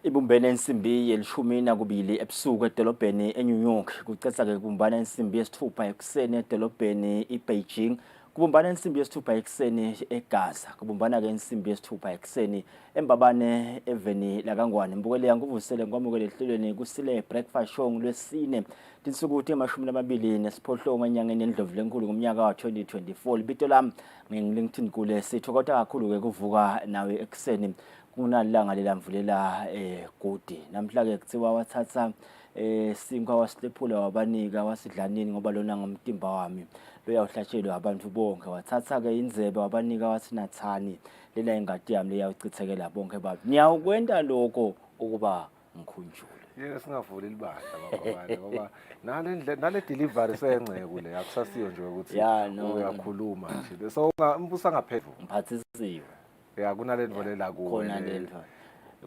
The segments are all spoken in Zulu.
Ibumbene insimbi yelishumi nakubili ebusuku edolobheni eNew York kucetha-ke kubumbana insimbi yesithupha ekuseni edolobheni iBeijing, kubumbana insimbi yesithupha ekuseni eGaza, kubumbana-ke insimbi yesithupha ekuseni eMbabane eveni laKangwane. Mbukeli nguvusele ngikwamukele ehlelweni Kusile breakfast show ngolwesine tinsuku ti-28 enyangeni yeNdlovulenkulu ngomnyaka wa-2024. Libito lami ngingu-Linton Kule. Sithokoza kakhulu-ke kuvuka nawe ekuseni kunalanga lelamvulela gudi. Namhla-ke kuthiwa wathatha sinkwa wasilephula wabanika wasidlanini ngoba lona ngomtimba wami loyawuhlatshelwa abantu bonke. Wathatha-ke inzebe wabanika wathi nathani lela ingadi yami leyawuchithekela bonke babi. Niyawukwenta lokho ukuba ngikhunjule. Yeke singavuli ilibahla bababane ngoba nale delivery seyengceke le akusasiyo nje ukuthi uyakhuluma nje. So umbusa ngaphezulu. Ngiphathisiwe. Ya kunale ndvolela kuwe. Khona lento.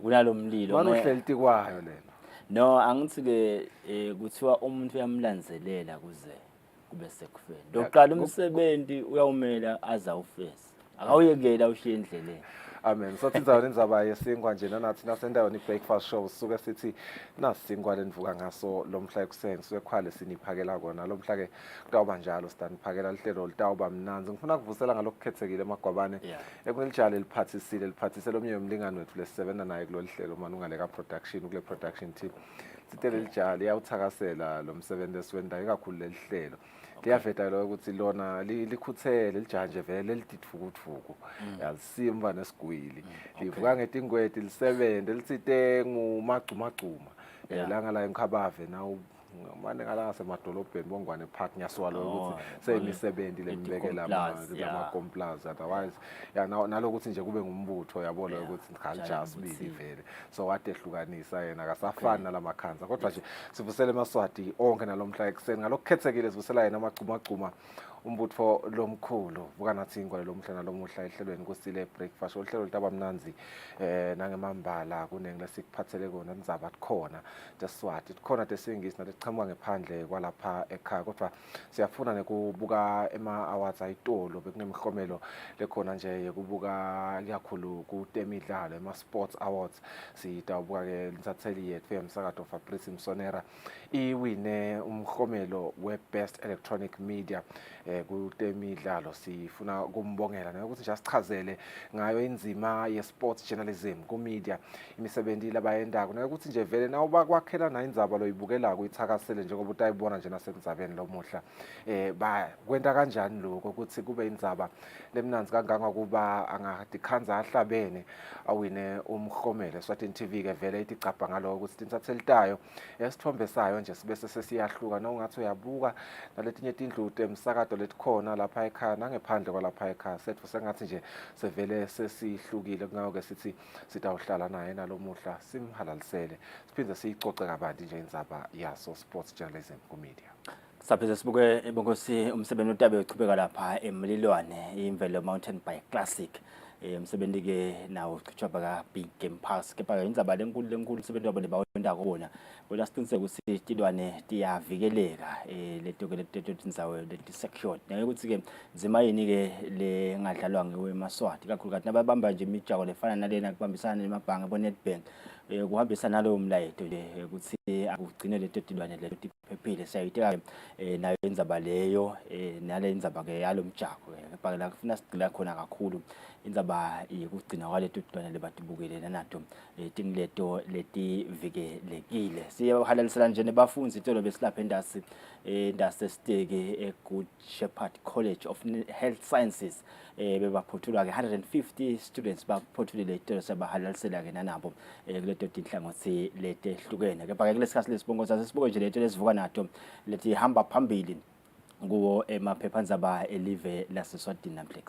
Kunalomlilo. Manje uhleliti kwayo lena. No, angithi-ke kuthiwa umuntu uyamlanzelela kuze kube sekufeni. Lokuqala umsebenzi uyawumela azawufesa. Akawuyekela ushiye endleleni. Amen. So tindzaweni indzaba yesinkwa nje nathi nasendaweni breakfast show sisuke sithi nasisinkwa lenivuka ngaso lomhla ekuseni siwekhwale siniphakela kona lomhla ke kutawuba njalo sitaniphakela lihlelo litawuba mnanzi. Ngifuna ukuvusela ngalokukhethekile eMagwabane ekunelijalo liphathisele omnye umlingani wethu lesisebenza naye kulolu hlelo manungaleka production kule production team. Sitele lijalo iyawuthakasela lo msebenzi esiwendayo kakhulu leli hlelo. Liyaveta lo ukuthi lona likhuthele lijanje vele lititfukutfuku yalisimba nesigwili livuka ngetingweti lisebenze litsite ngumagcumagcuma langa la eMkhabave nawo manje ngala ngasemadolobheni bongwane park nyaswalo ukuthi seyimisebenzi lembekela ama-complaints otherwise nalokuthi nje kube ngumbutho yabona ukuthi culture bili vele so watehlukanisa yena akasafani nalamakhanza kodwa nje sivusele eMaswati onke nalomhla ekuseni ngalokukhethekile sivusela yena amagcumagcuma umbutho lomkhulu buka nathi ingwale lomhla nalomuhla ehlelweni Kusile breakfast uhlelo litaba mnanzi nangemambala kunengilesikuphathele kona indzaba khona teSwati khona tesingisi natichamuka ngephandle kwalapha ekhaya kodwa siyafuna nekubuka ema-awards ayitolo bekunemhlomelo lekhona nje yekubuka kakhulu kutemidlalo ema-sports awards sitawubuka ke insatheli yethu emsakato Fabrice Msonera iwine umhlomelo we-best electronic media kutemidlalo sifuna kumbongela nokuthi nje asichazele ngayo inzima ye-sports journalism ku-media imisebenzi labayendako nokuthi nje vele nawo bakwakhela na indzaba loyibukela kuyithakasele njengoba utayibona nje nasendzabeni lomuhla kwenta kanjani lokho ukuthi kube indzaba lemnanzi kanganga kuba angadikhanza ahlabene awine umhlomelo Eswatini TV ke vele iticapha ngaloko ukuthi tintsathelitayo esithombe sayo nje sibe sesiyahluka nawungathi uyabuka naletinye tindlu emsakato letikhona lapha ekhaya nangephandle kwalapha ekhaya sethu sengathi nje sevele sesihlukile kungawo ke sithi sitawuhlala naye nalomuhla simhalalisele siphinde siyicoce kabanti nje indzaba yaso sports journalism ku media. Sapheze sibuke ebongosi umsebenzi utabe uchubeka lapha eMlilwane imvelo mountain bike classic umsebenzi ke nawo uchaba ka big game pass kepha indzaba lenkulu umsebenzi wabo lebawenda kubona bona siqiniseke ukuthi Tilwane tiyavikeleka leto ke leto tindzawo leti secured ukuthi ke nzima yini ke le ngadlalwa ngeweMaswati kakhulukazi nababamba nje imijako lefana nalena kubambisana nemabhange bo Nedbank kuhambisana nalowo mlayito nje ukuthi akugcine leto Tilwane leto tiphephile siyayiteka nayo indzaba leyo nale indzaba ke yalomjako kepha la kufuna sigcila khona kakhulu indzaba yokugcina kwaleto Tilwane lebatibukele nato tingileto letivikelekile siyahalalisela nje nebafundi itolo besilapha endase steke eGood Shepherd College of Health Sciences bebaphothulwa ke 150 students baphothulile itolo sabahalalisela ke nanabo kuleto tinhlangothi letehlukene kepha ke kulesikhathi lesibongoza sesibuke nje leto lesivuka nato leti hamba phambili kuwo emaphephandaba elive laseSwatini namhla.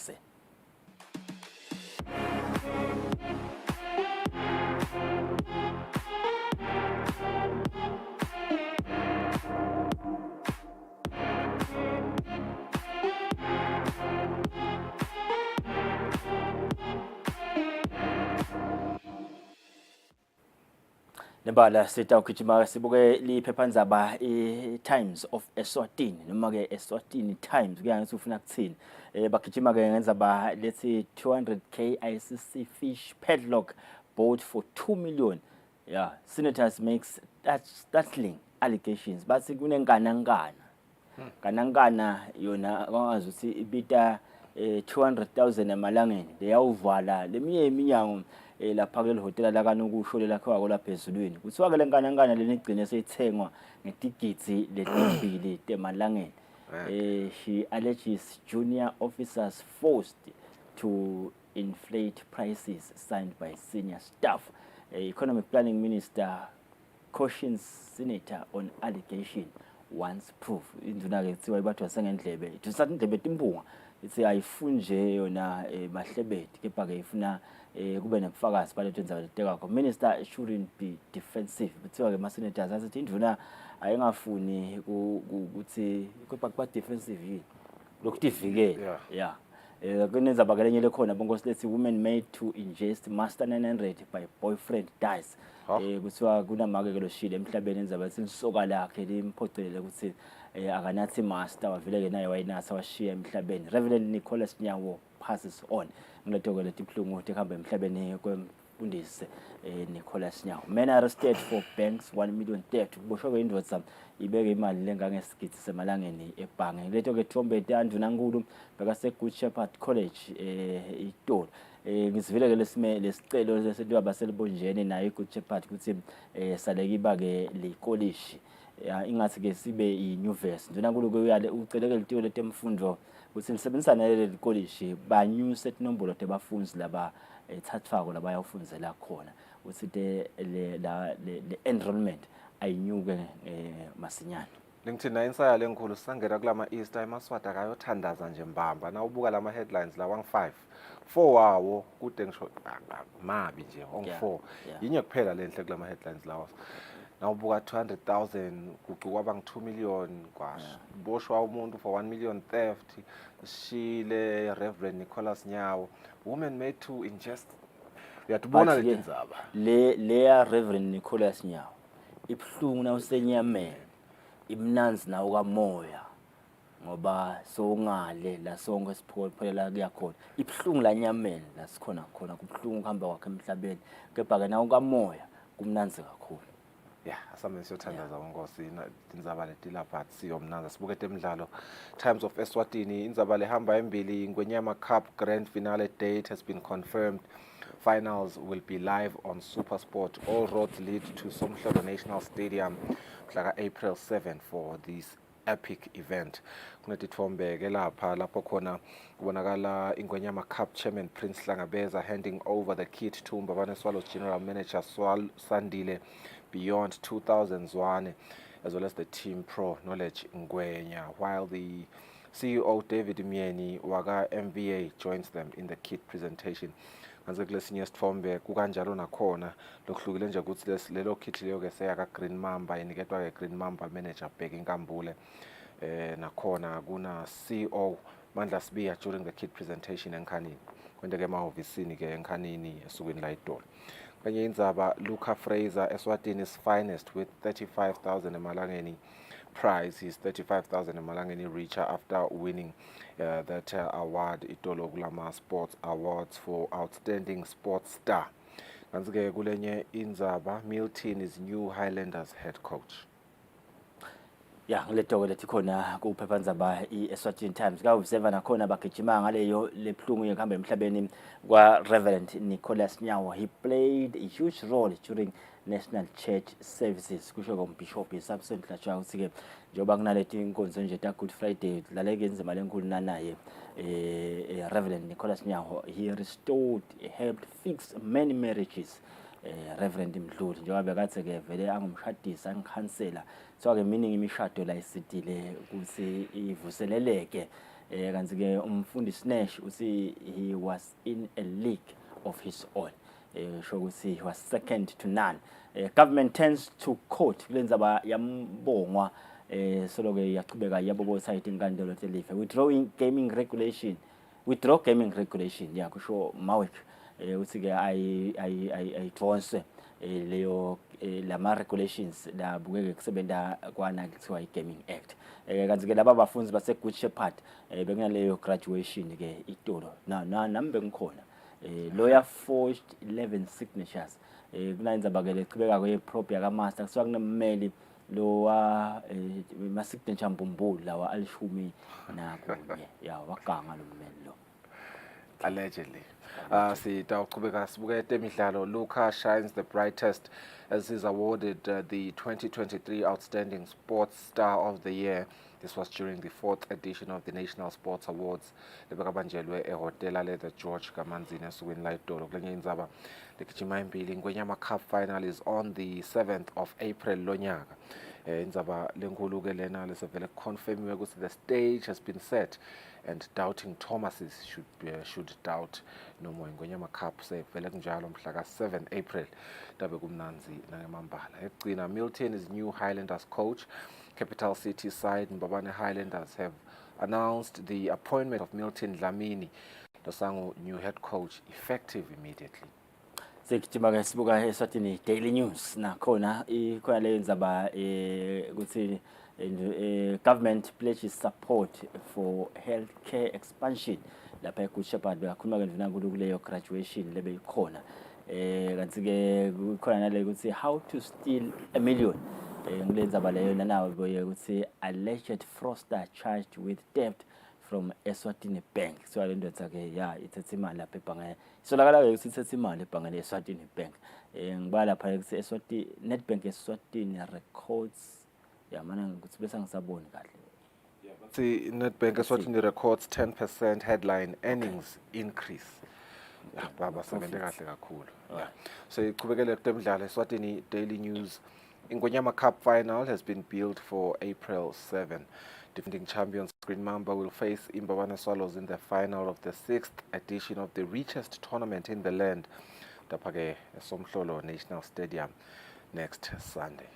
Nebala sitawukhijima sibuke liphephandaba iTimes of Eswatini noma ke Eswatini Times kuyangathi ufuna ukuthini bakhijima ke ngenzaba lethi 200k ICC fish padlock bought for 2 million yeah, senators makes startling allegations bathi kunenkanangana kanangana yona kwangazi ukuthi ibita 200,000 emalangeni leyawuvala leminye iminyango lapha ke hotela la kanokusho lakho lapha ezulwini kuthiwa ke lenkanangana lenigcine seyithengwa ngetigidzi letibili temalangeni. She alleges junior officers forced to inflate prices signed by senior staff. Economic Planning Minister cautions senator on allegation once proof. Induna ke kuthiwa ibathwa sengendlebe ithusathi indlebe timpunga ithi ayifunje yona mahlebeti kepha ke ifuna kube nebufakazi balethenza leteka. Minister shouldn't be defensive. Kuthiwa ke ma-senators asithi induna ayengafuni ukuthi kuba defensive yini lokutivikela. Yeah. Kunenza bakelenye lekhona bongosi lethi women made to ingest master 900 by boyfriend dies. Kuthiwa kunamake ke loshile emhlabeni enza bathi lisoka lakhe limphocelele ukuthi akanathi master wavile ke naye wayinasa washiya emhlabeni. Reverend Nicholas Nyawo passes on. Ngilethoko lethi ibhlungu ehamba emhlabeni kwemfundisi Nicholas Nyawo. Men arrested for banks 1 million debt. Kuboshwe ke indvodza ibeke imali lengangesigidi semalangeni ebhange. Ngilethoko ke Thombe Tanduna Nkulu beka se Good Shepherd College iTolo. Ngisivile ke lesicelo lesithiwa baselibonjeni naye Good Shepherd ukuthi salekiba ke lekolishi ingathi ke sibe inyuvesi. Nduna Nkulu ke uyale uceleke litiyo letemfundo ukuthi lisebenzisana leli college banyuse inombolo tebafundi laba ethathwako laba yafundzela khona ukuthi le enrollment ayinyuke masinyane. Lingithina insaya lenkulu sangena kulama Easter emaswati akayothandaza nje mbamba na ubuka lama headlines la 15 4 wawo kude ngisho mabi nje on 4 yinye kuphela lenhle kulama headlines lawo na ubuka 200,000 kucukwa bang 2 million kwash boshwa umuntu for 1 million theft shile Reverend Nicholas Nyawo women made to ingest uyatubona letindzaba le ya Reverend Nicholas Nyawo ibhlungu na usenyamela imnanzi nawo kamoya ngoba songale la sonke siphophela kuyakhona ibhlungu la nyamela la sikhona khona kubhlungu kuhamba kwakhe emhlabeni kepha ke nawo kamoya kumnanzi kakhulu. Yeah, asame siyothandaza bonkosi indzaba letilapha siyomnanza sibuke temidlalo. Times of Eswatini indzaba lehamba embili Ngwenyama Cup grand finale date has been confirmed. Finals will be live on SuperSport. All roads lead to Somhlolo National Stadium mhla April 7 for this epic event. Kunetithombe ke lapho khona kubonakala Ingwenyama Cup chairman Prince Langabeza handing over the kit to Mbabane Swallows general manager Sandile Beyond 2000 Zwane, as well as the team pro Knowledge Ngwenya, while the CEO David Mieni Waga MBA joins them in the kit presentation. Kanze kulesinye sithombe kukanjalo nakhona lokuhlukile nje ukuthi lelo kit leyo ke seyaka Green Mamba iniketwa ke Green Mamba manager Bheki Nkambule nakhona kuna CEO Mandla Sibiya during the kit presentation enkhanini kwente ke emahovisini ke enkhanini esukwini la iDolo. Kanye indzaba Luca Fraser Eswatini's finest with 35,000 emalangeni prize. His 35,000 emalangeni reacher after winning that award iDolo kulama Sports Awards for Outstanding Sports Star. Kanzike kulenye indzaba Milton is new Highlanders head coach. Yeah, ngilethoko lethi khona kuphephandzaba iEswatini Times ka observer nakhona bagijima ngaleyo lephungu yekuhamba emhlabeni kwa Reverend Nicholas Nyawo. He played a huge role during National Church services kusho kombishop isubsent hlatsha ukuthi ke njengoba kunalethi inkonzo nje ta Good Friday laleke inzima lenkulu nanaye Reverend Nicholas Nyawo. He restored, helped fix many marriages. Reverend Mdluli njengoba bekathi ke vele angumshadisi angikhansela so ke meaning imishado la isitile ukuthi ivuseleleke kanti ke umfundisi Nash uthi he was in a league of his own sho ukuthi he was second to none. Government tends to court kulendzaba yambongwa solo ke yaqhubeka yabo side inkantolo telife withdraw gaming regulation yeah kusho Mawek uthi ke I trance leyo lama regulations la bukeke kusebenta kwana kuthiwa iGaming Act. Kanti ke laba bafundi base Good Shepherd bekunaleyo graduation ke iTolo nami bengikhona Lawyer forged 11 signatures. Kunayindzaba ke leqhubeka kweprobe yakamaster kusuka kunemeli lo ma-signature mbumbulu lawa alishumi nakunye ya waganga lo mmeli lo. Allegedly. Sitawuqhubeka sibuke etemidlalo. Luca shines the brightest as he's awarded the 2023 Outstanding Sports Star of the Year. This was during the 4th edition of the National Sports Awards. Lebekabanjelwe ehotela le the George Kamanzini esukwini la eDolo kulenye indzaba legijima imbili ngwenyama cup final is on the 7th of April lonyaka. Indzaba lenkulu ke lena lesevele confirmiwe ukuthi the stage has been set and doubting Thomases should doubt no more. Ngwenyama cup sevele kunjalo mhla ka 7 April tabe kumnanzi nangemambala. Egcina Milton is new Highlanders coach. Capital City side Mbabane Highlanders have announced the appointment of Milton Dlamini, the Sango new head coach, effective immediately. Sekujima ke sibuka Eswatini Daily News nakhona ikhona le ndzaba ukuthi government pledges support for healthcare expansion lapha eGood Shepherd bekhuluma ke ndina kuleyo graduation lebe ikhona kanti ke kukhona nale ukuthi how to steal a million ngile ndzaba leyo nawo ukuthi alleged fraudster charged with theft from Eswatini Bank. So le ndoda ke ya ithethe imali lapha ebhange. Solakala ke ukuthi ithethe imali ebhange le Eswatini Bank. Ngibala lapha ukuthi Eswatini Nedbank Eswatini records ya mana ukuthi bese ngisaboni kahle. Yeah, but see Nedbank Eswatini records 10% headline earnings increase. Yeah, baba sebenze kahle kakhulu. Yeah. So iqhubekele kutemidlalo Eswatini Daily News. Ingonyama Cup final has been billed for April 7. Defending champions Green Mamba will face Imbabane Swallows in the final of the 6th edition of the richest tournament in the land, Dapage Somhlolo National Stadium, next Sunday.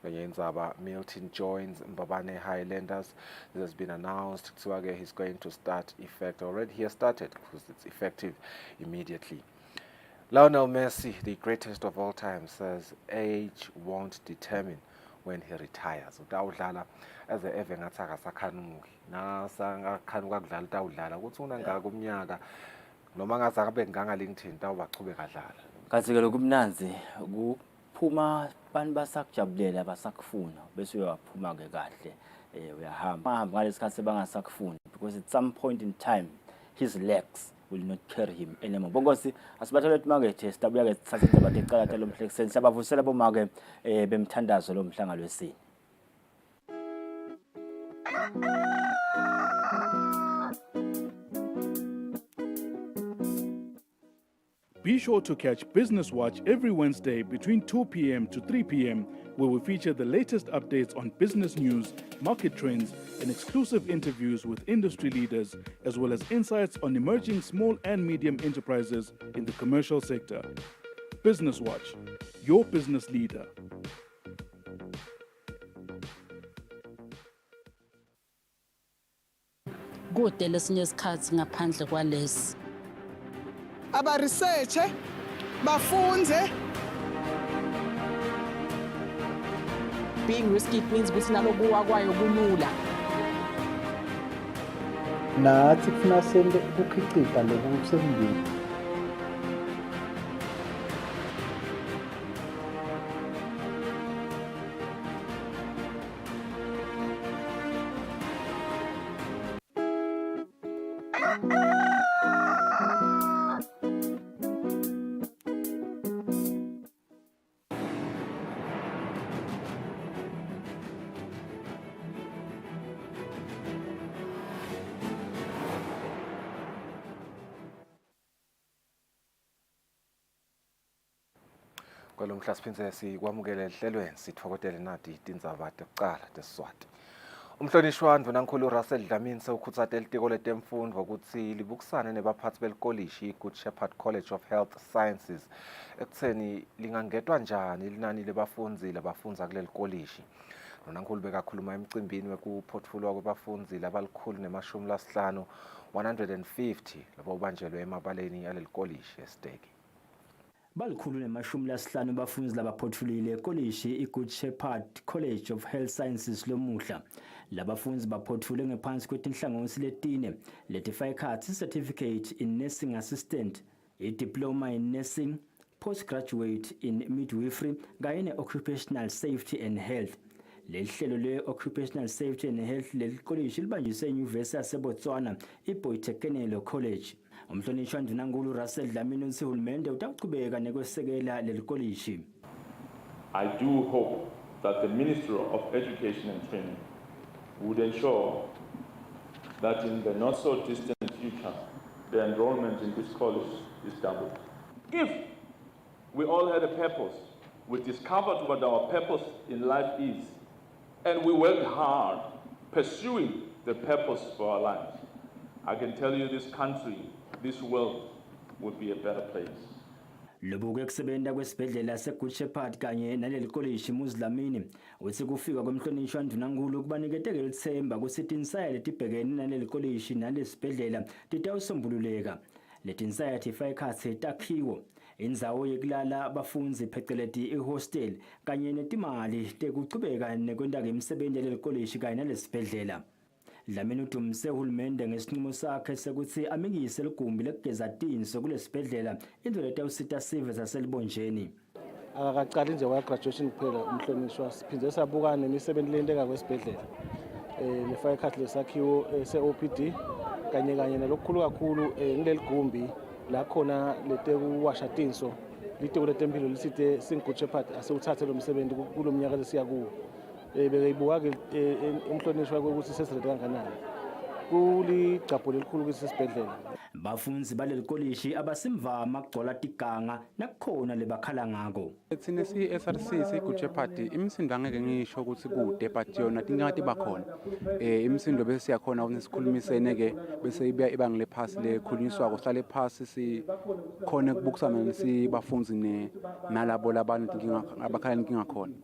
Milton joins Mbabane Highlanders. This has been announced. Tsuage is going to start effect. Already he has started because it's effective immediately. Lionel Messi, the greatest of all time, says age won't determine when he retires. Utawudlala as a eve ngathi akasakhanuki. Nasangakhanuka kudlala utawudlala. Kuthi unangaka umnyaka noma ngathi akabe nganga LinkedIn tawubachubeka dlala. Kanti ke lokumnanzi kuphuma abantu basakujabulela basakufuna bese uyaphuma ke kahle uyahamba ngalesikhathi bangasakufuni because at some point in time his legs will not carry him anymore. Bongosi asibathola emarket sitabuya ke thatha indaba eqala lo mhlekiseni siyabavusela boma ke bemthandazo lo mhlanga lwesini. Be sure to catch Business Watch every Wednesday between 2 p.m. to 3 p.m. where we feature the latest updates on business news, market trends, and exclusive interviews with industry leaders, as well as insights on emerging small and medium enterprises in the commercial sector. Business Watch, your business leader. Kude lesinye isikhathi ngaphandle kwalesi. Aba research bafunze. Being risky means ukuthi nalokuwa kwayo kulula. Nathi kufuna sente ukukhicita lokusembili. Kwalomhla siphindze sikwamukele ehlelweni sithokotele nadi itindzaba tekucala teSiswati. Umhlonishwa Ndvunankhulu Russell Dlamini sewukhutsate elitiko letemfundvo kutsi libukisane nebaphatsi belikolishi iGood Shepherd College of Health Sciences ekutseni lingangetwa njani linani lebafundzi labafundza kuleli kolishi. Ndvunankhulu bekakhuluma emcimbini wekuphothulwa kwebafundzi labalikhulu 150 labo ubanjelwe emabaleni aleli kolishi eSteki. balikhulu nemashumi lasihlanu abafundi labaphothulile ekolishi iGood Shepherd College of Health Sciences lomuhla. Labafundi baphothule ngephansi kwetinhlangosi letine letifaka ikhatsi certificate in nursing assistant, diploma in nursing, postgraduate in midwifery kanye ne-occupational safety and health. Lehlelo le-occupational safety and health lelikolishi libanjiswe eNyuvesi yaseBotswana iBoitekelo College. Umhlonishwa Ndvunankhulu Russell Dlamini uthi uhulumende utaqhubeka nekwesekela lelikolishi. I do hope that the Ministry of Education and Training would ensure that in the not so distant future, the enrollment in this college is doubled. If we all had a purpose, we discovered what our purpose in life is, and we worked hard pursuing the purpose for our lives, I can tell you this country, this world would be a better place. Lobuke kusebenta kwesibhedlela seGood Shepherd kanye naleli college Muzlamini uthi kufika komhlonishwa Ndvunankhulu kubaniketeke lithemba kusitinsaya letibhekene naleli college nalesibhedlela titawusombululeka. Letinsaya tifaka ikhatsi takhiwo, indzawo yekulala abafundi pheceleti ihostel kanye netimali tekuchubeka nekwenta imisebenzi yaleli college kanye nalesibhedlela. Dlamini udumise uhulumende ngesinqumo sakhe sekuthi amikise ligumbi lekugeza tinso kulesibhedlela into letawusita sive saselibonjeni. Akaqali nje kwa graduation kuphela umhlonishwa siphinde sabukana nemisebenzi lenteka kwesibhedlela. Lefaka ikhathi lesakhiwo se-OPD kanye nalokukhulu kakhulu ngileli gumbi la khona letekuwasha tinso liteko letempilo lisite sinGood Shepherd asewuthathe lo msebenzi kulomnyaka lesiya kuwo. Beyibuka ke umhlonishwa ukuthi sesirede kanganani kulicapho lelikhulu kwesibhedlela. Bafundi baleli college abasimvama kugcola tiganga nakukhona lebakhala ngako. Thina si-SRC siGood Shepherd imisindo angeke ngisho ukuthi kude but yona tingati bakhona. Imisindo bese siyakhona ukuthi sikhulumisene ke bese iba ngile phasi lekhulunyiswa kuhlale phasi sikhona ukubukisana nesibafundi nalabo labantu abakhala inkinga khona.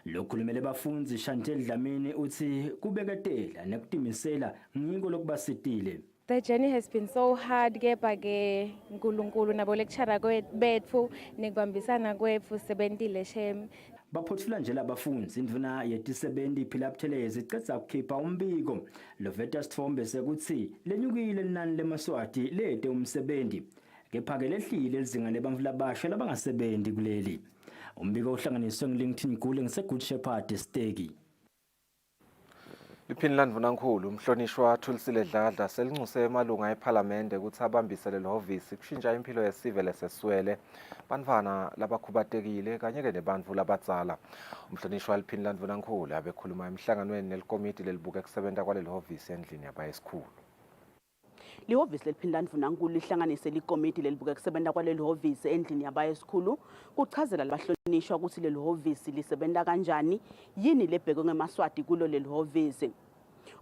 Lokhulumele bafundi Chantel Dlamini uthi kubeketela nekutimisela ngiko lokubasitile. The journey has been so hard kepha ke nkulunkulu nabo lecturer betfu nekubambisana kwetfu sebentile shem. Baphothula nje labafundi indvuna yetisebenzi iphila Buthelezi icedza ukukhipha umbiko loveta sithombe sekuthi lenyukile linani lemaswati lede umsebenzi kepha ke lehlile lizinga lebantfu labasha labangasebenzi kuleli. Umbiko uhlanganiswe ngeLinkedIn Gule ngeseGood Shepherd Stegi. Liphini Ndvunankhulu umhlonishwa Kusile Dladla selincuse emalunga eParliamente ukuthi abambise lelo hovisi kushintsha impilo yesive leseswele bantfwana labakhubatekile kanye ke nebantfu labadzala. Umhlonishwa Liphini Ndvunankhulu abekhuluma emhlanganweni nelikomiti lelibuke kusebenta kwalelo hovisi endlini yabayesikhulu. Lihhovisi leLiphini Ndvunankhulu lihlanganise likomiti lelibuke kusebenta kwaleli hovisi endlini yabayesikhulu kuchazela labahlonishwa ukuthi leli hovisi lisebenta kanjani yini lebhekwe ngemaswati kulo leli hovisi.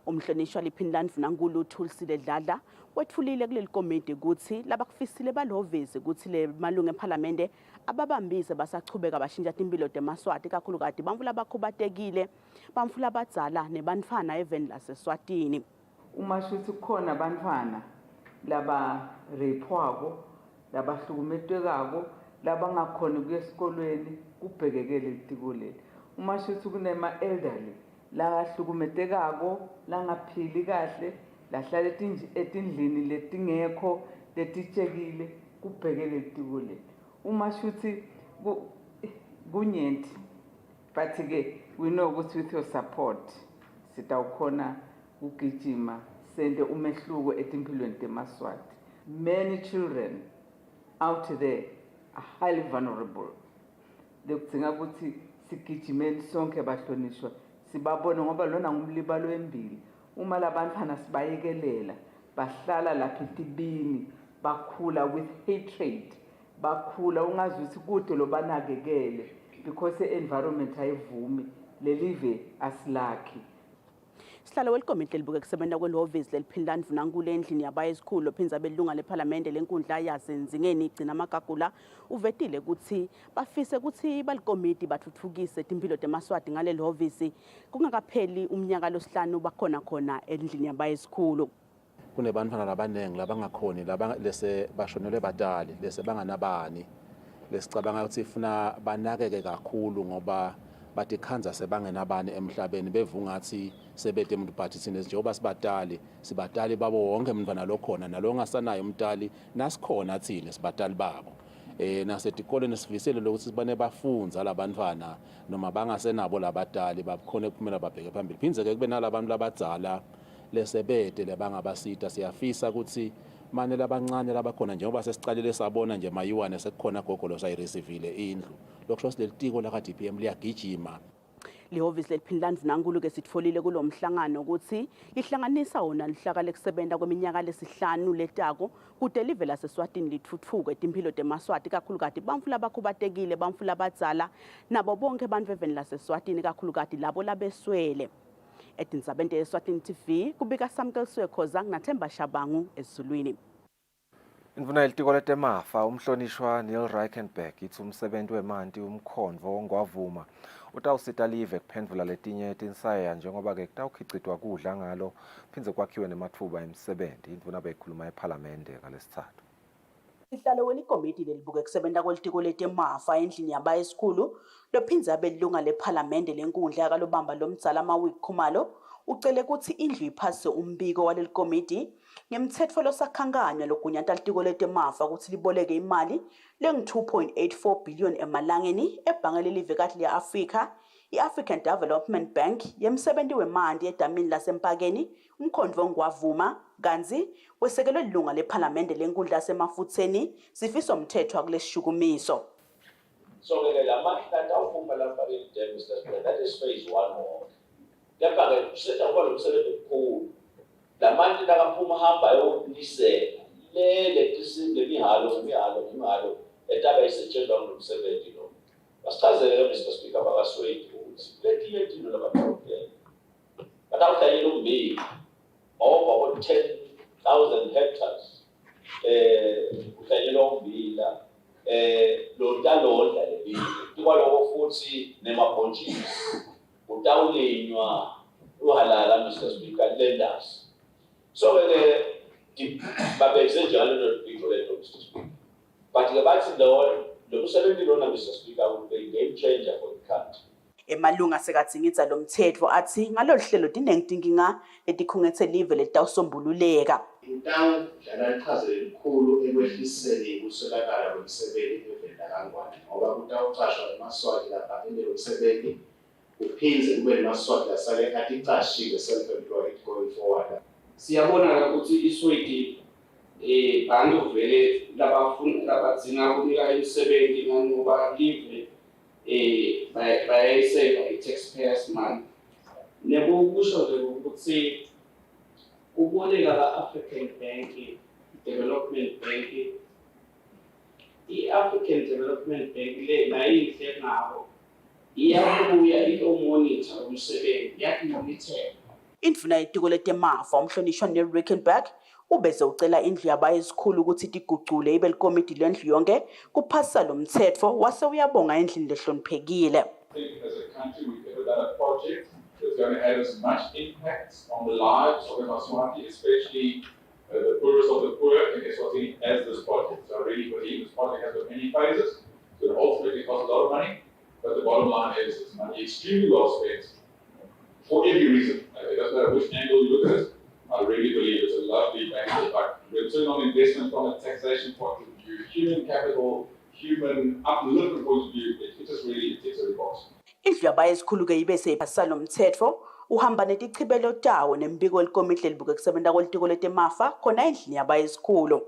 Umhlonishwa Liphini Ndvunankhulu Kusile Dladla wethulile kuleli komiti ukuthi labakufisile balovisi ukuthi le malunga eParliamente ababambise basachubeka bashintsha timpilo temaswati kakhulukati bantfu labakhubatekile bantfu labadzala nebantfwana eveni laseSwatini. Uma shuthi kukhona abantwana laba repwako labahlukumetwekako labangakhona kuya esikolweni kubhekekele litiko leli. Uma shuthi kunema elderly lahlukumetekako langaphili kahle lahlala etindlini letingekho letitshekile kubhekele litiko leli. Uma shuthi kunyenti but ke we know ukuthi with your support sitawukhona ukugijima sende umehluko etimpilweni temaswati. Many children out there are highly vulnerable. Lekudzinga ukuthi sigijimeni sonke abahlonishwa sibabone ngoba lona ngumlibalo wembili. Uma labantwana sibayekelela bahlala lapha etibini bakhula with hatred, bakhula ungazi ukuthi kude lo banakekele because environment ayivumi lelive asilakhi. Sihlalo welikomiti lelibuke kusebenta kwelovisi leLiphini Ndvunankhulu endlini yabayesikhulu phindza belunga leParliamente lenkundla yaseNzingeni igcina amagagula uvetile ukuthi bafise ukuthi balikomiti bathuthukise timpilo temaswati ngaleli hovisi kungakapheli umnyaka losihlanu bakhona khona endlini yabayesikhulu. Kunebantfwana labanengi labangakhoni lese bashonelwe badali lese banganabani lesicabanga ukuthi ifuna banakeke kakhulu ngoba bathi khanza sebangenabani emhlabeni bevungathi sebede umuntu but thina njengoba sibatali babo wonke umntwana lokhona nalo ngasanayo umntali nasikhona thina sibatali babo nasetikoleni sivisele lokuthi sibane bafunza labantwana noma bangasenabo labatali bakhona ukuphumela babheke phambili phindze ke kube nalabantu labadzala lesebede lebangabasita siyafisa ukuthi manje labancane labakhona njengoba sesicalile sabona nje mayiwane sekukhona gogolo sayireceiveile indlu lokusho silelitiko la DPM liyagijima. Lihhovisi leliphindlandvu nankulu ke sitfolile kulomhlangano ukuthi lihlanganisa wona lihlaka lekusebenta kweminyaka lesihlanu letako kude live laseSwatini litfutfuke timphilo temaswati kakhulukati bantfu labakhubatekile bantfu labadzala nabo bonke bantfu eveni laseSwatini kakhulukati labo labeswele. Etindzabeni te-Eswatini TV kubika Samkeliswe Khoza naThemba Shabangu esizulwini. Indvuna yelitiko letemafa umhlonishwa Neil Reichenberg ithi umsebenti wemanti umkhonvo ongwavuma utawusita live kuphendvula letinye tinsaya njengoba ke kutawukhicitwa kudla ngalo phindze kwakhiwe nematfuba emsebenti. Indvuna beyikhuluma ePhalamende ngalesitsatfu. Sihlalo welikomiti lelibuke kusebenta kwelitiko letemafa endlini yaba esikhulu lophindze abe lilunga lePhalamende lenkundla yakalobamba lomdzala amawiki Khumalo ucele ukuthi indlu iphase umbiko walelikomiti ngemtsetfo losakhankanywa logunyata litiko letemafa ukuthi liboleke imali lengu-2.84 billion emalangeni ebhange lelivekati le-Afrika i-African Development Bank yemsebenti wemanti edamini lasempakeni umkhonvo ongwavuma kanzi wesekelwe lilunga lePhalamende lenkundla yasemafutseni sifiso mthetho akulesishukumiso. So that is phase 1 more. Kepha-ke kusetha kuba nomsebenzi omkhulu. Lamanti nakaphuma hamba ayonisela lemihalo etaba isetshenzwa ngomsebenzi lo. Basichazele Mr. Speaker bakaswethu ukuthi letinye izinto labathokela. Batawuhlanyela ummbili over 10,000 hectares. Kuhlanyelwa ummbila lodla lebili. Tikwaloko futhi nemabhontshisi. Utawulinywa uhalala Mr. Speaker lenders. So babeze njalo nolibiko lento Mr. Speaker. But bathi lo msebenzi lona Mr. Speaker will be a game changer for the country. Emalunga sekatsingitsa lo mthetho athi ngalolu hlelo dinenkinga letikhungethe live letawusombululeka. Utawudlala iqhaza elikhulu ekwehliseni ukuswelakala kwemisebenzi evela kangwane ngoba kutawucashwa emaswati lapha emsebenzi uphindze kube nemaswati lasale athi icashile self-employed going forward. Siyabona ukuthi isweti bantu vele labadzinga kunika imisebenzi ngoba live bayayiseva i-taxpayers money. Nekusho nje ukuthi kuboleka ka-African Bank, Development Bank, i-African Development Bank le nayinhle ngabo iyabuya ito-monitor umsebenzi yakumonitor. Indvuna yetiko letemafa umhlonishwa Neil Reichenberg ubese ucela indlu yaba esikhulu ukuthi tigucule ibe likomiti lendlu yonke kuphasa lo mthetho wase uyabonga endlini lehloniphekile. As a country we've ever done a project that's going to have as much impact on the lives of Eswatini, especially the poorest of the poor in Eswatini as this project. So I really believe this project has got many phases. It's going to ultimately cost a lot of money, but the bottom line is it's money extremely well spent for every reason. It doesn't matter which angle you look at it. I really believe it's a lovely bank, but return on investment from a taxation point of view, human capital, human upliftment point of view, it just really ticks every box. Indlu yaba esikhulu ke ibese iphasa lo mthetho uhamba netichibelo tawo nembiko welikomiti lelibuke kusebenta kwelitiko letemafa khona endlini yaba esikhulu.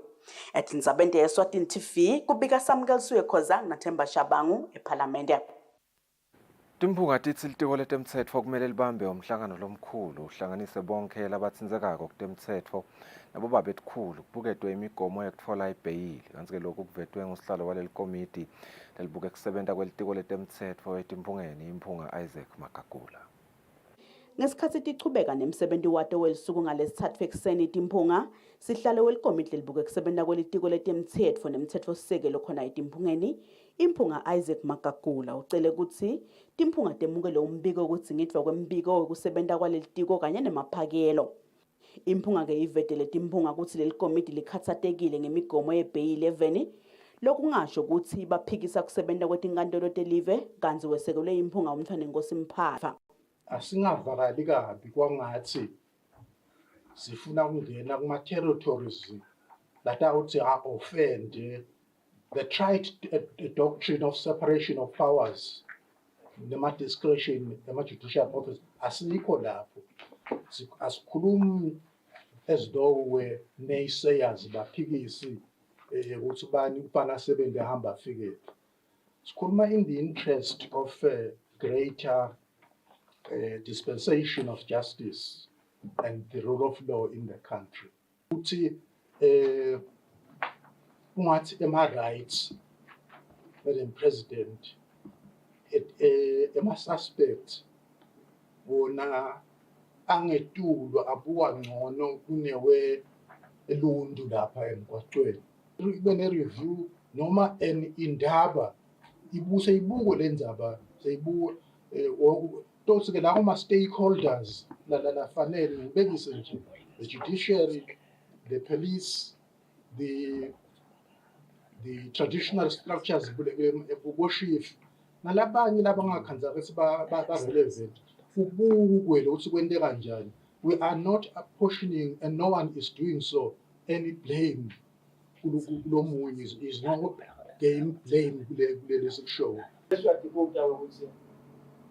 Etindzabeni te-Eswatini TV kubika Samkeliswe Khoza naThemba Shabangu ePhalamende. Timphunga tithi litiko letemtsetfo kumele libambe umhlangano lomkhulu uhlanganise bonke labatsindzekako kutemtsetfo nabo babetkhulu kubuketwe imigomo yekutfola ibheyili kanti ke lokhu kuvetwe ngusihlalo walelikomiti lelibuke kusebenta kwelitiko letemtsetfo etimphungeni imphunga Isaac Magagula. Ngesikhathi tichubeka nemsebenti wato welisuku ngalesithathu ekuseni timphunga sihlalo welikomiti lelibuke kusebenta kwelitiko letemtsetfo nemtsetfo sisekelo khona etimphungeni imphunga Isaac Magagula ucele ukuthi timphunga temukele umbiko ukudzingidwa kwembiko wekusebenta kwalelitiko kanye nemaphakelo. Imphunga ke ivetele timphunga ukuthi lelikomiti likhatsatekile ngemigomo yebheyili eveni lokungasho ukuthi baphikisa kusebenta kwetinkantolo telive kanzi wesekelwe imphunga umthwane Nkosi Mphatha. Asingavakali kabi kwangathi sifuna ukungena kuma territories that I would say are offend the tried doctrine of separation of powers, the discretion, the judicial office. Asikho lapho. Asikhulumi as though we naysayers baphikisi ukuthi bani ufana sebenze hamba afike. Sikhuluma in the interest of greater dispensation of justice and the rule of law in the country. Uthi ungathi rights Madam President suspect wona angetulwa abuka ngcono kunewe elundu lapha emgwaqweni. Ibe ne review noma indaba ibuse ibuko lenzaba seyibuka tosike la kuma stakeholders la fanele ngibekise nje the judiciary, the police, the traditional structures worship nalabanye labangakhanza ukuthi ba relevant ubukwe ukuthi kwente kanjani. We are not apportioning and no one is doing so any blame kulomunye is no game blame kulesi show.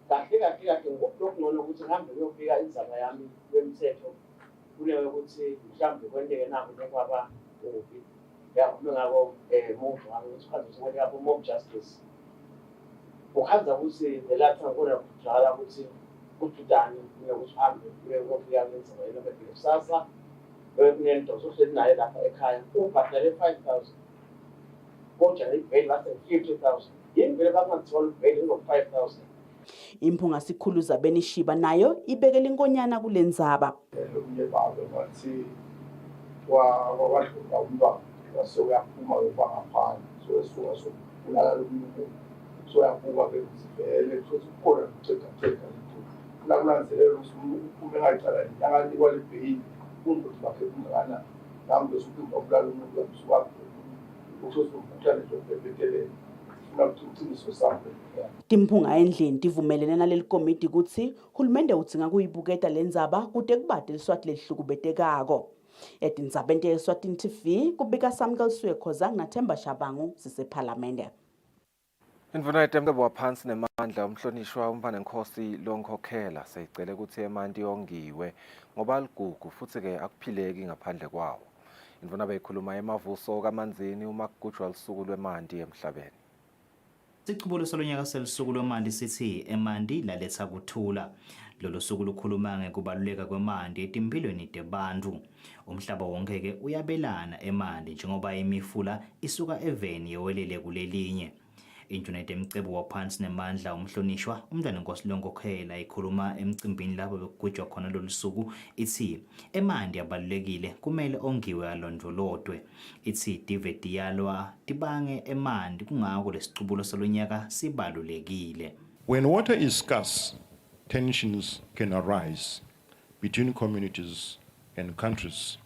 kahle ngokungcono ukuthi ngihambe ngiyofika indzaba yami kwemthetho kuleyo ukuthi mhlawumbe kwenteke nabo nekwaba ubi yakhuluma ngako move ukuthi khanze ukuthi lapho mob justice ukhanza ukuthi ngelatha ngona kujala ukuthi kujudani ukuthi uhambe uyofika indzaba yena befike kusasa kunento sohleli naye lapha ekhaya ubhadale 5,000 kodwa ibail base 50,000 yini vele bangazithola ibail ngo 5,000. Imphunga sikhuluza benishiba nayo ibekele inkonyana kulendzaba. Lokunye babe bathi wahluka umba waseyaphuma ngaphandle so esuka so ulala lomuntu so yabuka bezivele futhi ukhona uceka la kulanzelela ukuthi uphume ngayicala yakani kwalibheki ukuthi bakhe kungana ngambe sokuba ukulala umuntu wasuka ukuthi ukuthatha nje bebekele Timphunga endlini tivumelene naleli komiti ukuthi hulumende udzinga kuyibuketa lendzaba kude kubade liswati lehlukubetekako. Etindzabeni yeSwatini TV kubika Samuel Swekhoza naThemba Shabangu sisephalamende. Indvuna yetemkebo waphansi nemandla umhlonishwa umfana Nkosi lonkhokhela seyicele ukuthi emanti yongiwe ngoba ligugu futhi ke akuphileki ngaphandle kwawo. Indvuna beyikhuluma emavuso kamanzini uma kugujwa lisuku lwemanti emhlabeni. Sichubulo solonyaka selisuku lwemanti sithi emanti laletha kuthula. Lolo suku lukhuluma ngekubaluleka kwemanti etimpilweni tebantu. Umhlaba wonke ke uyabelana emanti njengoba imifula isuka eveni yewelele kulelinye. Induna yetemcebo waphansi nemandla umhlonishwa umntwana Nkosi lonkhokhela ikhuluma emcimbini lapho bekugujwa khona lolu suku ithi emanti abalulekile kumele ongiwe alondolodwe. Ithi tive diyalwa tibange emanti kungako lesicubulo solonyaka sibalulekile. When water is scarce, tensions can arise between communities and countries.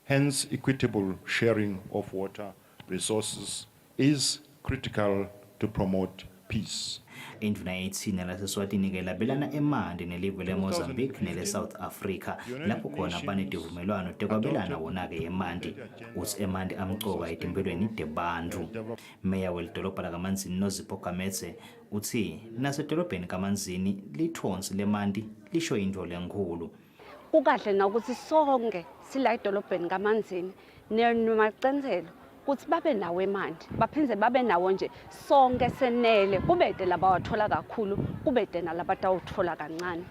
Hence, equitable sharing of water resources is critical to promote peace. Induna yethina laseSwatini ke labelana emanti nelive leMozambique neleSouth Africa lapho khona banedivumelwano tekwabelana wona ke emanti uthi emanti amcoka etimpilweni tebantu. Meya welidolobha lakaManzini noZipho Gametse uthi nasedolobheni kaManzini lithonsi lemanti lisho into lenkulu. Kukahle na ukuthi sonke sila edolobheni kaManzini nemacenzelo ukuthi babe nawo emanti baphindze babe nawo nje sonke senele kubede labawathola kakhulu kubede nalabatawuthola kancane.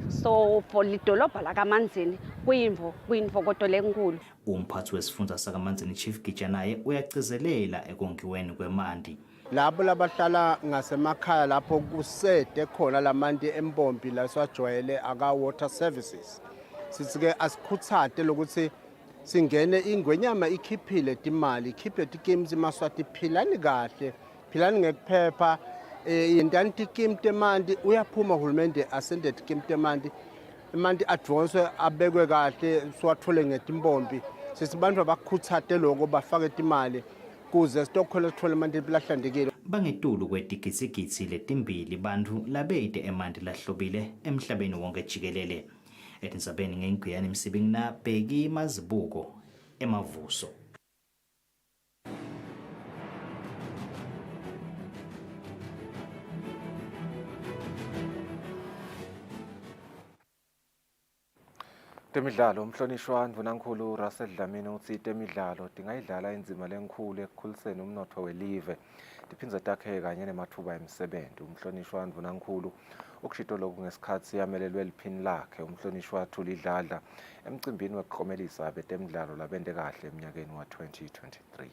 So for lidolobha lakaManzini kuyimvo kodwa lenkulu. Umphathi wesifundza sakaManzini Chief Gija naye uyacizelela ekongiweni kwemanti. Labo labahlala ngasemakhaya lapho kusede khona lamanti empompi la siwajwayele aka water services. Sithi ke asikhuthate lokuthi singene ingwenyama ikhiphile timali ikhiphe tikims eMaswati philani kahle philani ngekuphepha indani tikim temanti uyaphuma uhulumende asende tikim temanti emanti advonswe abekwe kahle siwathole ngetimpompi sisibantu abakhuthate lokho bafake timali kuze sitokhola sithole amandla empilo ahlanzekile. Bangetulu kwetigitsigitsi letimbili bantfu labeyite emanti lahlobile emhlabeni wonke jikelele. Etindzabeni ngeNgiyani Msibingina Bheki Mazibuko eMavuso. Temidlalo umhlonishwa Mvunankhulu Russell Dlamini uthi temidlalo tingayidlala inzima lenkhulu ekukhuliseni umnotfo welive tiphindze takhe kanye nemathuba emisebenzi. Umhlonishwa Mvunankhulu ukushito lokhu ngesikhatsi yamelelwe liphini lakhe umhlonishwa Thulidladla emcimbini wekuklomelisa abetemidlalo labente kahle eminyakeni wa 2023.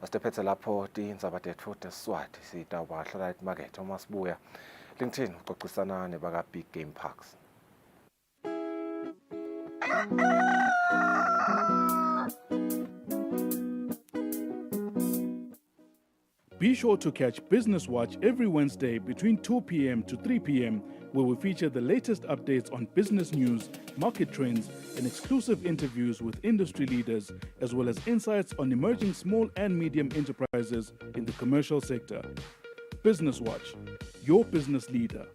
Asitephethe lapho tindzaba tetfu teSiswati sitawubahlala etimakethe uma sibuya LinkedIn ucocisana nebaka Big Game Parks. Be sure to catch Business Watch every Wednesday between 2 p.m. to 3 p.m. where we feature the latest updates on business news, market trends, and exclusive interviews with industry leaders, as well as insights on emerging small and medium enterprises in the commercial sector. Business Watch, your business leader.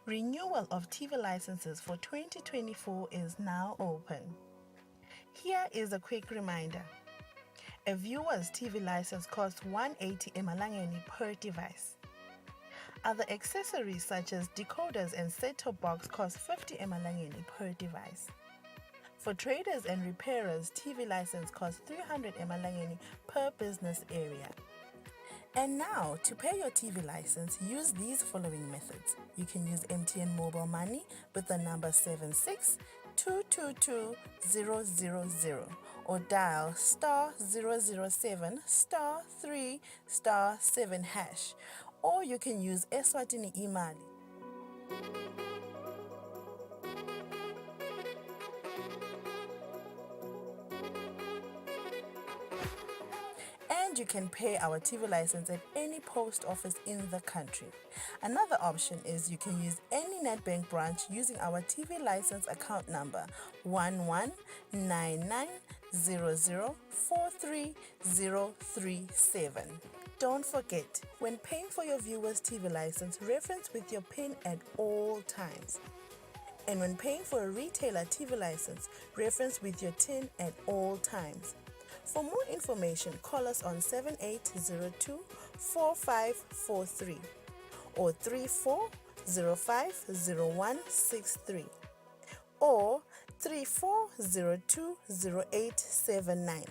Renewal of TV licenses for 2024 is now open. Here is a quick reminder. A viewer's TV license costs 180 emalangeni per device. Other accessories such as decoders and set-top box cost 50 emalangeni per device. For traders and repairers, TV license costs 300 emalangeni per business area. And now, to pay your TV license, use these following methods. You can use MTN Mobile Money with the number 76222000 or dial *007 *3 *7#, or you can use Eswatini Imali. And you can pay our TV license at any post office in the country. Another option is you can use any NetBank branch using our TV license account number 1199004337. Don't forget, when paying for your viewer's TV license, reference with your PIN at all times. And when paying for a retailer TV license, reference with your TIN at all times. For more information, call us on 7802-4543 or 34050163 or 34020879.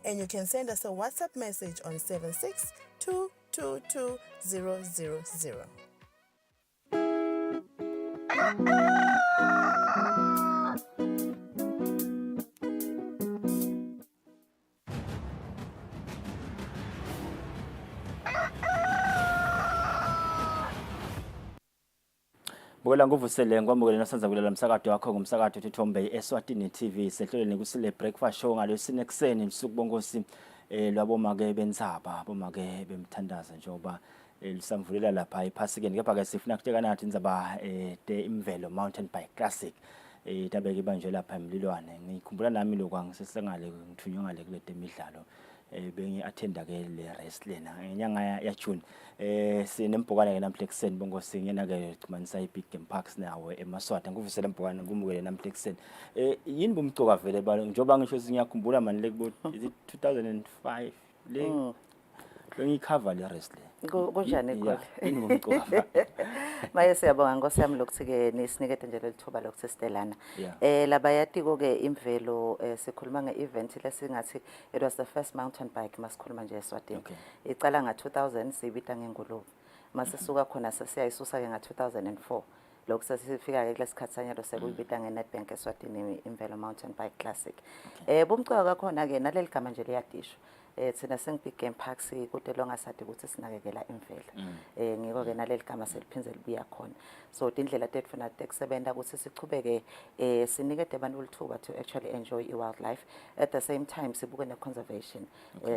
And you can send us a WhatsApp message on 762222000. Bukela nguvusele ngwamukele nasenza kulela umsakazo wakho ngumsakazo Thithombe Eswatini TV sehlelweni Kusile breakfast show ngalesine ekseni msuku bongosi lwaboma ke bentsaba boma ke bemthandaza njoba lisamvulela lapha ePhasikeni kepha ke sifuna kutsheka nathi indzaba te imvelo mountain bike classic tabeke banjwe lapha eMlilwane. Ngikhumbula nami lokwangisesengale ngithunywa ngale kule temidlalo bengi attenda ke le race lena ngenyanga ya June. Sinembukana ke namhla ekseni bongosi ngena ke xumanisa iBig Game Parks nawe eMaswati. Nguvusela mbukana ngumukele namhla ekseni. Yini bomcoka vele balo njoba ngisho singiyakhumbula manje le 2005 le bengicover le race le. Kunjani kodwa? Yini bomcoka? Maye siyabonga Nkosi yami lokuthi ke nisinikete nje lelithuba lokuthi sidelana. Labayatiko ke imvelo sikhuluma ngeevent lesingathi it was the first mountain bike masikhuluma nje eSwatini. Icala nga2000 sibita ngengulube. Masisuka khona sesiyayisusa ke nga2004. Lokho sesifika ke lesikhatsanyalo sekuyibita ngeNetBank eSwatini imvelo mountain bike classic. Bomcoka kakhona ke naleli gama nje liyadishwa. thina sengi-Big Game Parks kude longasadi ukuthi sinakekela imvelo. Ngiko-ke naleli gama seliphindze libuya khona. So tindlela tethu funa tekusebenta ukuthi sichubeke sinikede abantu ulithuba to actually enjoy i-wildlife. At the same time sibuke ne-conservation.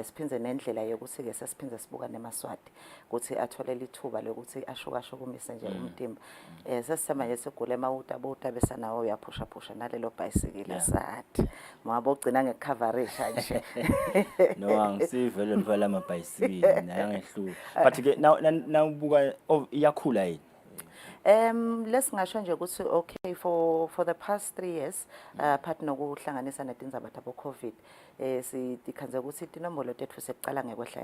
Siphindze nendlela yokuthi-ke sesiphindze sibuka nemaswati ukuthi athole lithuba lokuthi ashukashukumise nje umtimba. Sesithemba nje sigule mawuta bese nawo uyaphusha nalelo bhayisikili sathi. Ngoba ugcina ngekukhaverisha nje. No, angisive lo ntwala amabhayisikili nayangehluka. But ke nawubuka iyakhula yini? Lesingasho nje ukuthi okay for the past 3 years part nokuhlanganisa netindzaba tabo COVID sikhanze ukuthi inombolo tethu sekuqala ngekwehla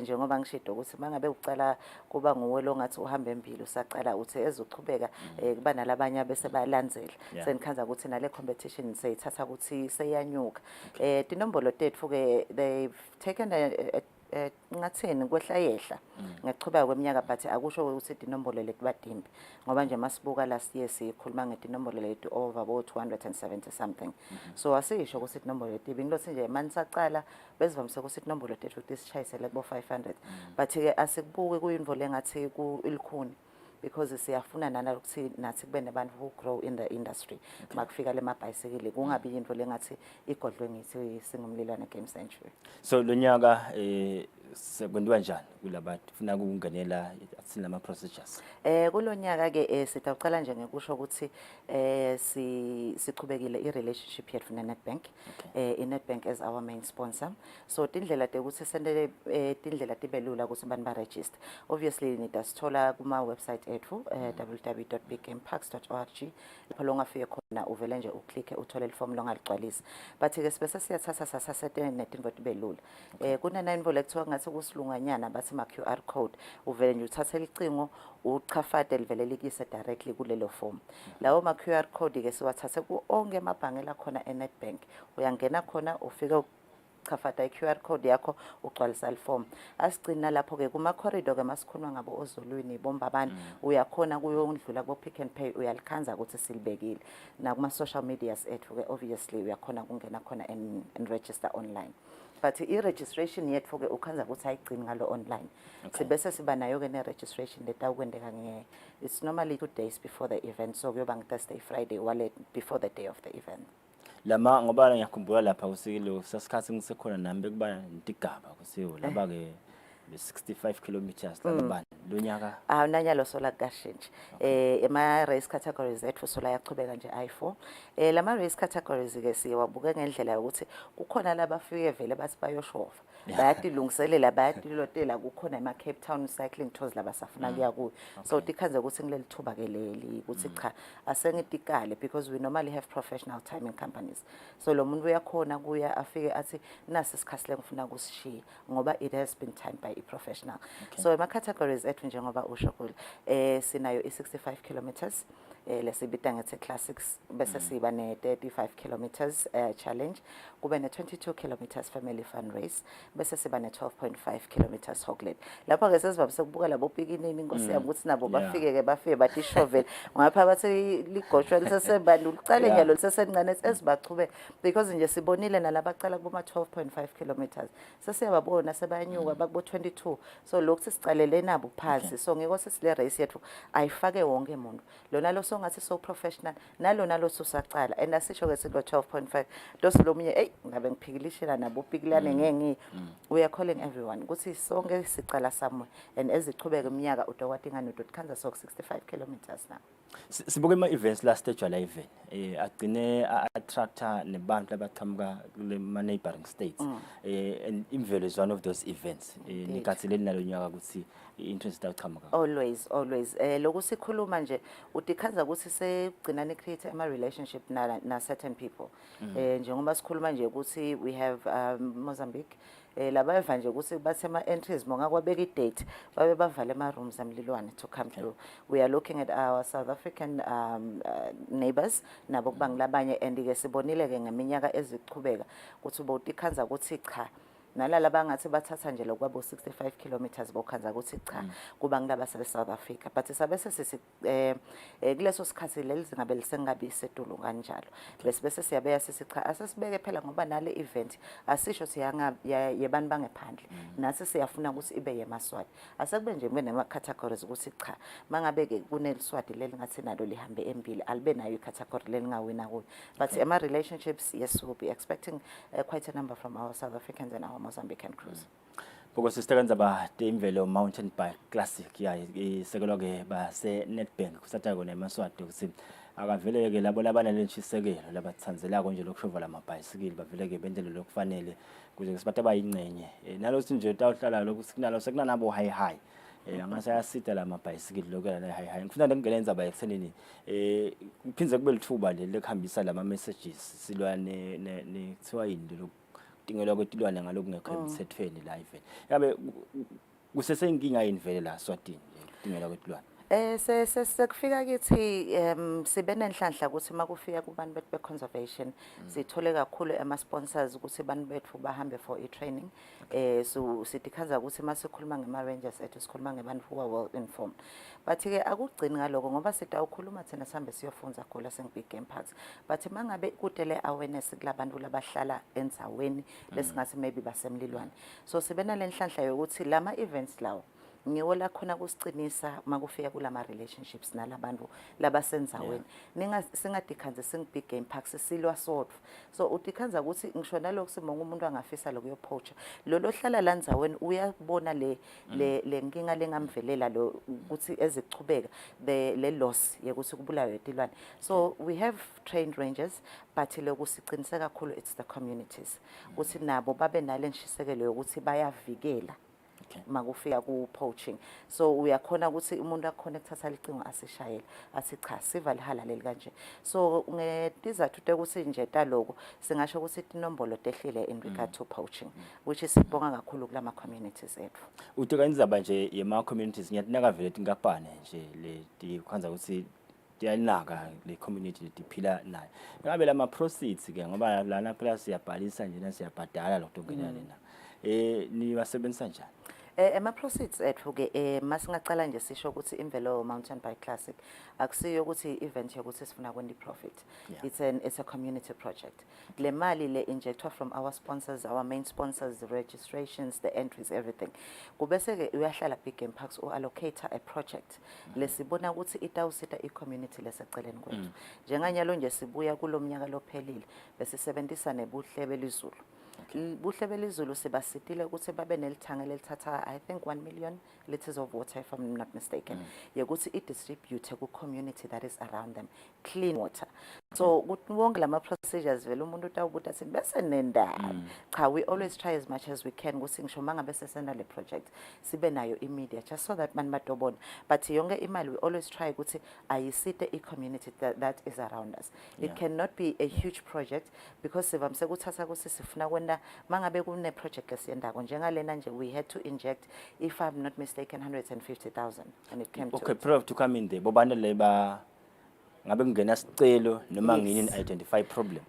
njengoba ngishido ukuthi mangabe ucala kuba nguwe lo ngathi uhamba empilo usaqala uthi ezochubeka kuba nalabanye bese bayalandzela senikhanza ukuthi nale competition seyithatha ukuthi seyanyuka tinombolo tethu ke they've taken ngathini kwehla ngekuchubeka kweminyaka but akusho ukuthi inombolo letibadimbi ngoba nje masibuka last year sikhuluma ngetinombolo lethu over 270 something so asisho ukuthi inombolo letibi ngilothi nje manisaqala bezivamise ukuthi inombolo lethu tisishayisele kubo 500 but ke asikubuki kuyinvo lengathi kuilikhuni because siyafuna nalokuthi nathi kube nabantu who grow in the industry makufika le mabhayisikili kungabi into lengathi igodlwe ngithi singumlilwane game century. So lo nyaka sekwenziwa njani kulabantu funa ukungenela sinama procedures? Kulonyaka ke sitawuqala nje ngekusho ukuthi sichubekile i-relationship yethu neNetbank. iNetbank as our main sponsor. So tindlela tekuthi sendele tindlela tibelula ukuthi abantu ba register. Obviously nidasithola kuma website ethu www.biggameparks.org. Lapho longafike khona uvele nje uklikhe uthole iform longaligcwalisa. But ke sibese siyathatha sasasete netinto tibelula. Kuna info lekuthiwa ngathi kusilunganyana bathi ma QR code uvele nje uthathe licingo uchafate livele likise directly kulelo form. Lawo ma QR code ke siwathathe ku onke amabhange la khona eNetbank. Uyangena khona ufike chafata i-QR code yakho ugcwalisa iform. Asigcina lapho ke kuma corridor ke masikhuluma ngabo ozolweni bombabani uyakhona kuyondlula ku Pick n Pay uyalikhanza ukuthi silibekile. Na kuma social medias ethu ke obviously uyakhona kungena khona and register online. But i-registration yethu ke ukhanza ukuthi ayigcini ngalo online. Sibese siba nayo ke ne-registration letawukwendeka it's normally 2 days before the event so kuyoba nge-Thursday Friday wale before the day of the event. Lama ngoba ngiyakhumbula lapha usikilo sasikhathi ngisekhona nami bekuba intigaba kusiyo laba ke 65 kilometers labani lo nyaka nanyalo sola kashinji ema race categories ethu sola yachubeka nje i4 lama race categories ke siwabuka ngendlela yokuthi kukhona labafike vele bathi bayoshofa bayatilungiselela bayatilotela kukhona ema Cape Town cycling tours labasafuna kuya kuyo so tikhanze ukuthi ngileli thuba ke leli ukuthi cha asengitikale because we normally have professional timing companies so lo muntu uyakhona kuya afike athi nasi sikhasile ngifuna kusishiya ngoba it has been timed by professional. So ema categories ethu njengoba usho kule sinayo i65 kilometers lesibita ngathi classics bese siba ne35 kilometers challenge kube ne22 kilometers family fun race bese siba ne12.5 kilometers hoglet lapha ke sesivamise ukubuka labo pikinini inkosi yami ukuthi nabo bafike ke bafike bathi shovel ngapha bathi ligoshwa lisesebandlu ulicale nyalo lisesencane esibachube because nje sibonile nalabacala kuma 12.5 kilometers sesiyababona sebayanyuka bakubo 22 so lokho sicalele nabo phansi so ngiko sesile race yethu ayifake wonke umuntu lona lo songathi so professional nalona lo susaqala and asisho ke silo 12.5 dosilomunye ngabe ngiphikilishela nabo pikilane ngengi we are calling everyone ukuthi sonke sicala somewhere and ezichubeka iminyaka udokwatingana udotkanza so 65 kilometers now. Sibuke ama events la stage la event agcine attractor nebantu abaqhamuka kule neighboring states and imvelo is one of those events nikathileni nalo nyaka ukuthi interest awuqhamuka always lokho sikhuluma nje udikhanza ukuthi segcina ne create ama relationship na certain people njengoba sikhuluma nje ukuthi we have Mozambique laba eva nje ukuthi bathema entries mongakwabeka idate babe bavale ama rooms amlilwane to come through. We are looking at our South African neighbors nabo kubangilabanye and ke sibonile ke ngeminyaka ezichubeka ukuthi ubudikhanza ukuthi cha nalala bangathi bathatha nje lokwabo 65 kilometers bokhanza ukuthi cha kuba ngilaba South Africa, but sabe sesithi kuleso sikhathi lelizingabe lisengabi setulu kanjalo bese siyabeya sithi cha asesibeke phela ngoba nale event asisho siyanga yebani bangephandle nathi siyafuna ukuthi ibe yemaswati asekube nje benema categories ukuthi cha mangabe ke kuneliswati leli ngathi nalo lihambe embili alibe nayo icategory lelingawina kuyo, but ama relationships yes we'll be expecting quite a number from our South Africans and our Mozambican crews. Boko sistekenza ba Imvelo Mountain Bike Classic ya isekelwa ke ba se Nedbank kusatha kona eMaswati ukuthi akavele ke labo labanale ntshisekelo labathanzelako nje lokushova lamabhayisikili bavele ke bendlela lokufanele kuze sibathe bayingcenye nalo sinje tawuhlala lokusinalo sekunanabo high angase ayasita lamabhayisikili lokela la high ngifuna ngelenza ba ekuthenini kuphinze kube lithuba lekuhambisa lama messages silwane ne kuthiwa yini tingelwa kwetilwane ngalokungekho emthethweni la ivele yabe kusese inkinga yinvele la Eswatini tingelwa kwetilwane sekufika kithi sibe nenhlanhla ukuthi makufika kubantu be conservation sithole kakhulu ama sponsors ukuthi abantu bethu bahambe for training so sidikhaza ukuthi masikhuluma ngema rangers ethu sikhuluma ngebantu who are well informed, but ke akugcini ngaloko ngoba sidawukhuluma thina sihambe siyofunza khona seng-big game parks, but mangabe kudele awareness kulabantu labahlala endzaweni lesingathi maybe basemlilwane, so sibe nalenhlanhla yokuthi lama events lawo ngiwo la khona kusicinisa makufika kulama relationships nalabantu labasenzaweni singadikhanze sing-big game parks silwa sodwa, so udikhanza ukuthi ngisho nalokho simonga umuntu angafisa lokuyopoacha lolo hlala la ndzaweni uyabona le nkinga lengamvelela lo ukuthi ezichubeka le loss yekuthi kubulawe etilwane, so we have trained rangers but lokusicinisa kakhulu it's the communities ukuthi nabo babe nalentshisekelo yokuthi bayavikela makufika ku poaching, so uyakhona ukuthi umuntu akhona ekuthatha licingo asishayela athi cha siva lihala leli kanje, so ngetizathu ukuthi nje taloko singasho ukuthi inombolo tehlile in regard to poaching which is sibonga kakhulu kulama communities ethu. Uthi kanizaba nje yema communities ngiyatinaka vele tinkapane nje le tikhanza ukuthi tiyanaka le community letiphila nayo ngabe lama proceeds ke ngoba lana phela siyabhalisa nje nasiyabhadala lokho kungenana lena niwasebenzisa njani? Ema proceeds ethu ke masingaqala nje sisho ukuthi Imvelo Mountain Bike Classic akusiyo ukuthi event yokuthi sifuna kwendi profit, it's a community project. Le mali le injectwa from our sponsors, our main sponsors, the registrations, the entries, everything. Kubese ke uyahlala big game parks or allocate a project lesibona ukuthi itawusita i-community leseceleni kwethu. Njenganyalo nje sibuya kulomnyaka lophelile besisebenzisa nebuhle belizulu. Buhle belizulu sibasitile ukuthi babe nelithanga lelithatha I think 1 million liters of water if I'm not mistaken yokuthi i-distribute ku-community that is around them clean water, so wonke lama procedures vele umuntu utawubuta athi bese nendaba cha we always try as much as we can ukuthi ngisho mangabe sesena le project sibe nayo immediate just so that man badobona, but yonke imali we always try ukuthi ayisite i-community that is around us. It cannot be a huge project because sivamse kuthatha ukuthi sifuna kwenda mangabe kune project lesiyendako njengalena nje we had to inject if I'm not mistaken 150,000 when it came to Prof to come in there bobana leba ngabe kungena sicelo noma ngini identify problem.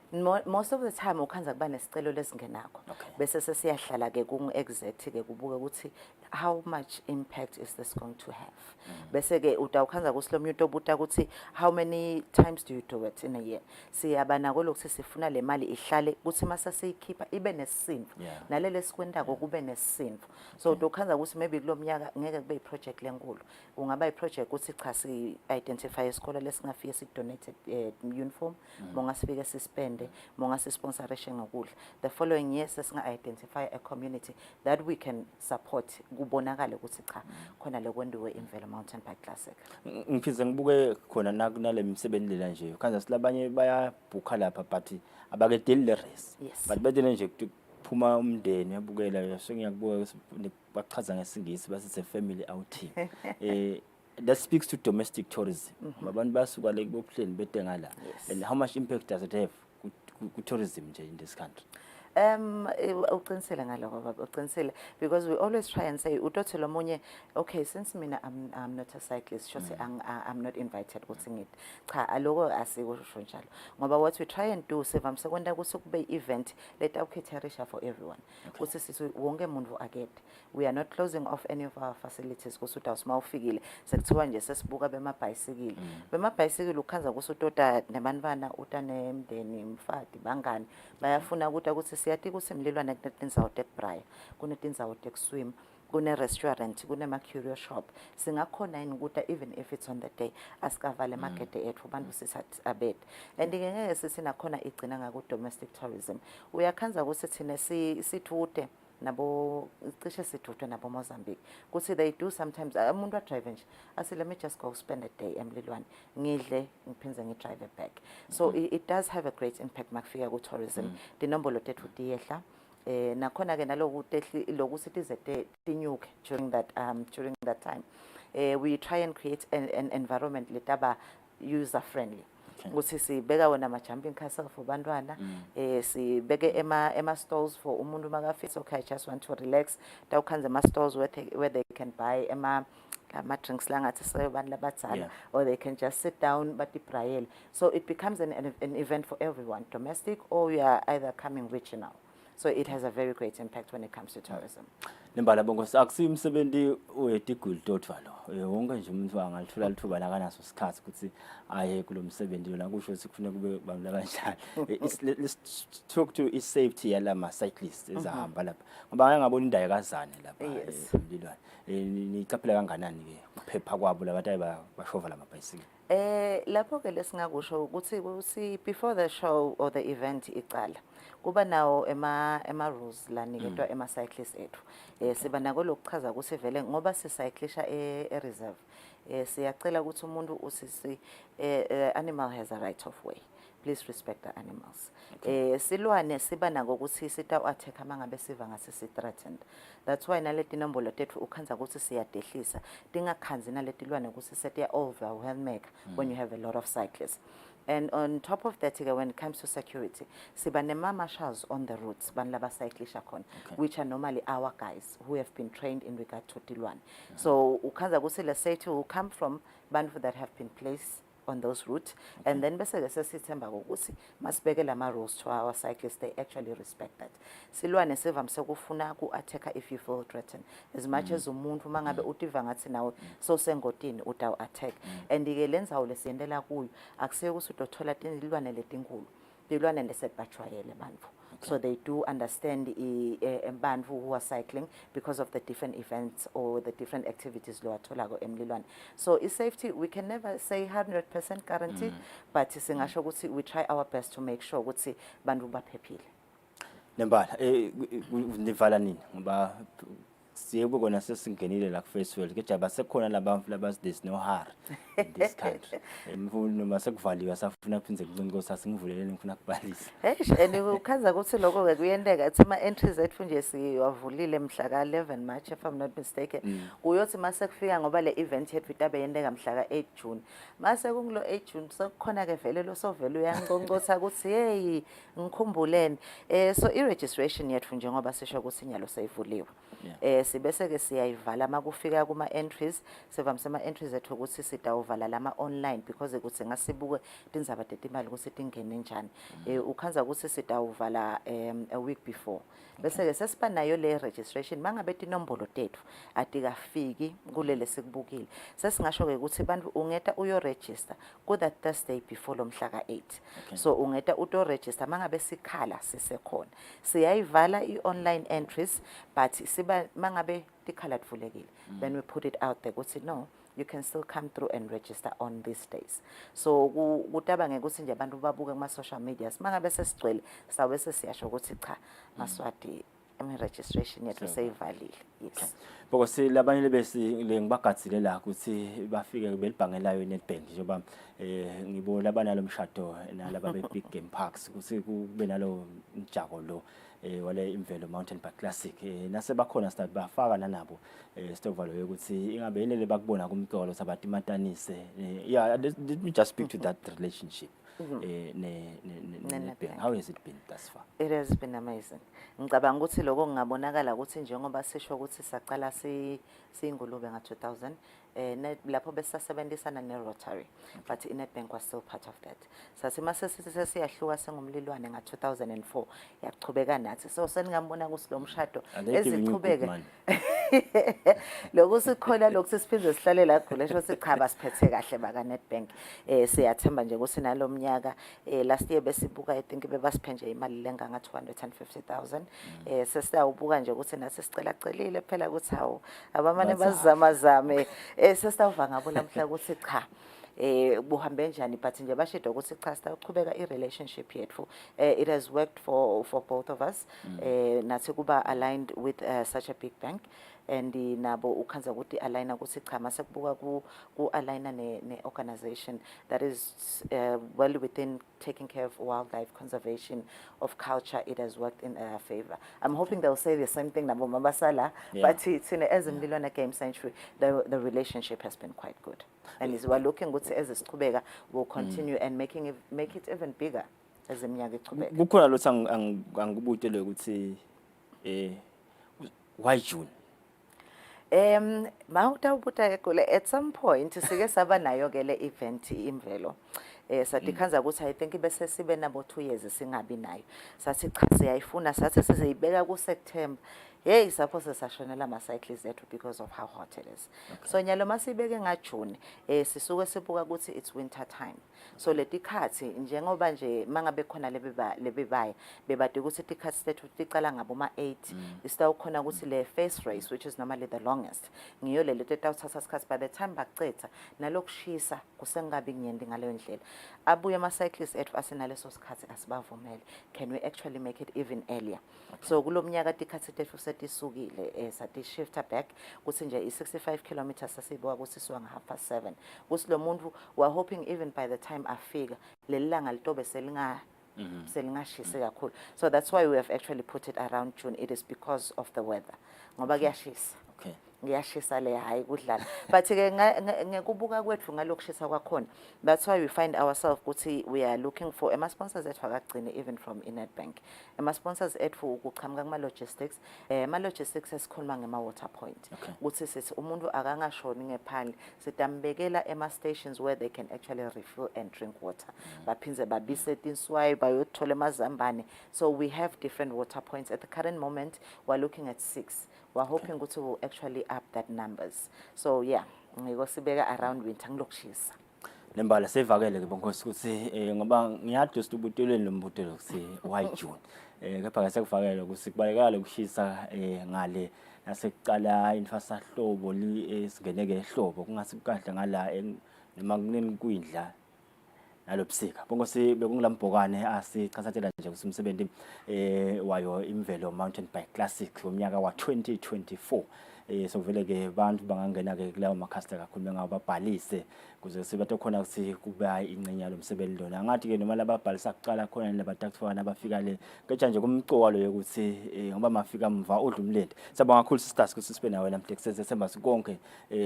Most of the time ukhanza kuba nesicelo lesingenakho bese sesiyahlala ke ku-exact ke kubuke ukuthi how much impact is this going to have, bese ke utawukhanza kusilomnye utobuta ukuthi how many times do you do it in a year, siyabana lokho sifuna le mali ihlale ukuthi mase siyikhipha ibe nesindvo nalele sikwendako kube nesindvo, so utokhanza ukuthi maybe kulomnyaka ngeke kube iproject lenkulu, kungaba iproject ukuthi cha si identify isikole lesingafike si donated uniform mongasifike sispende mongasisponsorishe ngokudla, the following year sesinga identify a community that we can support kubonakala ukuthi cha khona lekwendiwe Imvelo Mountain Bike Classic. Ngiphize ngibuke khona nakunale misebenzi lela nje kanza silabanye bayabhuka lapha but abakedeli le race but bedele nje kuphuma umndeni yabukela yasho ngiyakubuka bachaza ngesingisi basithi family outing that speaks to domestic tourism abantu basuka le kuboplane bedengala and how much impact does it have ku tourism nje in this country? Uqinisile ngaloko baba, uqinisile, because we always try and say utothi lo munye, okay, since mina I'm not a cyclist, shothi I'm not invited ukuthi ngithi. Cha, aloko asikusho njalo. Ngoba what we try and do sivamise kwenda kusukube event leta ukhetherisha for everyone. Kuthi sithi wonke umuntu akede. We are not closing off any of our facilities kusuthi awusima ufikile. Sekuthiwa nje sesibuka bemabhayisikili. Bemabhayisikili ukhanza kusutota nebantwana utanemndeni mfati bangani bayafuna ukuthi siyati ukuthi Mlilwane kunetindzawo tekbraya, kunetindzawo tekuswim, kune-restaurant, kunema-curio shop. Singakhona yini ukuthi even if it's on the day asikavale magede ethu bantu sisathi abed. And ngeke sithi nakhona igcina ngaku-domestic tourism. Uyakhanza ukuthi thina sithute nabo cishe sithutwe nabo Mozambique. Kuthi they do sometimes umuntu adrive nje asi let me just go spend a day eMlilwane ngidle ngiphinze ngidrive back. So it does have a great impact makufika ku tourism. Tinombolo tethu tiyehla. Nakhona ke lokuthi tize tinyuke during that time. We try and create an environment letaba user friendly. Ukuthi sibeka wona ama-jumping castle for bantwana, sibeke ema-stalls for umuntu makafisa, okay, I just want to relax. Tawukhanza ama-stalls where they can buy ama-drinks langathi sebantu labadzala, or they can just sit down batibrayele. So it becomes an event for everyone, domestic or you are either coming regional. So it has a very great impact when it comes to tourism. Nembala bongosi akusimsebenzi uyetiguli todwa lo. Wonke nje umuntu angalithola lithuba nakanaso isikhathi ukuthi aye kulomsebenzi lona kusho ukuthi kufanele kube bantu kanjani. Let's talk to is safety yalama cyclists ezahamba lapha. Ngoba ngiyabona indayekazane lapha eMlilwane. Nicaphela kanganani ke kuphepha kwabo labantu bashova lamabhayisikili? Lapho ke lesingakusho ukuthi before the show or the event iqala kuba nawo ema rules la niketwa ema cyclists ethu. Siba nako lokuchaza ukuthi vele ngoba sicyclisha reserve. Siyacela ukuthi umuntu usisi animal has a right of way. Please respect the animals. Silwane siba nako ukuthi sita attack mangabe siva ngase si threatened. That's why naleti nombolo tethu ukhanza ukuthi siyadehlisa. Dingakhanzi naleti lwane ukuthi setiya overwhelm when you have a lot of cyclists. And on top of that, when it comes to security, siba nema marshals on the routes, banlaba cyclisha khona, which are normally our guys who have been trained in regard to Tilwane. So ukhanza ukuthi let's say to come from bantu that have been placed on those routes, and then bese sesithemba ukuthi masibeke lama rules to our cyclists, they actually respect that. Silwane sivamise ukufuna ku attacker if you feel threatened, as much as umuntu mangabe utiva ngathi nawe so sengotini utaw attack. And ke lenza lesiyendela kuyo akusiye ukuthi utothola tilwane letinkulu, tilwane lesebajwayele bantu. So they do understand bantu who are cycling because of the different events or the different activities lo atholako eMlilwane. So is safety, we can never say 100% guaranteed, but singasho ukuthi we try our best to make sure ukuthi bantu baphephile. Nembala nivala nini ngoba siyebo kona sesingenile la ku festival ke jaba sekhona labantu there's no hurry in this country. Mfundo masekuvaliwa safuna kuphinze kuncane ukuthi asingivuleleni ngifuna kubalisa. And ukhaza ukuthi lokho ke kuyendeka athi ama entries ethu nje siwavulile mhla ka 11 March if I'm not mistaken. Uyothi mase kufika ngoba le event yethu itabe yendeka mhla ka 8 June. Mase kungulo 8 June sekukhona ke vele lo sovela uyanqonqotha ukuthi hey ngikhumbuleni. So I registration yethu nje ngoba sisho ukuthi inyalo seyivuliwe. Sibese ke siyayivala makufika kuma entries sevamise ama entries ethu ukuthi sitawuvala lama online because ukuthi ngasibuke tindzaba tetimali ukuthi tingene njani. Ukhanza ukuthi sitawuvala a week before. Bese ke sesiba nayo le registration mangabe tinombolo tethu atikafiki kulele sikubukile. Sesingasho ke ukuthi bantu ungeta uyo register ku that Thursday before lo mhla ka 8. So ungeta uto register mangabe sikhala sisekhona. Siyayivala I online entries but siba mangabe tikhala tfulekile. Then we put it out there ukuthi no, you can still come through and register on these days. So kutaba ngekuthi nje abantu babuke kuma social media mangabe sesigcwele sabe sesiyasho ukuthi cha Maswati registration yethu seyivalile. Yes. Because labanye lebesi ngibagatsile la ukuthi bafike belibhangelayo eNetbank njengoba ngibona abanalo mshado nalaba be Big Game Parks ukuthi kube nalo njako lo wale imvelo mountain bike classic nase bakhona start bafaka nanabo stovalo ukuthi ingabe yinele bakubona kumcolo sabathi matanise. Yeah, let me just speak to that relationship Nedbank. How has it been thus far? It has been amazing. Ngicabanga ukuthi lokho ngingabonakala ukuthi njengoba sisho ukuthi saqala siyingulube nga-2000 lapho besasebenzisana ne-Rotary, but iNedbank was still part of that. Sathi mase sesiyahluka sengumlilwane nga-2004 yaqhubeka nathi. So seningambona ukuthi lo mshado eziqhubeke lokho sikhona lokho siphinde sihlale la gqule sho sicha basiphethe kahle baka Nedbank. Siyathemba nje ukuthi nalo mnyaka last year besibuka I think bebasiphe nje imali lenga nga 250,000. Sesawubuka nje ukuthi nathi sicela celile phela ukuthi hawo abamane bazamazame sesawuva ngabo lamhla ukuthi cha buhambe njani, but nje bashida ukuthi cha sitaqhubeka i-relationship yethu. It has worked for both of us. Nathi kuba aligned with such a big bank, and nabo ukhanza ukuthi align ukuthi cha mase kubuka ku align ne organization that is well within taking care of wildlife conservation, of culture. It has worked in our favor. I'm hoping they'll say the same thing nabo mabasala, but it's in as Mlilwana Game Sanctuary the relationship has been quite good, and is we're looking ukuthi as isiqhubeka will continue and make it even bigger as iminyaka iqhubeka. Kukhona lothu angikubutele ukuthi why June? Mawutawubuta kule at some point sike saba nayo ke le event imvelo. Sathi khanza ukuthi I think bese sibe nabo 2 years singabi nayo. Sathi cha siyayifuna, sathi sizeyibeka ku September. Hey, suppose sashonela ama cyclists ethu because of how hot it is. So nyalo masibeke nga June sisuke sibuka ukuthi it's winter time. So letikhathi njengoba nje mangabe khona lebebaya bebade ukuthi tikhathi sethu ticala ngabo ma 8 isitawukhona ukuthi le face race which is normally the longest ngiyo le leto tawuthatha isikhathi by the time baqetha nalokushisa kusengabi ngiyendi ngaleyo ndlela. Abuye ama cyclists ethu asinaleso sikhathi asibavumele. Can we actually make it even earlier? So kulomnyaka tikhathi tethu setisukile sathi shifter back kuthi nje i65 kilometers sasibuka ukuthi siwa nga7:30 kuthi lo muntu we hoping even by the time afika lelanga litobe selingashise kakhulu. So that's why we have actually put it around June. It is because of the weather ngoba kuyashisa. Okay. Ngiyashisa le hayi kudlala, but ke ngekubuka kwethu ngalokushisa kwakhona. That's why we find ourselves ukuthi we are looking for ama sponsors ethu akagcine even from Nedbank. Ama sponsors ethu ukuqhamuka kuma logistics. Ma logistics esikhuluma ngema water point ukuthi sithi umuntu akangashoni ngephandle sitambekela ema stations where they can actually refill and drink water. Baphinze babise tinswayi bayothola emazambane. So we have different water points. At the current moment we're looking at 6. We're hoping ukuthi will actually up that numbers. So yeah, ngikosibeka around winter ngilokushisa. Lembala sevakele ke bonkosi ukuthi ngoba ngiyade sibutelweni lombutelo ukuthi why June. Kepha ke sekuvakele ukuthi kubalekala ukushisa ngale nasekucala infasahlobo esingeneke ehlobo kungasibukahle ngala noma kuneni kwindla nalobusika. Bonkosi bekungilambhokane asichazathela nje ukuthi umsebenzi wayo imvelo mountain bike classic ngomnyaka wa 2024. So vele ke abantu bangangena ke kulawo makhasta kakhulu ngaba babhalise kuze sibathe khona ukuthi kuba ingcenyalo umsebenzi lona. Ngathi ke noma lababhalisa kuqala khona labatakufana abafika le keja nje kumcoka lo yokuthi ngoba mafika mva udla umlindi. Sabonga kakhulu sisters ukuthi sibe nawe namhle kusese semba sikonke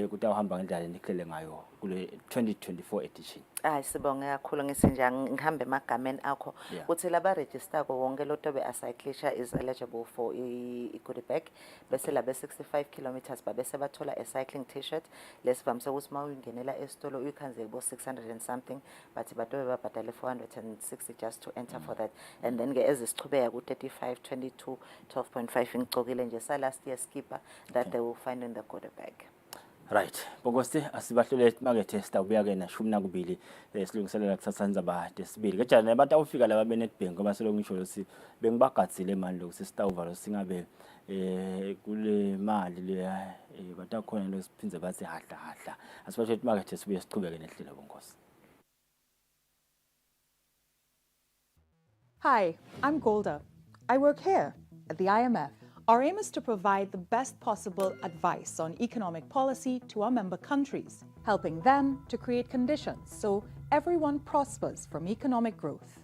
ukuthi awuhamba ngendlela nihlele ngayo kule 2024 edition. Sibonge kakhulu ngisinja ngihambe emagameni akho ukuthi laba register ko wonke lo tobe acyclisha is eligible for i-Goodback bese labe 65 kilometers babese bathola a cycling t-shirt lesivamse ukuthi mawungenela esitolo uyikhanze bo 600 and something but batobe babhadale 460 just to enter for that, and then ke ezisichubeka ku 35 22 12.5 ngicokile nje sa last year skipper that they will find in the Goodback. Right. Bonkosi asibahlule market sitawubuya ke na 12 silungiselela kusasa ndzaba desibili. Kejana nabantu awufika laba beNedbank ngoba seloko ngisho losi bengibagadzile manje lokuthi sitawuva lo singabe kule mali le batakhona lo siphinze bathi hadla. Asibahlule market sibuye sichubeke nehlelo bonkosi. Hi, I'm Golda. I work here at the IMF. Our aim is to provide the best possible advice on economic policy to our member countries, helping them to create conditions so everyone prospers from economic growth.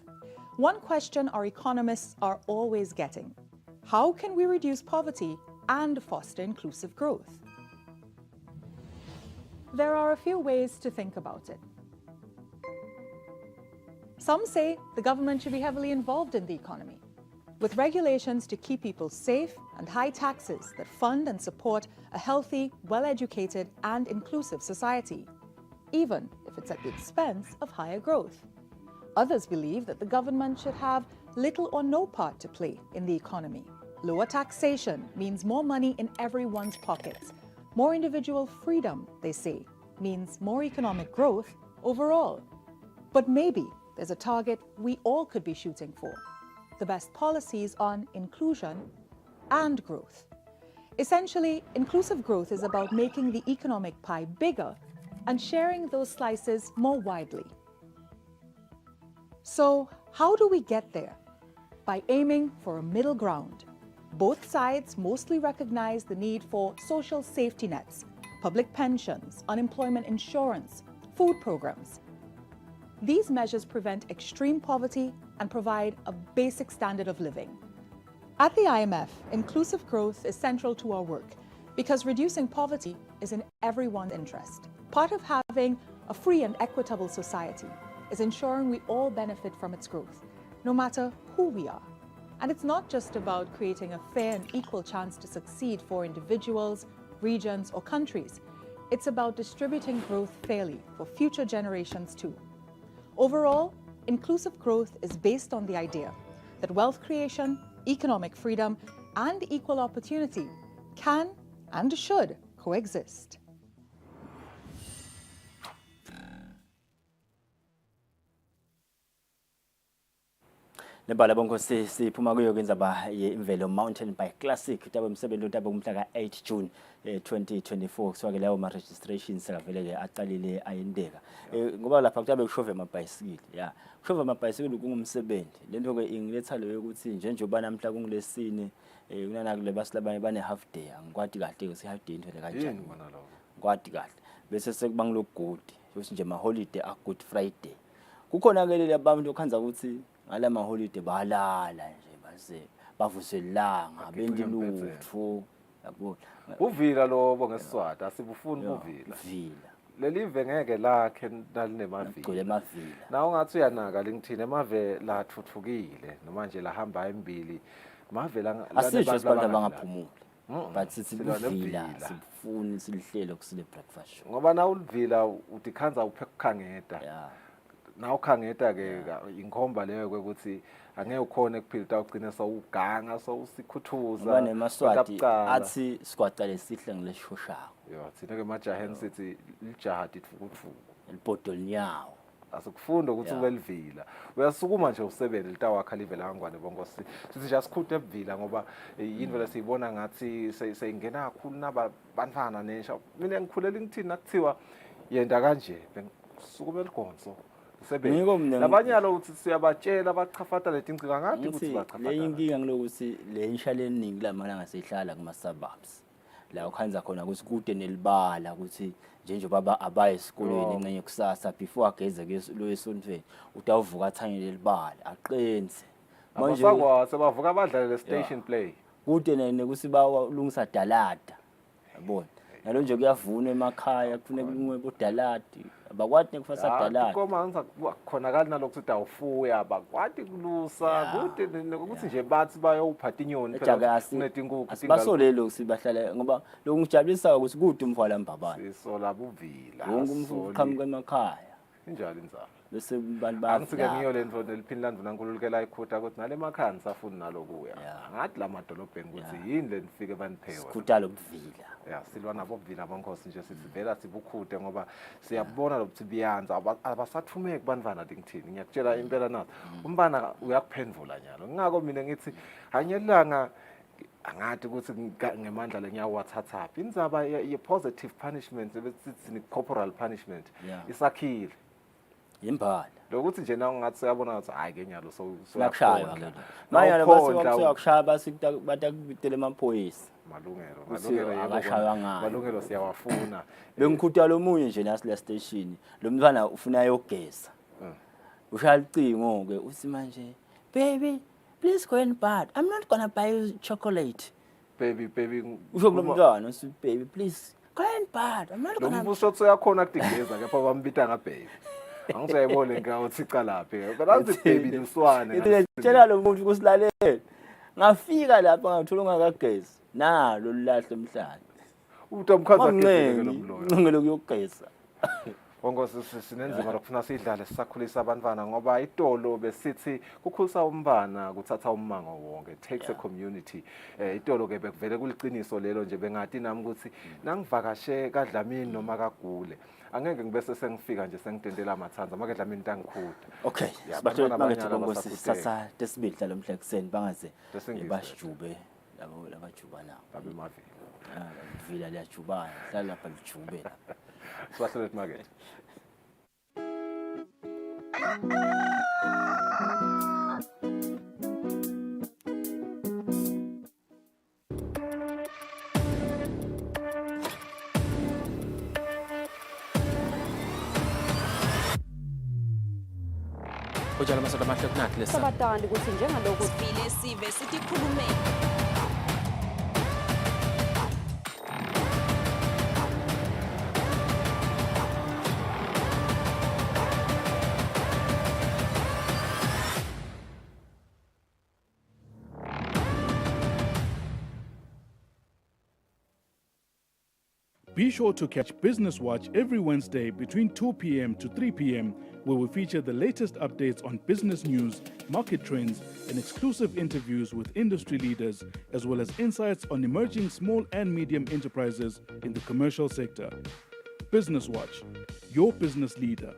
One question our economists are always getting: how can we reduce poverty and foster inclusive growth? There are a few ways to think about it. Some say the government should be heavily involved in the economy, with regulations to keep people safe and high taxes that fund and support a healthy, well-educated and inclusive society, even if it's at the expense of higher growth. Others believe that the government should have little or no part to play in the economy. Lower taxation means more money in everyone's pockets. More individual freedom, they say, means more economic growth overall. But maybe there's a target we all could be shooting for: the best policies on inclusion and growth. Essentially, inclusive growth is about making the economic pie bigger and sharing those slices more widely. So, how do we get there? By aiming for a middle ground. Both sides mostly recognize the need for social safety nets, public pensions, unemployment insurance, food programs. These measures prevent extreme poverty and provide a basic standard of living. At the IMF, inclusive growth is central to our work because reducing poverty is in everyone's interest. Part of having a free and equitable society is ensuring we all benefit from its growth, no matter who we are. And it's not just about creating a fair and equal chance to succeed for individuals, regions, or countries. It's about distributing growth fairly for future generations too. Overall, inclusive growth is based on the idea that wealth creation, economic freedom, and equal opportunity can and should coexist. Nebala bonke siphuma kuyo kwenzaba imvelo Mountain Bike Classic tabe umsebenzi utabe umhla ka8 June 2024 kuswake lawo ma registrations sekavele ke aqalile ayendeka ngoba lapha kutabe kushove amabhayisikili kushove amabhayisikili kungumsebenzi lento ke ingiletha leyo ukuthi njengoba namhla kungilesine kunana kule basilabanye bane half day angikwadi kahle ke si half day into le kanjani kwadi kahle bese sekuba ngilogudi ukuthi nje ma holiday a Good Friday kukhona ke leli abantu okhanza ukuthi ngala ma holiday balala nje base bavuselanga bendi lutho yabo uvila lobo ngeSiswati asibufuni uvila leli ive ngeke lakhe nalinemavila gcwele mavila na ungathi uyanaka lingithina emave lathuthukile noma nje lahamba embili mavela asisho sibantu abangaphumuli but sithi uvila sifuni silihlelo kusile breakfast show ngoba na ulivila utikhanza uphekukhangeta na ukhangeta ke inkhomba leyo ukuthi angeke ukhona ekuphila ugcine sawuganga sawusikhuthuza ngane maswati athi sikwaqale sihle ngileshoshako thina ke majaheni sithi lijaha ditfukutfuku elibhodoli nyawo asikufunda ukuthi ubelivila uyasukuma nje usebenze litawakha livela kangwane bonke sithi nje asikhuthe ebivila ngoba yini vele siyibona ngathi seyingena kakhulu naba bantwana nesha mina ngikhulela ngithini nakuthiwa yenda kanje bengisukuma eligonso labanyalo ukuthi siyabatshela bachafata letincinga ngathi ukuthi bachafata le inkinga ngilokuthi le insha leningi lamalanga sehlala kuma suburbs la ukhanza khona ukuthi kude nelibala ukuthi njengoba abaye esikolweni encenye kusasa before ageze ke lo esontweni utawuvuka athanye lelibala aqenze manje abasakwazi bavuka abadlale le station play kude nekuthi balungisa dalada yabona nalo nje kuyavuna emakhaya kufuneka kulungwe bodalati abakwati nekufasa dalati koma ngiza khonakala nalokho ukuthi awufuya abakwati kulusa kude ukuthi nje bathi bayophatha inyoni phela kunetinkuku basolelo sibahlala ngoba lokungijabulisa ukuthi kude umfala mbabana sisola buvila wonke umfukhamka emakhaya injalo inzalo bese abantu bathi angisuke ngiyo lento neliphini uNkulunkulu ikhutha ukuthi nale makhaya nisafuni nalokuya ngathi la madolobheni ukuthi yini le nifike baniphewa sikhuthala ubuvila silwa nabo ubuvila abankosi nje sithi vela sibukhuthe ngoba siyabona lokuthi biyanza abasathumeki bantwana ngithini ngiyakutshela impela nathi umbana uyakuphendvula nyalo ngako mina ngithi anyelanga angathi ukuthi ngemandla lengiyawathathaphi inzaba ye positive punishment bethi corporal punishment isakhile yimbala lokuthi nje nawo ngathi siyabona ukuthi hayi ke nyalo soyakushaya manje bakushaya batakubitele amaphoyisa malungelo siyawafuna bengikhuthala omunye nje nasile station lo mntwana ufuna yogeza ushaya icingo ke uthi manje baby please go and buy I'm not gonna buy you chocolate baby usho kulo mntwana uthi baby please go and buy I'm not gonna lo mbuso uyakhona kudigeza ke pha bambita nga baby Angizayibone ngawuthi calaphi. Belazi baby luswane. Tshela lo muntu kusilalele. Ngafika lapha ngithola ungakagezi. Nalo lilahle emhlanje. Utomkhaza ke lo mloyo. Ngicela ukuyogeza. Bongosi sinenzima lokufuna sidlale sisakhulisa abantwana ngoba itolo besithi kukhulisa umbana kuthatha ummango wonke, takes a community. Itolo ke bekuvele kuliqiniso lelo nje bengathi nami ukuthi nangivakashe kaDlamini noma kaGule angeke ngibese sengifika nje sengidendela amathanza make Dlamini tangikhuda. Okay, sibathola manje bongosi sasa tesibili dlalo mhla kuseni bangaze basijube labo labajubana babe mavila. Vila liyajubana hlala lapha lijube. Sibahlele market. Ujala masoda mahle kunathi lesa. Sabatandi ukuthi njengalokho sivile sive sikhulume. Be sure to catch Business Watch every Wednesday between 2 p.m. to 3 p.m., where we feature the latest updates on business news, market trends, and exclusive interviews with industry leaders, as well as insights on emerging small and medium enterprises in the commercial sector. Business Watch, your business leader.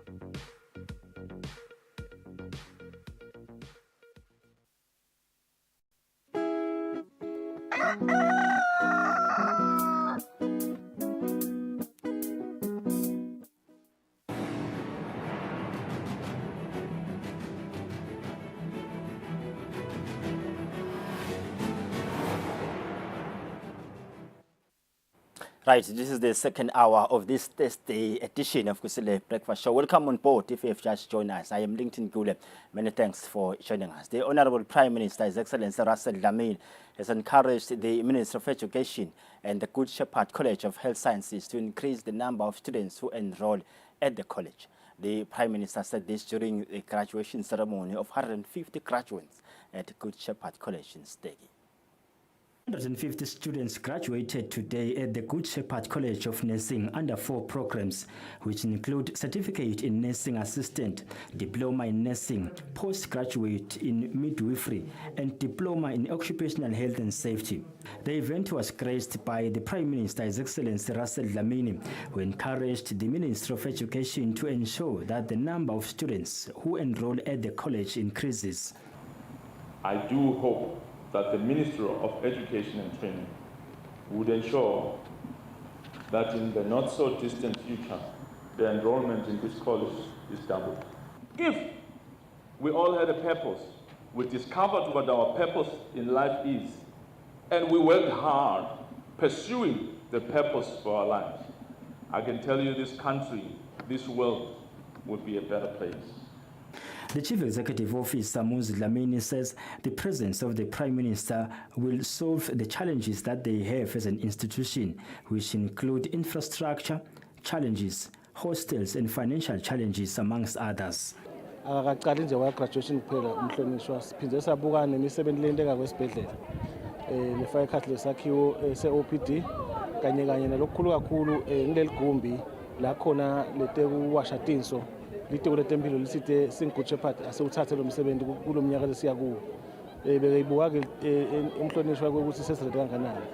Right, this is the second hour of this Thursday edition of Kusile Breakfast Show. Welcome on board if you have just joined us. I am Linton Gule. Many thanks for joining us. The Honorable Prime Minister, His Excellency Russell Dlamini, has encouraged the Minister of Education and the Good Shepherd College of Health Sciences to increase the number of students who enroll at the college. The Prime Minister said this during the graduation ceremony of 150 graduates at Good Shepherd College in Stegi. 150 students graduated today at the Good Shepherd College of Nursing under 4 programs, which include Certificate in Nursing Assistant, Diploma in Nursing, Postgraduate in Midwifery, and Diploma in Occupational Health and Safety. The event was graced by the Prime Minister, His Excellency Russell Dlamini, who encouraged the Minister of Education to ensure that the number of students who enroll at the college increases. I do hope that the Ministry of Education and Training would ensure that in the not so distant future, the enrollment in this college is doubled. If we all had a purpose, we discovered what our purpose in life is, and we worked hard pursuing the purpose for our lives, I can tell you this country, this world would be a better place. The Chief Executive Officer, Muzi Dlamini, says the presence of the Prime Minister will solve the challenges that they have as an institution, which include infrastructure challenges, hostels, and financial challenges, amongst others. Akaqali nje graduation kuphela umhlonishwa siphinde sabuka nemisebenzi lenteka kwesibhedlela lefaka ikhathi lesakhiwo se-OPD kanye nalokukhulu kakhulu ngileli gumbi la khona letekuwasha tinso litiko letempilo lisithe singu Shepherd asewuthathe lo msebenzi kulomnyaka lesiya kuwo beyibuka ke umhlonishwa ukuthi sesizele kanganani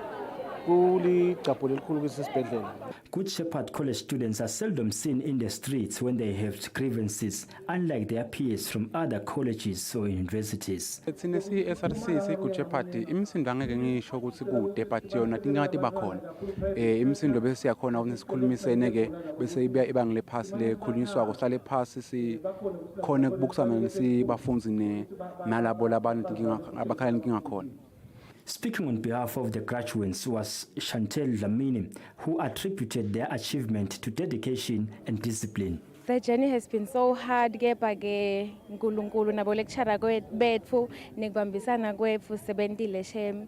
kulicapho lelikhulu kwesibhedlela. Good Shepherd College students are seldom seen in the streets when they have grievances, unlike their peers from other colleges or universities. Thina si-SRC si-Good Shepherd imisindo angeke ngisho ukuthi kude but yona tingati bakhona imisindo bese siyakhona ukuthi sikhulumisene-ke bese ibanga lephasi lekhulunyiswako sihlale phasi sikhona ukubukisana sibafundzi nalabo labantu abakhala inkinga khona. Speaking on behalf of the graduates was Chantel Dlamini, who attributed their achievement to dedication and discipline. The journey has been so hard, kepha-ke nkulunkulu nabo lecturer betfu nekubambisana kwetfu sebentile shem.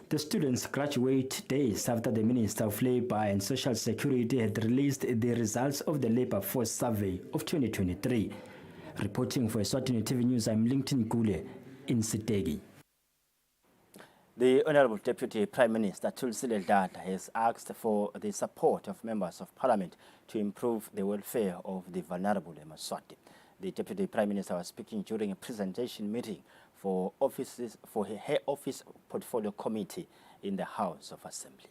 The students graduate days after the Minister of Labour and Social Security had released the results of the Labour Force Survey of 2023. Reporting for Eswatini TV News, I'm Lincoln Gule in Sitegi. The Honourable Deputy Prime Minister Kusile has asked for the support of members of Parliament to improve the welfare of the vulnerable in Eswatini. The Deputy Prime Minister was speaking during a presentation meeting for her office portfolio committee in the House of Assembly.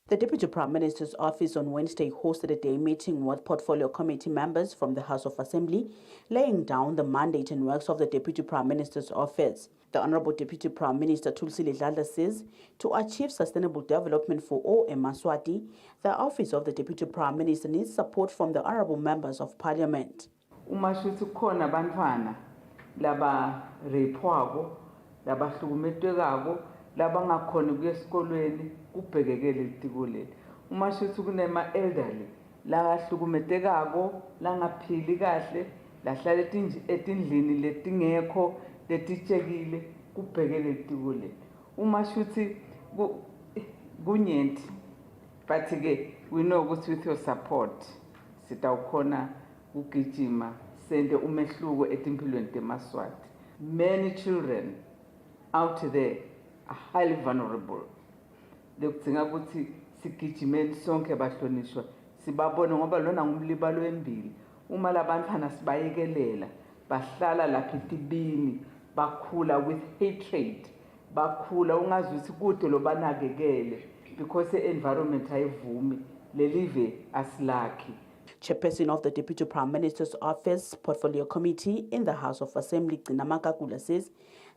The Deputy Prime Minister's office on Wednesday hosted a day meeting with portfolio committee members from the House of Assembly, laying down the mandate and works of the Deputy Prime Minister's office. The Honourable Deputy Prime Minister Kusile says to achieve sustainable development for all in Eswatini, the office of the Deputy Prime Minister needs support from the honourable members of Parliament. Umashuthi khona bantwana laba repwako laba hlukumetekako laba ngakhona kuya esikolweni kubhekekele litiko leli. Umashuthi kunema elderly la hlukumetekako la ngaphili kahle lahlala etindlini letingekho letitshekile kubhekele litiko leli. Umashuthi kunyenti but ke we know ukuthi with your support sitawukhona ukugijima sende umehluko etimpilweni teMaswati. Many children out there are highly vulnerable. Lekudzinga ukuthi sigijimeni sonke bahlonishwa sibabone ngoba lona ngumlibalo wembili. Uma labantwana sibayekelela bahlala lapha etibini bakhula with hatred, bakhula ungazi ukuthi kude lo banakekele because environment ayivumi lelive asilakhi. Chairperson of the Deputy Prime Minister's Office Portfolio Committee in the House of Assembly, Makakula, says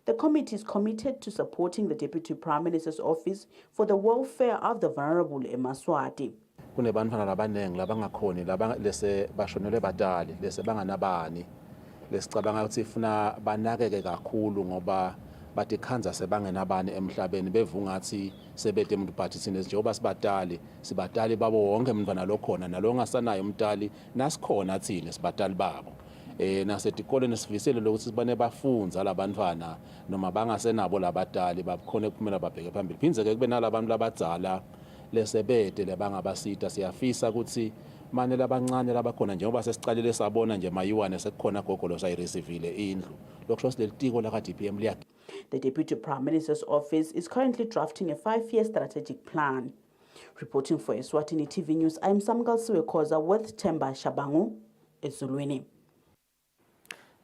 the committee is committed to supporting the Deputy Prime Minister's Office for the welfare of the vulnerable in Eswatini. Kunebantwana labanengi labangakhoni laba lese bashonele badali lese banganabani lesicabanga ukuthi ifuna banakeke kakhulu ngoba bathi khanza sebangenabani emhlabeni bevungathi sebede umuntu participants njengoba sibatali babo wonke umntwana lokhona nalongasanayo umntali nasikhona thina sibatali babo nasetikoleni sifisele lokuthi sibane bafunza labantwana noma bangasenabo labatali bakhona kumele babheke phambili phinze ke kube nalabantu labadzala lesebede lebangabasita siyafisa ukuthi manje labancane labakhona njengoba sesicalile sabona nje mayiwane sekukhona gogolo sayireceiveile indlu lokusho silelitiko la DPM liyakhe. The Deputy Prime Minister's Office is currently drafting a 5-year strategic plan. Reporting for Eswatini TV News, I'm Samgal Siwekoza with Temba Shabangu, Ezulwini.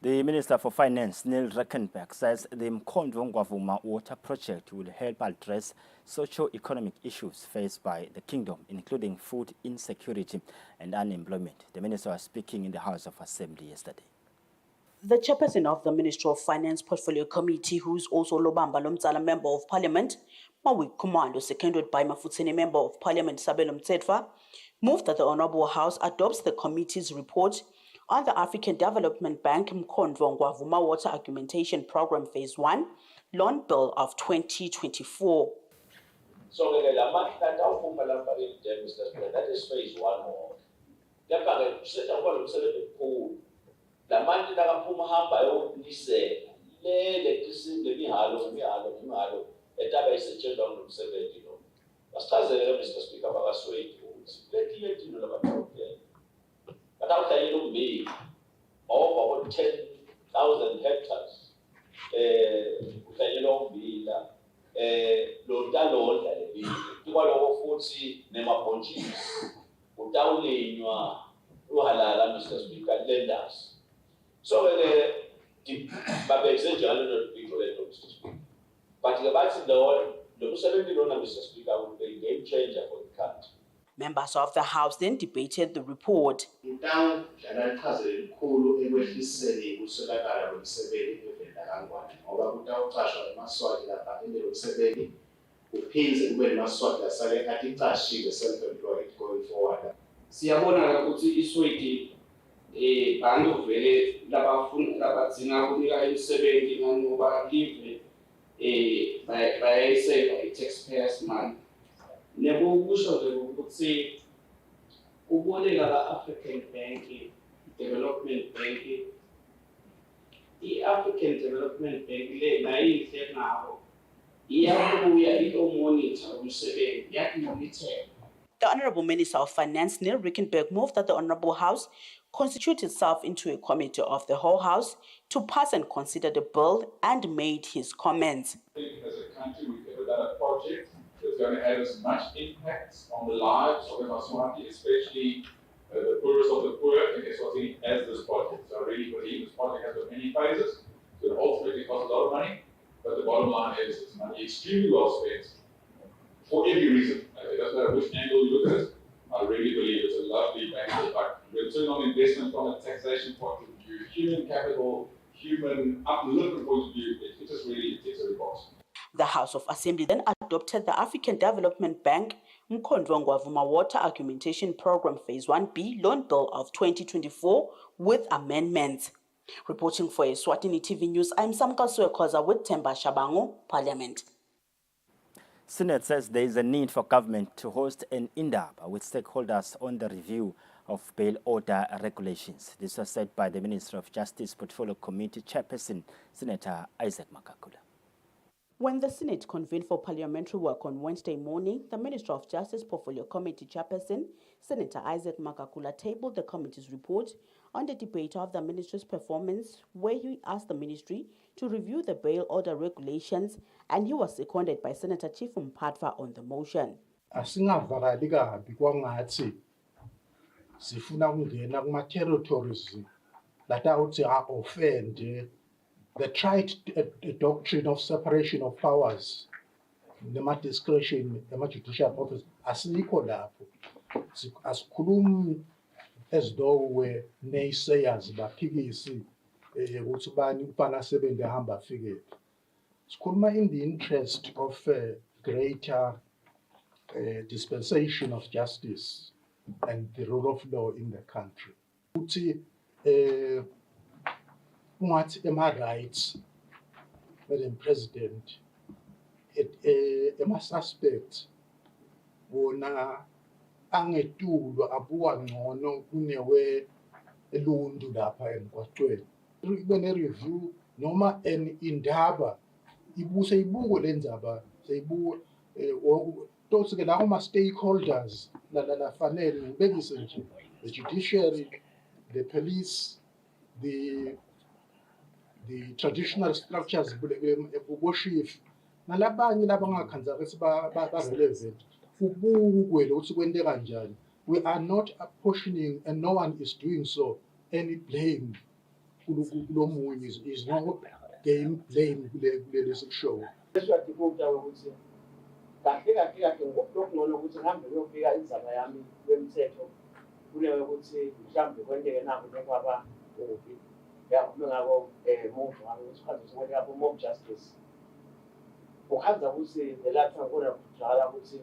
The Minister for Finance, Neil Reckenberg, says the Mkhondvo Ngwavuma water project will help address socio-economic issues faced by the kingdom, including food insecurity and unemployment. The minister was speaking in the House of Assembly yesterday. The chairperson of the Ministry of Finance Portfolio Committee, who is also Lobamba Lomtsala Member of Parliament, Mawik Kumalo, seconded by Mafutini Member of Parliament Sabelo Mtsetwa, moved that the Honourable House adopts the committee's report on the African Development Bank Mkhondvo Ngwavuma Water Augmentation Program Phase 1, Loan Bill of 2024. So that is phase 1 more. La manje nakaphuma hamba yokunisela lemihalo etaba isetshenzwa ngomsebenzi lo basichazele Mr Speaker bakaswethu ukuthi letinye izinto labathobela batawuhlanyela ummbila over 10,000 hectares uhlanyela ummbila lontalonda lebili kwaloko futhi nemabhontshisi utawulinywa uhalala Mr Speaker lenders. So the babese njalo nolibiko leto Mr Speaker. But bathi lo msebenzi lona Mr Speaker will be a game changer for the country. Members of the House then debated the report. Intawu dlala ichaze elikhulu ekwehliseni ukuswelakala kwemisebenzi evela kangwane ngoba kutawucashwa eMaswati lapha endelo msebenzi uphindze kube eMaswati lasale athi icashile self-employed going forward. Siyabona ukuthi iSwati bantu vele labadzinga kunika imisebenzi ngoba live bayayiseva i-taxpayers money. Nekusho nje ukuthi uboleka ka-African Bank, Development Bank, i-African Development Bank le nayinhle ngabo iyabuya ito-monitor umsebenzi, iyamonitor. The Honorable Minister of Finance, Neil Rickenberg, moved that the Honorable House constitute itself into a committee of the whole House to pass and consider the bill and made his comments. I think as a country, we've ever done a project that's going to have as much impact on the lives of the Eswatini, especially the poorest of the poor in Eswatini, as this project. So I really believe this project has got many phases. So it ultimately costs a lot of money, but the bottom line is it's money extremely well spent for every reason. It doesn't matter which angle you look at it. I really believe it's a lovely bank. But return on investment from a taxation point of view, human capital, human upliftment point of view, it just really ticks every box. The House of Assembly then adopted the African Development Bank Mkhondlo Ngwavuma Water Augmentation Program Phase 1B Loan Bill of 2024 with amendments. Reporting for Eswatini TV News, I'm Samka Suekoza with Temba Shabango, Parliament. Senate says there is a need for government to host an indaba with stakeholders on the review of bail order regulations. This was said by the Minister of Justice Portfolio Committee Chairperson, Senator Isaac Makakula. When the Senate convened for parliamentary work on Wednesday morning, the Minister of Justice Portfolio Committee Chairperson, Senator Isaac Makakula, tabled the committee's report on the debate of the ministry's performance, where he asked the ministry to review the bail order regulations, and he was seconded by Senator Chief Mphatwa on the motion. Asingavakali kabi kwangathi sifuna ukungena kuma territories that awuthi offend the tried doctrine of separation of powers, nema discretion ema judicial office asikho lapho. Asikhulumi as though we naysayers baphikisi ukuthi bani ufana sebenze hamba afike. Sikhuluma in the interest of greater dispensation of justice and the rule of law in the country. Ukuthi ungathi rights, Madam President, suspect wona angetulwa abuka ngcono kunewe elundu lapha emgwaqweni. Kube ne-review noma indaba ibuse ibuko lenzaba seyibuko tosi ke la kuma stakeholders la fanele ngibekise nje the judiciary, the police, the traditional structures bukoshif nalabanye labangakhanza bese ba relevant ubukwe ukuthi kwente kanjani. We are not apportioning, and no one is doing so, any blame kulomunye is no game blame kule show. Kahle ngokungcono ukuthi ngihambe ngiyofika indzaba yami yemthetho kuleyo ukuthi mhlambe kwenteke nabo njengoba ubi yakume ngako move ngalo isikhathi sokwenta lapho mob justice ukhanda ukuthi the last time kona kujala ukuthi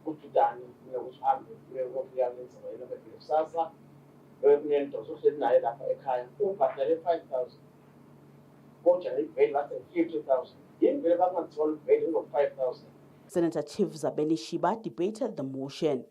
ududani ukuthi hambe uyofika indzaba yena befike kusasa kunento sohleli naye lapha ekhaya ubhadale 5,000 kodwa ibail bathi 50,000 yini vele bangathola ibail ngo 5,000. Senator Chief Zabeni Shiba debated the motion.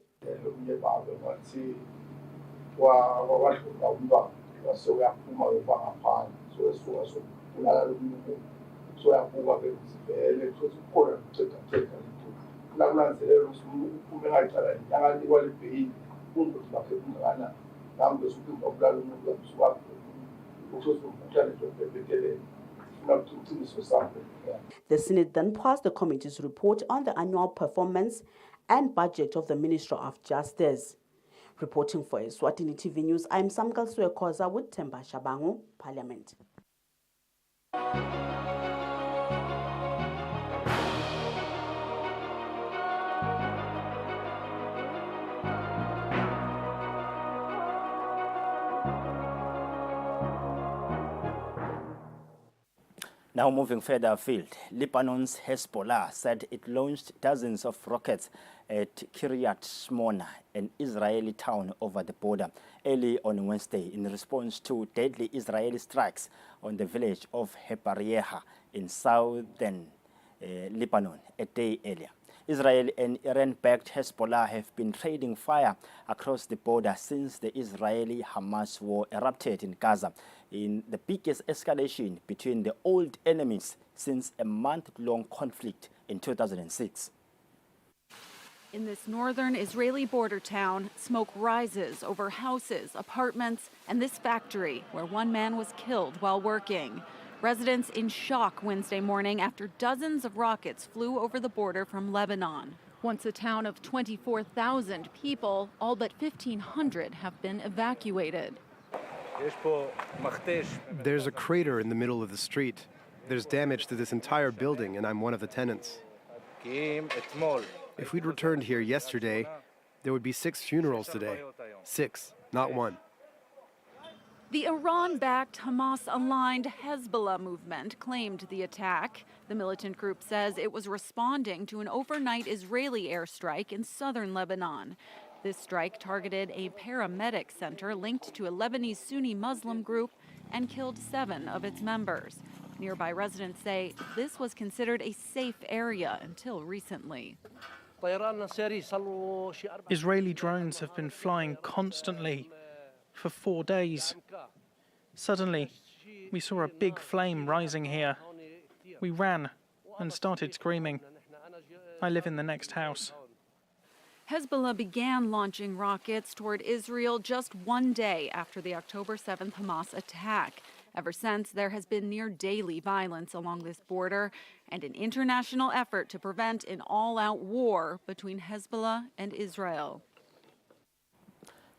The Senate then passed the committee's report on the annual performance and budget of the Ministry of Justice. Reporting for Eswatini TV News, I'm Samkal Suekoza with Temba Shabango, Parliament. Now moving further afield, Lebanon's Hezbollah said it launched dozens of rockets at Kiryat Shmona, an Israeli town over the border, early on Wednesday in response to deadly Israeli strikes on the village of Hebarieha in southern Lebanon a day earlier. Israel and Iran-backed Hezbollah have been trading fire across the border since the Israeli-Hamas war erupted in Gaza in the biggest escalation between the old enemies since a month-long conflict in 2006. In this northern Israeli border town, smoke rises over houses, apartments, and this factory where one man was killed while working. Residents in shock Wednesday morning after dozens of rockets flew over the border from Lebanon. Once a town of 24,000 people, all but 1,500 have been evacuated. There's a crater in the middle of the street. There's damage to this entire building, and I'm one of the tenants. If we'd returned here yesterday, there would be 6 funerals today. 6, not 1. The Iran-backed Hamas-aligned Hezbollah movement claimed the attack. The militant group says it was responding to an overnight Israeli airstrike in southern Lebanon. This strike targeted a paramedic center linked to a Lebanese Sunni Muslim group and killed 7 of its members. Nearby residents say this was considered a safe area until recently. Israeli drones have been flying constantly for 4 days. Suddenly, we saw a big flame rising here. We ran and started screaming. I live in the next house. Hezbollah began launching rockets toward Israel just 1 day after the October 7th Hamas attack. Ever since, there has been near daily violence along this border and an international effort to prevent an all-out war between Hezbollah and Israel.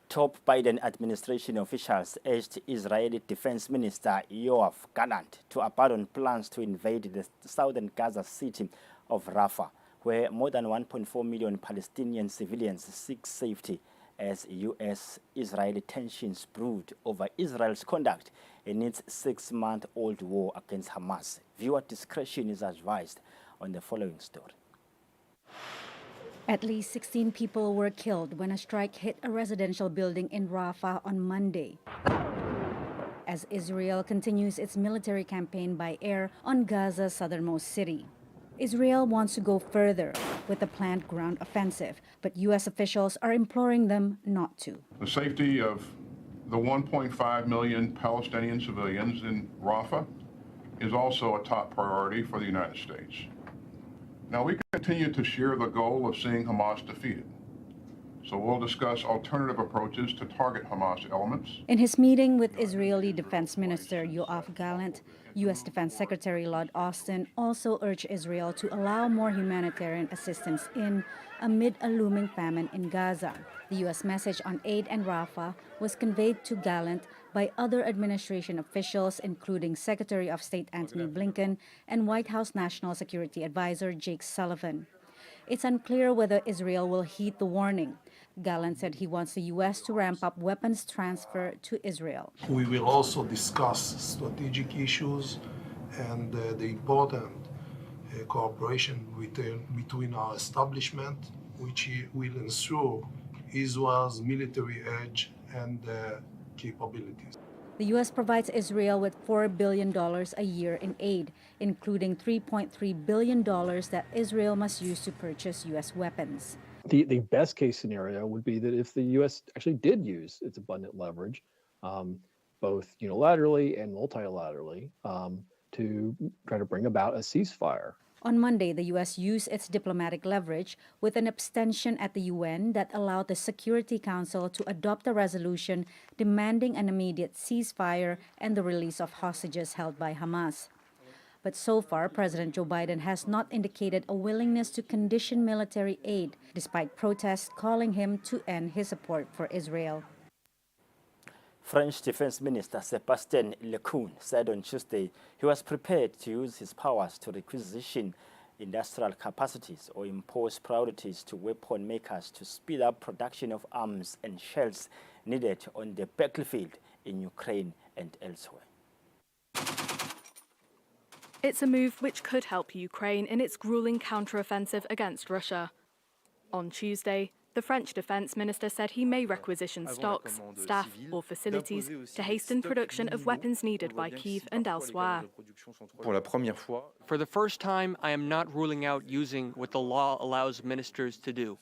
Top Biden administration officials urged Israeli Defense Minister Yoav Gallant to abandon plans to invade the southern Gaza city of Rafah, where more than 1.4 million Palestinian civilians seek safety as U.S.-Israeli tensions brood over Israel's conduct in its 6-month-old war against Hamas. Viewer discretion is advised on the following story. At least 16 people were killed when a strike hit a residential building in Rafah on Monday, as Israel continues its military campaign by air on Gaza's southernmost city. Israel wants to go further with a planned ground offensive, but U.S. officials are imploring them not to. The safety of the 1.5 million Palestinian civilians in Rafah is also a top priority for the United States. Now, we continue to share the goal of seeing Hamas defeated. So we'll discuss alternative approaches to target Hamas elements. In his meeting with Israeli Defense Minister Yoav Gallant, U.S. Defense Secretary Lloyd Austin also urged Israel to allow more humanitarian assistance amid a looming famine in Gaza. The U.S. message on aid in Rafah was conveyed to Gallant by other administration officials, including Secretary of State Antony Blinken and White House National Security Advisor Jake Sullivan. It's unclear whether Israel will heed the warning. Gallant said he wants the U.S. to ramp up weapons transfer to Israel. We will also discuss strategic issues and the important cooperation between our establishment, which will ensure Israel's military edge and capabilities. The U.S. provides Israel with $4 billion a year in aid, including $3.3 billion that Israel must use to purchase U.S. weapons. The best case scenario would be that if the U.S. actually did use its abundant leverage, both unilaterally and multilaterally, to try to bring about a ceasefire. On Monday, the U.S. used its diplomatic leverage with an abstention at the UN that allowed the Security Council to adopt a resolution demanding an immediate ceasefire and the release of hostages held by Hamas. But so far, President Joe Biden has not indicated a willingness to condition military aid, despite protests calling him to end his support for Israel. French Defense Minister Sébastien Lecornu said on Tuesday he was prepared to use his powers to requisition industrial capacities or impose priorities to weapon makers to speed up production of arms and shells needed on the battlefield in Ukraine and elsewhere. It's a move which could help Ukraine in its grueling counteroffensive against Russia. On Tuesday, the French defense minister said he may requisition stocks, staff or facilities to hasten production of weapons needed by Kyiv and elsewhere. For the first time, I am not ruling out using what the law allows ministers to do,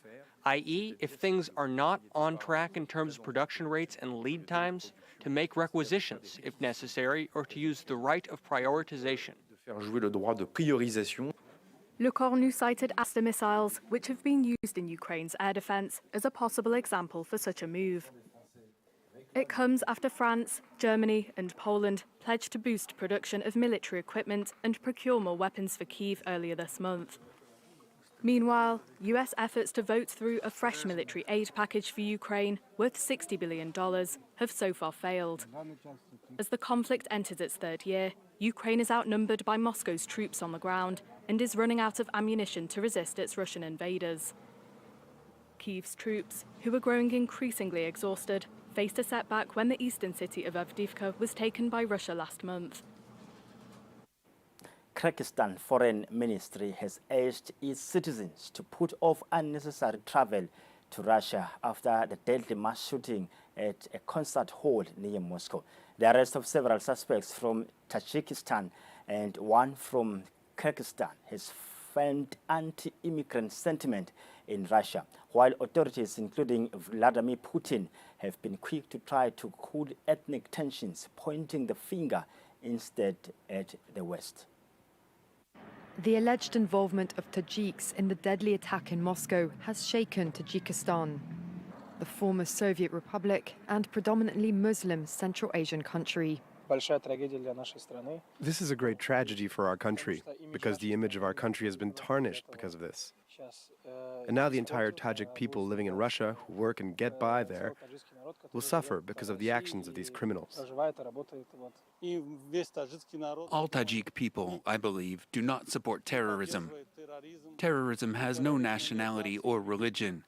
i.e., if things are not on track in terms of production rates and lead times, to make requisitions if necessary or to use the right of prioritization. Le Cornu cited Aster missiles, which have been used in Ukraine's air defense, as a possible example for such a move. It comes after France, Germany and Poland pledged to boost production of military equipment and procure more weapons for Kyiv earlier this month. Meanwhile, US efforts to vote through a fresh military aid package for Ukraine worth $60 billion have so far failed. As the conflict enters its third year, Ukraine is outnumbered by Moscow's troops on the ground and is running out of ammunition to resist its Russian invaders. Kyiv's troops, who are growing increasingly exhausted, faced a setback when the eastern city of Avdiivka was taken by Russia last month. Kyrgyzstan Foreign Ministry has urged its citizens to put off unnecessary travel to Russia after the deadly mass shooting at a concert hall near Moscow. The arrest of several suspects from Tajikistan and one from Kyrgyzstan has firmed anti-immigrant sentiment in Russia, while authorities, including Vladimir Putin, have been quick to try to cool ethnic tensions, pointing the finger instead at the West. The alleged involvement of Tajiks in the deadly attack in Moscow has shaken Tajikistan, the former Soviet republic and predominantly Muslim Central Asian country. This is a great tragedy for our country, because the image of our country has been tarnished because of this. And now the entire Tajik people living in Russia, who work and get by there, will suffer because of the actions of these criminals. All Tajik people, I believe, do not support terrorism. Terrorism has no nationality or religion.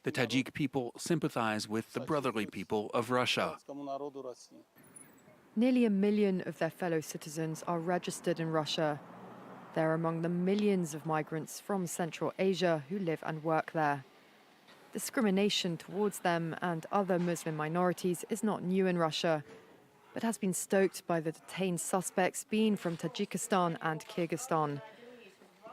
The Tajik people sympathize with the brotherly people of Russia. Nearly 1 million of their fellow citizens are registered in Russia. They're among the millions of migrants from Central Asia who live and work there. Discrimination towards them and other Muslim minorities is not new in Russia, but has been stoked by the detained suspects being from Tajikistan and Kyrgyzstan.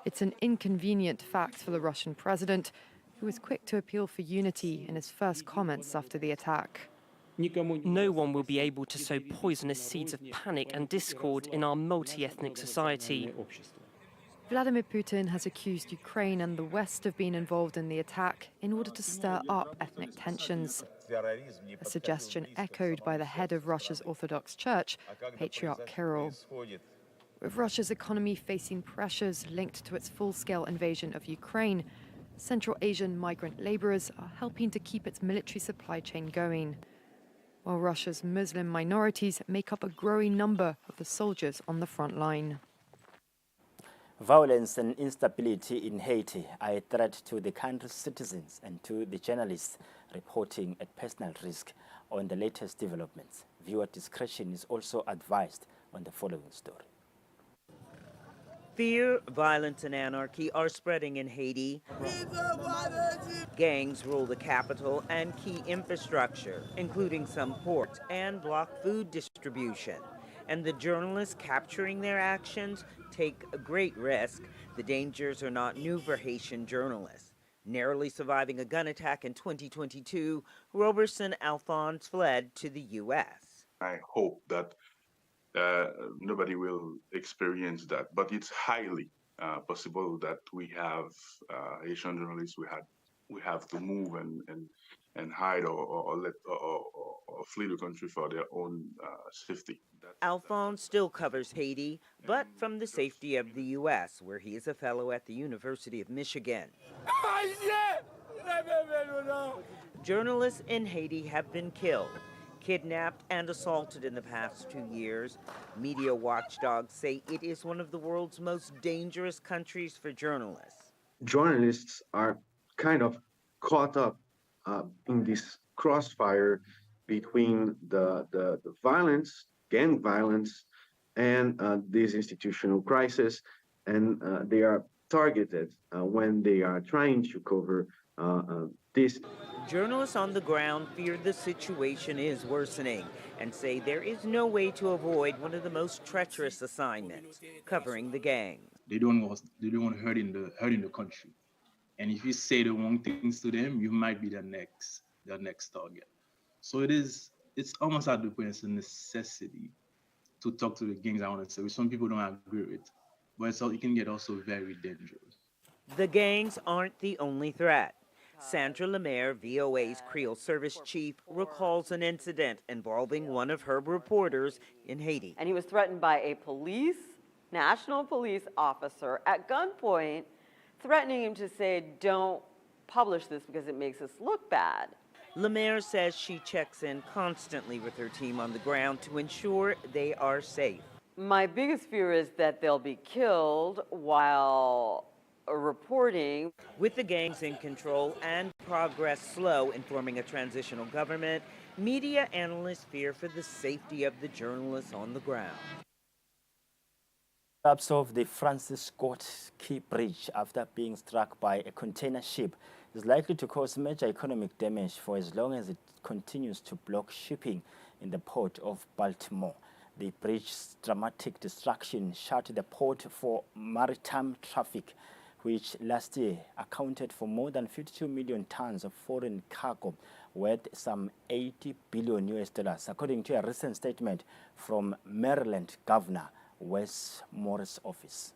It's an inconvenient fact for the Russian president, who was quick to appeal for unity in his first comments after the attack. No one will be able to sow poisonous seeds of panic and discord in our multi-ethnic society. Vladimir Putin has accused Ukraine and the West of being involved in the attack in order to stir up ethnic tensions, a suggestion echoed by the head of Russia's Orthodox Church, Patriarch Kirill. With Russia's economy facing pressures linked to its full-scale invasion of Ukraine, Central Asian migrant laborers are helping to keep its military supply chain going, while Russia's Muslim minorities make up a growing number of the soldiers on the front line. Violence and instability in Haiti are a threat to the country's citizens and to the journalists reporting at personal risk on the latest developments. Viewer discretion is also advised on the following story. Fear, violence, and anarchy are spreading in Haiti. Gangs rule the capital and key infrastructure, including some ports, and block food distribution. And the journalists capturing their actions take a great risk. The dangers are not new for Haitian journalists. Narrowly surviving a gun attack in 2022, Roberson Alphonse fled to the U.S. I hope that nobody will experience that, but it's highly possible that we have Haitian journalists. We have to move and hide or flee the country for their own safety. Alphonse still covers Haiti, but from the safety of the U.S., where he is a fellow at the University of Michigan. Journalists in Haiti have been killed, kidnapped, and assaulted in the past 2 years. Media watchdogs say it is one of the world's most dangerous countries for journalists. Journalists are kind of caught up in this crossfire between the violence, gang violence, and this institutional crisis, and they are targeted when they are trying to cover this. Journalists on the ground fear the situation is worsening and say there is no way to avoid one of the most treacherous assignments, covering the gang. They don't want hurting the country, and if you say the wrong things to them, you might be the next target. So it is it's almost at the point it's a necessity to talk to the gangs, I want to say, which some people don't agree with. But it can get also very dangerous. The gangs aren't the only threat. Sandra Lemaire, VOA's Creole Service Chief, recalls an incident involving one of her reporters in Haiti. And he was threatened by a national police officer at gunpoint, threatening him to say, "Don't publish this because it makes us look bad." Lemaire says she checks in constantly with her team on the ground to ensure they are safe. My biggest fear is that they'll be killed while reporting. With the gangs in control and progress slow in forming a transitional government, media analysts fear for the safety of the journalists on the ground. Collapse of the Francis Scott Key Bridge after being struck by a container ship is likely to cause major economic damage for as long as it continues to block shipping in the port of Baltimore. The bridge's dramatic destruction shut the port for maritime traffic, which last year accounted for more than 52 million tons of foreign cargo worth some $80 billion, according to a recent statement from Maryland Governor Wes Morris' office.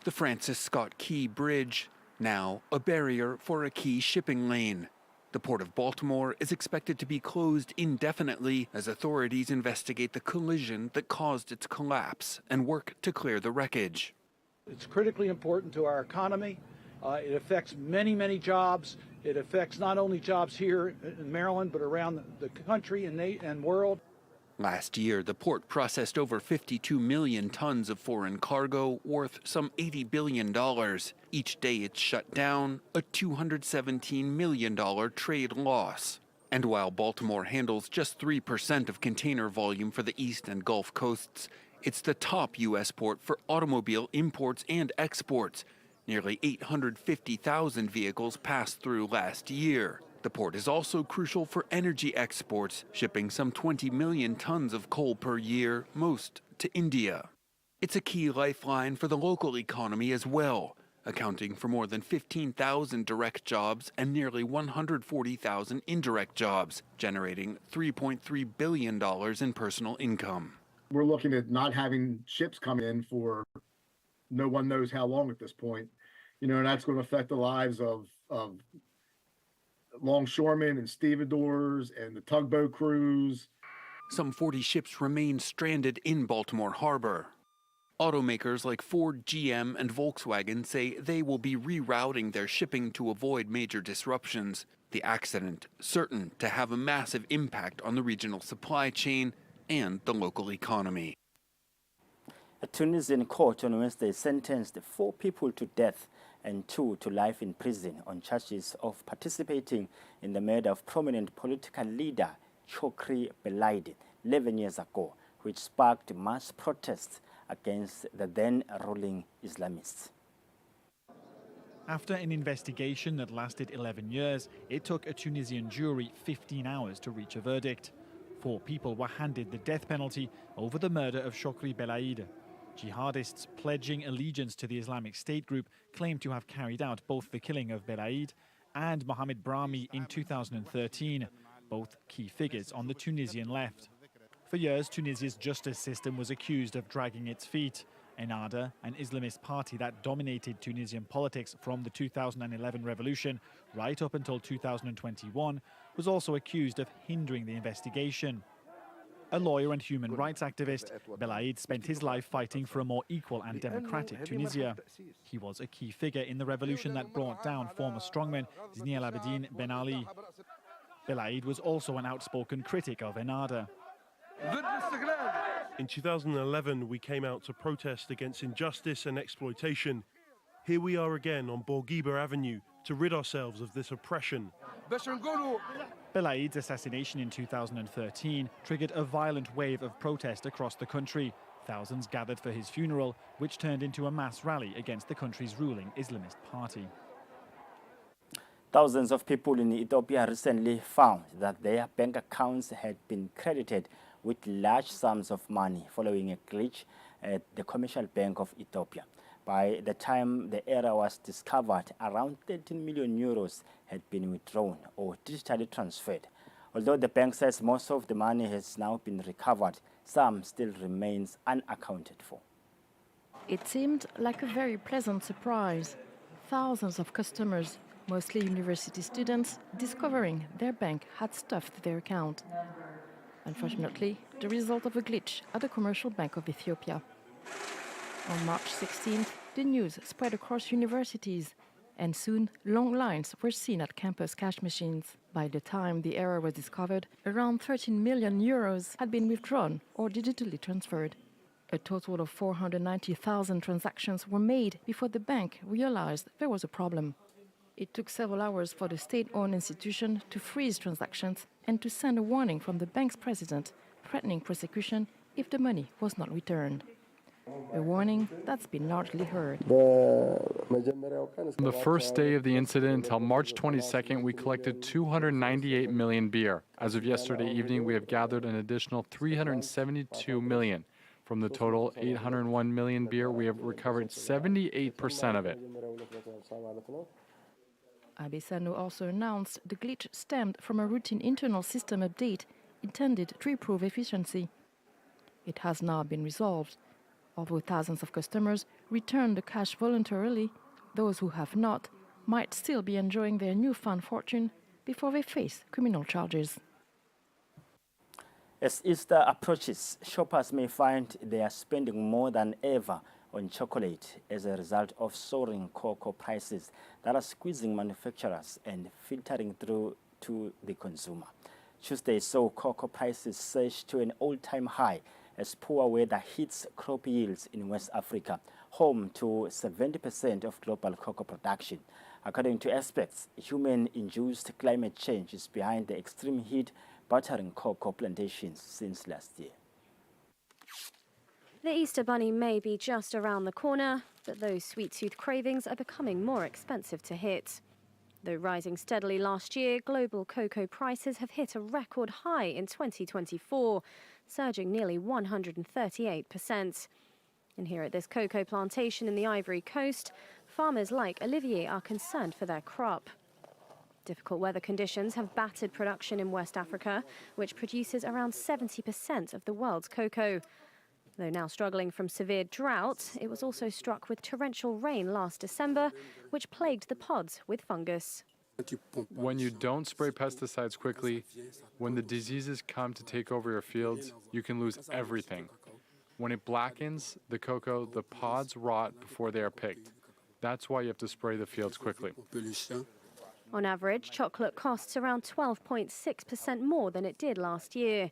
The Francis Scott Key Bridge, now a barrier for a key shipping lane. The Port of Baltimore is expected to be closed indefinitely as authorities investigate the collision that caused its collapse and work to clear the wreckage. It's critically important to our economy. It affects many, many jobs. It affects not only jobs here in Maryland, but around the country and world. Last year, the port processed over 52 million tons of foreign cargo worth some $80 billion. Each day it's shut down, a $217 million trade loss. And while Baltimore handles just 3% of container volume for the East and Gulf coasts, it's the top U.S. port for automobile imports and exports. Nearly 850,000 vehicles passed through last year. The port is also crucial for energy exports, shipping some 20 million tons of coal per year, most to India. It's a key lifeline for the local economy as well, accounting for more than 15,000 direct jobs and nearly 140,000 indirect jobs, generating $3.3 billion in personal income. We're looking at not having ships come in for no one knows how long at this point. And that's going to affect the lives of longshoremen and stevedores and the tugboat crews. Some 40 ships remain stranded in Baltimore Harbor. Automakers like Ford, GM, and Volkswagen say they will be rerouting their shipping to avoid major disruptions. The accident certain to have a massive impact on the regional supply chain and the local economy. A Tunisian court on Wednesday sentenced 4 people to death and 2 to life in prison on charges of participating in the murder of prominent political leader Chokri Belaid 11 years ago, which sparked mass protests against the then-ruling Islamists. After an investigation that lasted 11 years, it took a Tunisian jury 15 hours to reach a verdict. 4 people were handed the death penalty over the murder of Chokri Belaid. Jihadists pledging allegiance to the Islamic State group claim to have carried out both the killing of Belaid and Mohamed Brahmi in 2013, both key figures on the Tunisian left. For years, Tunisia's justice system was accused of dragging its feet. Ennahda, an Islamist party that dominated Tunisian politics from the 2011 revolution right up until 2021, was also accused of hindering the investigation. A lawyer and human rights activist, Belaid spent his life fighting for a more equal and democratic Tunisia. He was a key figure in the revolution that brought down former strongman Zine El Abidine Ben Ali. Belaid was also an outspoken critic of Ennahda. In 2011, we came out to protest against injustice and exploitation. Here we are again on Bourguiba Avenue to rid ourselves of this oppression. Belaid's assassination in 2013 triggered a violent wave of protest across the country. Thousands gathered for his funeral, which turned into a mass rally against the country's ruling Islamist party. Thousands of people in Ethiopia recently found that their bank accounts had been credited with large sums of money following a glitch at the Commercial Bank of Ethiopia. By the time the error was discovered, around 13 million euros had been withdrawn or digitally transferred. Although the bank says most of the money has now been recovered, some still remains unaccounted for. It seemed like a very pleasant surprise. Thousands of customers, mostly university students, discovering their bank had stuffed their account. Unfortunately, the result of a glitch at the Commercial Bank of Ethiopia. On March 16th, the news spread across universities, and soon long lines were seen at campus cash machines. By the time the error was discovered, around 13 million euros had been withdrawn or digitally transferred. A total of 490,000 transactions were made before the bank realized there was a problem. It took several hours for the state-owned institution to freeze transactions and to send a warning from the bank's president, threatening prosecution if the money was not returned. A warning that's been largely heard. From the first day of the incident until March 22nd, we collected 298 million beer. As of yesterday evening, we have gathered an additional 372 million. From the total 801 million beer, we have recovered 78% of it. Abesano also announced the glitch stemmed from a routine internal system update intended to improve efficiency. It has now been resolved. Although thousands of customers returned the cash voluntarily, those who have not might still be enjoying their newfound fortune before they face criminal charges. As Easter approaches, shoppers may find they are spending more than ever on chocolate as a result of soaring cocoa prices that are squeezing manufacturers and filtering through to the consumer. Tuesday saw cocoa prices surge to an all-time high as poor weather hits crop yields in West Africa, home to 70% of global cocoa production. According to experts, human-induced climate change is behind the extreme heat battering cocoa plantations since last year. The Easter Bunny may be just around the corner, but those sweet-tooth cravings are becoming more expensive to hit. Though rising steadily last year, global cocoa prices have hit a record high in 2024, surging nearly 138%. And here at this cocoa plantation in the Ivory Coast, farmers like Olivier are concerned for their crop. Difficult weather conditions have battered production in West Africa, which produces around 70% of the world's cocoa. Though now struggling from severe drought, it was also struck with torrential rain last December, which plagued the pods with fungus. When you don't spray pesticides quickly, when the diseases come to take over your fields, you can lose everything. When it blackens the cocoa, the pods rot before they are picked. That's why you have to spray the fields quickly. On average, chocolate costs around 12.6% more than it did last year.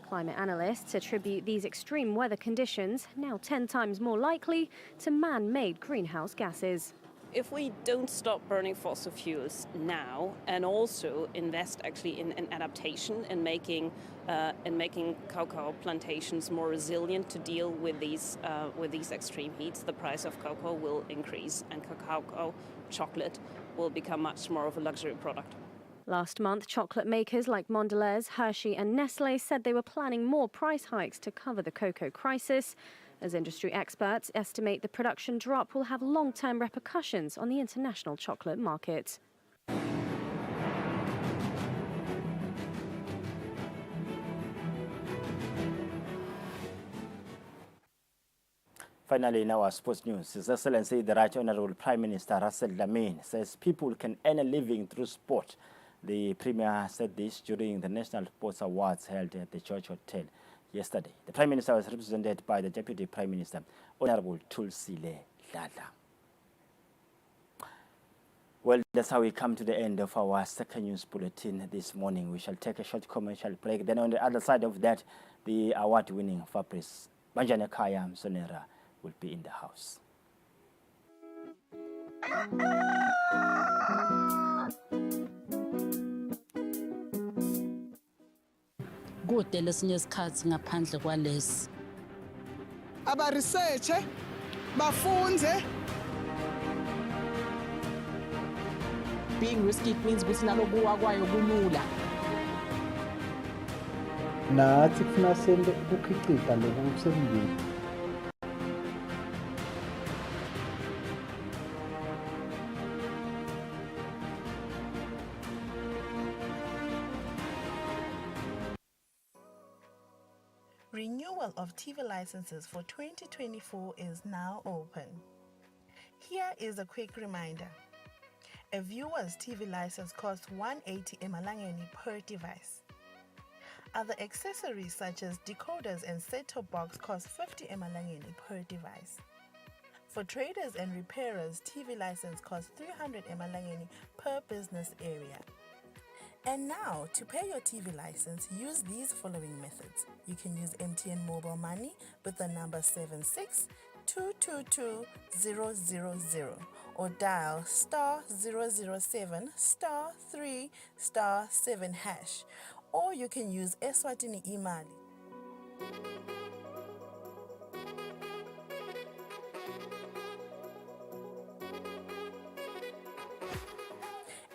Climate analysts attribute these extreme weather conditions, now 10 times more likely, to man-made greenhouse gases. If we don't stop burning fossil fuels now and also invest actually in adaptation and making cocoa plantations more resilient to deal with these extreme heats, the price of cocoa will increase and cocoa chocolate will become much more of a luxury product. Last month, chocolate makers like Mondelez, Hershey and Nestle said they were planning more price hikes to cover the cocoa crisis. As industry experts estimate the production drop will have long-term repercussions on the international chocolate market. Finally, in our sports news, His Excellency the Right Honourable Prime Minister Russell Lamine says people can earn a living through sport. The Premier said this during the National Sports Awards held at the George Hotel yesterday. The Prime Minister was represented by the Deputy Prime Minister, Honourable Kusile. Well, that's how we come to the end of our second news bulletin this morning. We shall take a short commercial break. Then on the other side of that, the award-winning Fabrice Banjane Kaya Msonera will be in the house. Kude lesinye isikhathi ngaphandle kwalesi aba research bafunze. Being risky means ukuthi nalokuwa kwayo kulula. Nathi kufuna sente ukukhiqiza lokusemndeni. renewal of TV licenses for 2024 is now open. Here is a quick reminder. A viewer's TV license costs 180 emalangeni per device. Other accessories such as decoders and set-top box cost 50 emalangeni per device. For traders and repairers, TV license costs 300 emalangeni per business area. And now, to pay your TV license, use these following methods. You can use MTN Mobile Money with the number 76222000 or dial *007 *3 *7 hash. Or you can use Eswatini Imali.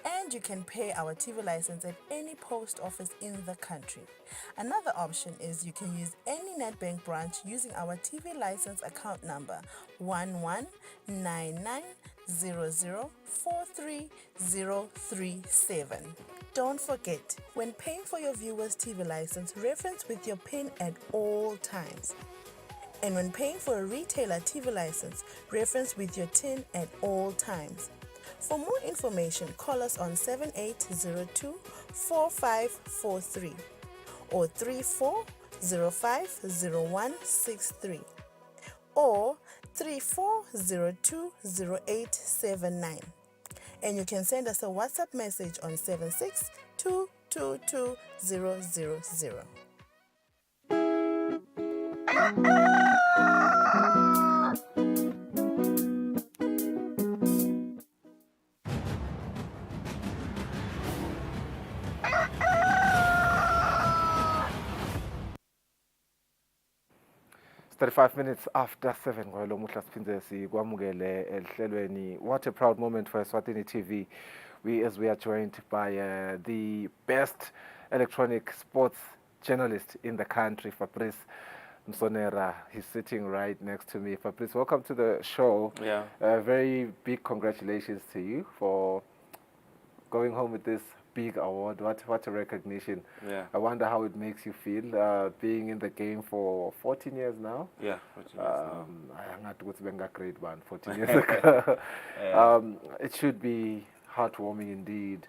And you can pay our TV license at any post office in the country. Another option is you can use any NetBank branch using our TV license account number 119900430037. Don't forget, when paying for your viewer's TV license, reference with your PIN at all times. And when paying for a retailer TV license, reference with your TIN at all times. For more information, call us on 7802-4543 or 34050163 or 34020879. And you can send us a WhatsApp message on 762222000. It's 35 minutes after 7. What a proud moment for Eswatini TV. As we are joined by the best electronic sports journalist in the country, Fabrice Msonera. He's sitting right next to me. Fabrice, welcome to the show. Yeah. Very big congratulations to you for going home with this big award. What a recognition. Yeah. I wonder how it makes you feel being in the game for 14 years now. Yeah, 14 years I'm not going to grade one 14 years ago. Yeah. It should be heartwarming indeed,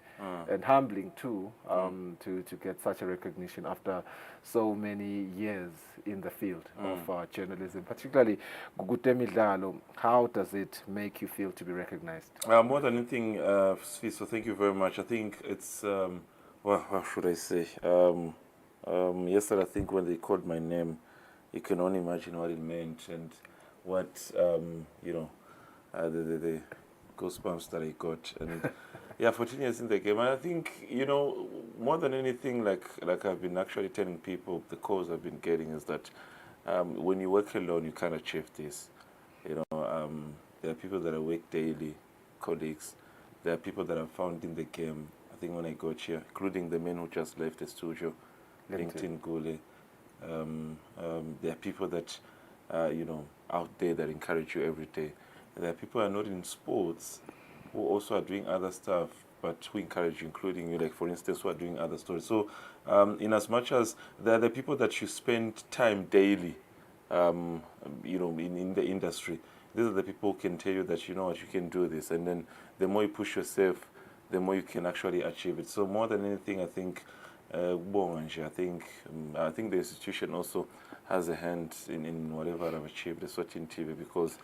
and humbling too, to get such a recognition after so many years in the field of journalism, particularly Gugutemidlalo. How does it make you feel to be recognized? More than anything, so thank you very much. I think it's, well, how should I say? Yesterday, I think when they called my name, you can only imagine what it meant and what, the goosebumps that I got. And yeah, 14 years in the game. And I think, more than anything, like I've been actually telling people, the calls I've been getting is that when you work alone, you can't achieve this. There are people that I work daily, colleagues. There are people that I found in the game. I think when I got here, including the men who just left the studio, LinkedIn Gule. There are people that, out there that encourage you every day. There are people who are not in sports who also are doing other stuff, but who encourage you, including you, like for instance, who are doing other stories. So in as much as there are the people that you spend time daily, in the industry, these are the people who can tell you that, you know what, you can do this. And then the more you push yourself, the more you can actually achieve it. So more than anything, I think, I think the institution also has a hand in whatever I've achieved, Eswatini TV, because,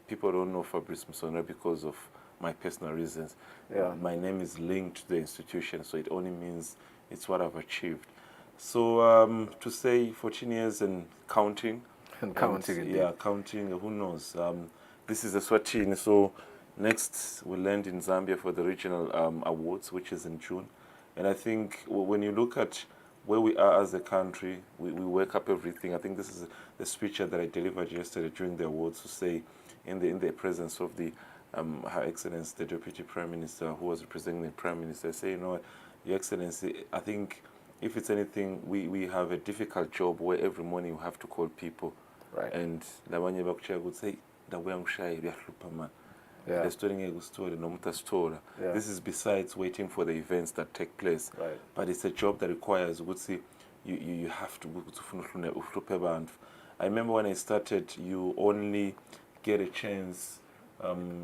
people don't know Fabrice Msonera because of my personal reasons. Yeah. My name is linked to the institution, so it only means it's what I've achieved. So to say 14 years and counting. And counting, indeed. Yeah, counting, who knows. This is Eswatini, so next we'll land in Zambia for the regional awards, which is in June. And I think when you look at where we are as a country, we work up everything. I think this is the speech that I delivered yesterday during the awards, to say in the presence of the Her Excellency, the Deputy Prime Minister, who was representing the Prime Minister, say, Your Excellency, I think if it's anything, we have a difficult job where every morning you have to call people. Right. And labanye bakuchaya would say, Yeah. This is besides waiting for the events that take place. Right. But it's a job that requires, you have to uhluphe abantu. I remember when I started, you only get a chance.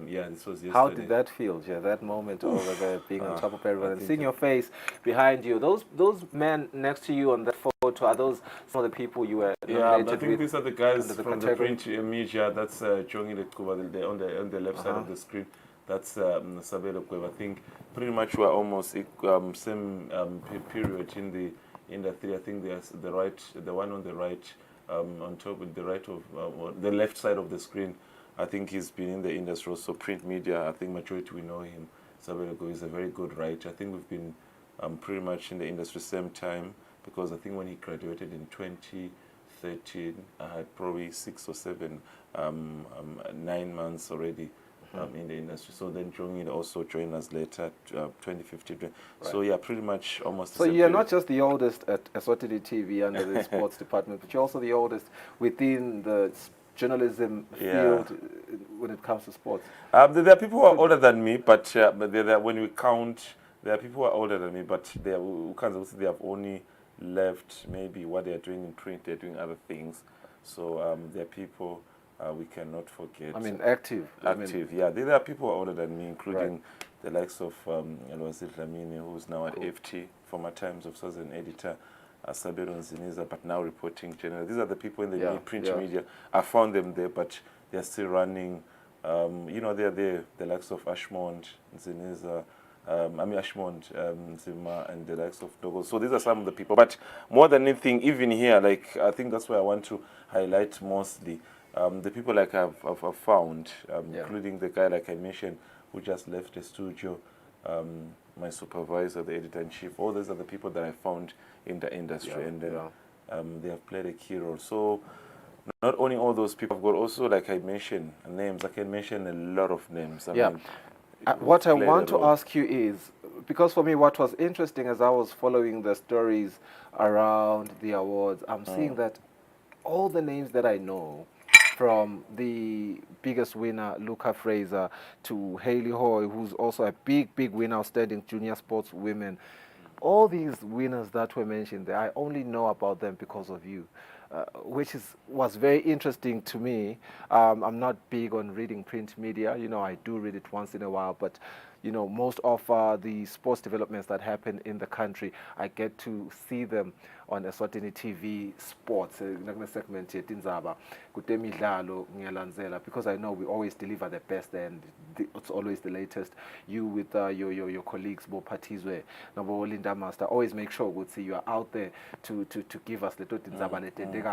Yeah, this was yesterday. How did that feel? Yeah, that moment over there, being on top of everyone and seeing your face behind you. Those men next to you on that photo, are those some of the people you were nominated I think these are the guys from the category? print media. That's Jongi Lekuba on the left side of the screen. That's Sabelo Kweba. I think pretty much we're almost same period in the industry. I think there's the one on the right, on top, with the right of the left side of the screen. I think he's been in the industry also, print media. I think majority we know him. Sabelo is a very good writer. I think we've been pretty much in the industry same time, because I think when he graduated in 2013, I had probably 6 or 7, 9 months already in the industry. So then Jongin also joined us later, 2015. Right. So yeah, pretty much almost the So same you're period. not just the oldest at Eswatini TV under the sports department, but you're also the oldest within the journalism field when it comes to sports. There are people who are older than me, but when we count, there are people who are older than me, but they have only left maybe what they are doing in print. They're doing other things. So there are people we cannot forget. I mean, active. Yeah. There are people who are older than me, including the likes of Elwazir Lamini, who's now at FT, former Times of Southern editor, Sabelo Nziniza, but now reporting general. These are the people in the print media. I found them there, but they're still running. They're there, the likes of Ashmond, Nziniza, Ashmond, Nzima, and the likes of Dogo. So these are some of the people. But more than anything, even here, I think that's where I want to highlight mostly the people like I've found, including the guy like I mentioned who just left the studio, my supervisor, the editor-in-chief. All those are the people that I found in the industry, and they have played a key role. So not only all those people, I've got also, like I mentioned, names. I can mention a lot of names. I mean, what I want to ask you is, because for me what was interesting as I was following the stories around the awards, I'm seeing that all the names that I know, from the biggest winner, Luca Fraser, to Hayley Hoy, who's also a big winner, outstanding junior sports women, all these winners that were mentioned there, I only know about them because of you. Which was very interesting to me. I'm not big on reading print media. I do read it once in a while, but most of the sports developments that happen in the country, I get to see them on Eswatini TV Sports. Segment because I know we always deliver the best and it's always the latest. You with your colleagues, Bo Patizwe, Nabo Linda Master, always make sure you are out there to give us the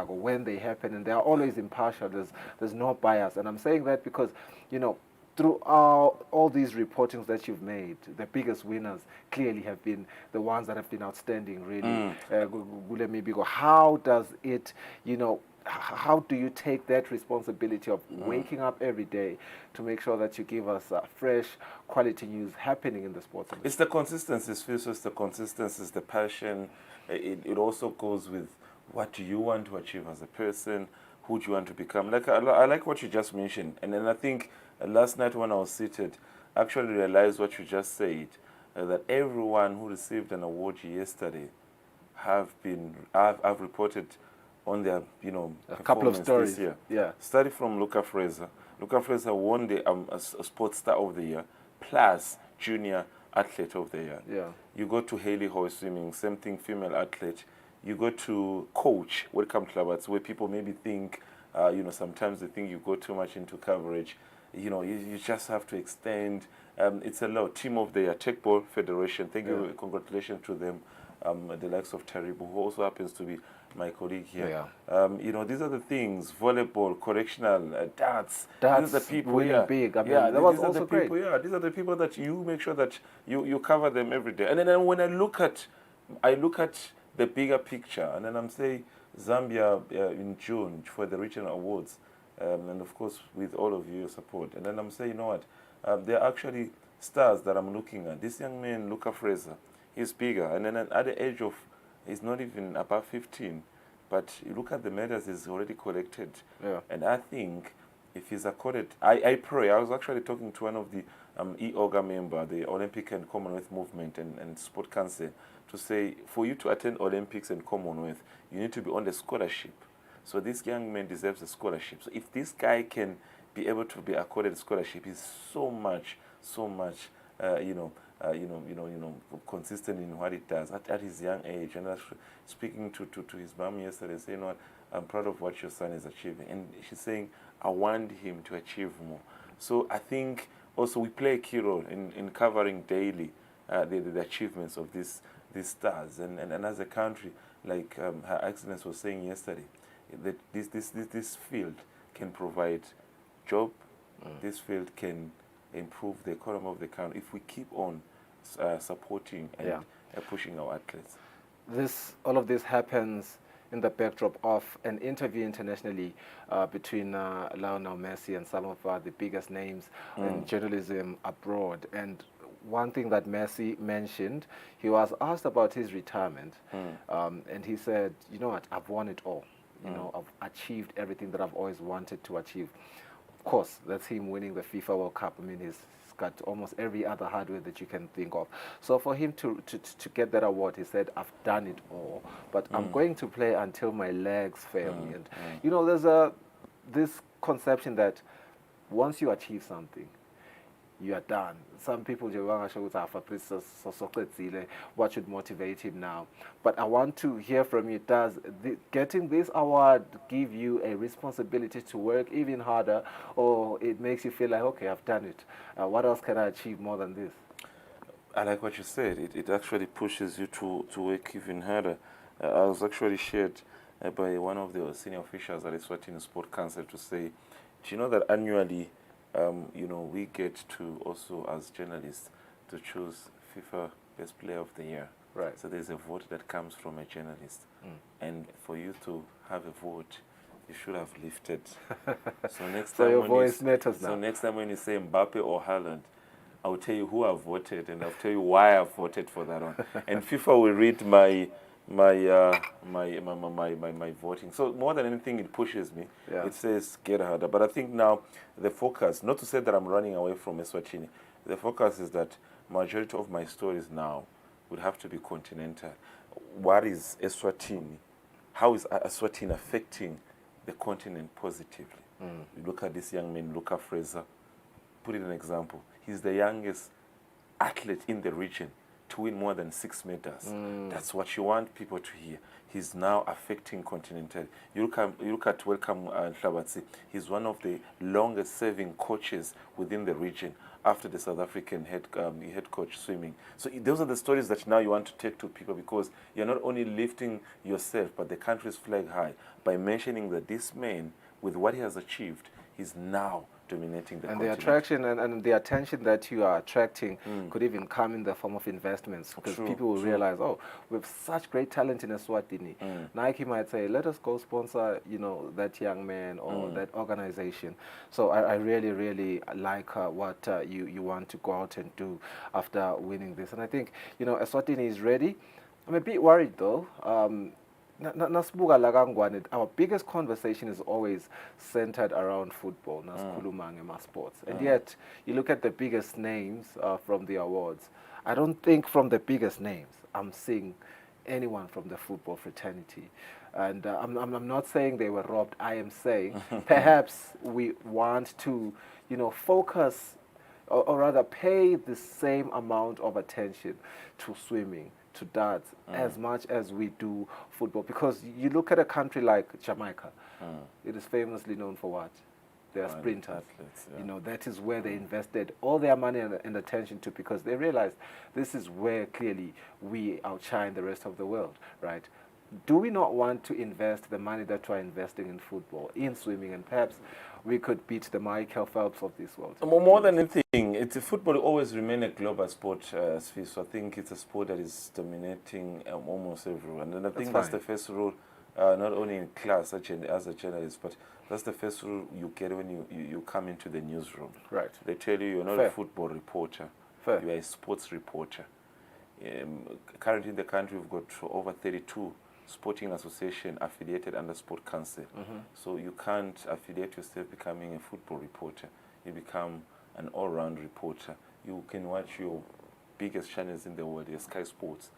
when they happen, and they are always impartial. There's no bias, and I'm saying that because throughout all these reportings that you've made, the biggest winners clearly have been the ones that have been outstanding, really. How does it, how do you take that responsibility of waking up every day to make sure that you give us fresh, quality news happening in the sports industry? It's the consistency, it's the consistency, it's the passion. It also goes with what do you want to achieve as a person, who do you want to become. Like I like what you just mentioned, and then I think last night when I was seated, I actually realized what you just said, that everyone who received an award yesterday I've reported on their a couple of stories this year. Starting from Luca Fraser. Luca Fraser won the Sports Star of the Year plus Junior Athlete of the Year. You go to Hayley Hoy swimming, same thing, female athlete. You go to coach, Welcome Clubs, where people maybe think, sometimes they think you go too much into coverage. You just have to extend. It's a lot. Team of the Year, Tech Ball Federation. Thank you, congratulations to them. The likes of Taribu, who also happens to be my colleague here. These are the things. Volleyball, correctional, darts. These are the people. Big. That was also great. These are the people that you make sure that you cover them every day. And then when I look at the bigger picture, and then I'm saying Zambia in June for the regional awards, and of course with all of your support. And then I'm saying, you know what, there are actually stars that I'm looking at. This young man, Luca Fraser, he's bigger, and then at the age of, he's not even above 15, but you look at the medals he's already collected. And I think if he's accorded, I pray. I was actually talking to one of the EOGA member, the Olympic and Commonwealth Movement and Sport Council, to say, for you to attend Olympics and Commonwealth, you need to be on the scholarship. So this young man deserves a scholarship. So if this guy can be able to be accorded a scholarship, he's so much, consistent in what he does at his young age. And I was speaking to his mom yesterday, saying, "What, I'm proud of what your son is achieving." And she's saying, I want him to achieve more. So I think also we play a key role in covering daily the achievements of these stars. And as a country, like Her Excellency was saying yesterday, that this field can provide job, this field can improve the economy of the country if we keep on supporting and pushing our athletes. All of this happens in the backdrop of an interview internationally between Lionel Messi and some of the biggest names in journalism abroad. And one thing that Messi mentioned, he was asked about his retirement, and he said, "You know what, I've won it all. You know, I've achieved everything that I've always wanted to achieve." Of course, that's him winning the FIFA World Cup. I mean, he's got almost every other hardware that you can think of. So for him to get that award, he said, "I've done it all, but I'm going to play until my legs fail me." And you know, there's this conception that once you achieve something, you are done. Some people, what should motivate him now? But I want to hear from you. Does getting this award give you a responsibility to work even harder, or it makes you feel like, okay, I've done it. What else can I achieve more than this? I like what you said. It actually pushes you to work even harder. I was actually shared by one of the senior officials at Eswatini Sport Council to say, do you know that annually, we get to also, as journalists, to choose FIFA Best Player of the Year. Right. So there's a vote that comes from a journalist. And for you to have a vote, you should have lifted. So next so time your voice matters now. So next time when you say Mbappe or Haaland, I'll tell you who I voted, and I'll tell you why I voted for that one. And FIFA will read my voting. So more than anything, it pushes me. It says get harder. But I think now the focus, not to say that I'm running away from Eswatini, the focus is that majority of my stories now would have to be continental. What is Eswatini? How is Eswatini affecting the continent positively? You look at this young man, Luca Fraser. Put it an example. He's the youngest athlete in the region to win more than 6 meters. That's what you want people to hear. He's now affecting continental. You look at Welcome Hlabatsi. He's one of the longest serving coaches within the region after the South African head coach swimming. So those are the stories that now you want to take to people, because you're not only lifting yourself, but the country's flag high by mentioning that this man, with what he has achieved, he's now dominating the continent. The attraction and the attention that you are attracting could even come in the form of investments, because people will realize, oh, we have such great talent in Eswatini. Nike might say, let us go sponsor, that young man or that organization. So I really, really like what you want to go out and do after winning this. And I think, Eswatini is ready. I'm a bit worried though. Our biggest conversation is always centered around football, sports. And yet, you look at the biggest names from the awards. I don't think from the biggest names I'm seeing anyone from the football fraternity. And I'm not saying they were robbed. I am saying perhaps we want to, focus or rather pay the same amount of attention to swimming, to darts, as much as we do football. Because you look at a country like Jamaica, it is famously known for what? They are sprinters. Athletes, that is where they invested all their money and attention to, because they realized this is where clearly we outshine the rest of the world, right? Do we not want to invest the money that we're investing in football, in swimming, and perhaps we could beat the Michael Phelps of this world? More than anything, football always remain a global sport, so I think it's a sport that is dominating almost everywhere. And I think that's the first rule, not only in class as a journalist, but that's the first rule you get when you come into the newsroom. Right. They tell you you're not a football reporter, you are a sports reporter. Currently in the country, we've got over 32 sporting association affiliated under Sport Council. So you can't affiliate yourself becoming a football reporter. You become an all-round reporter. You can watch your biggest channels in the world, your Sky Sports.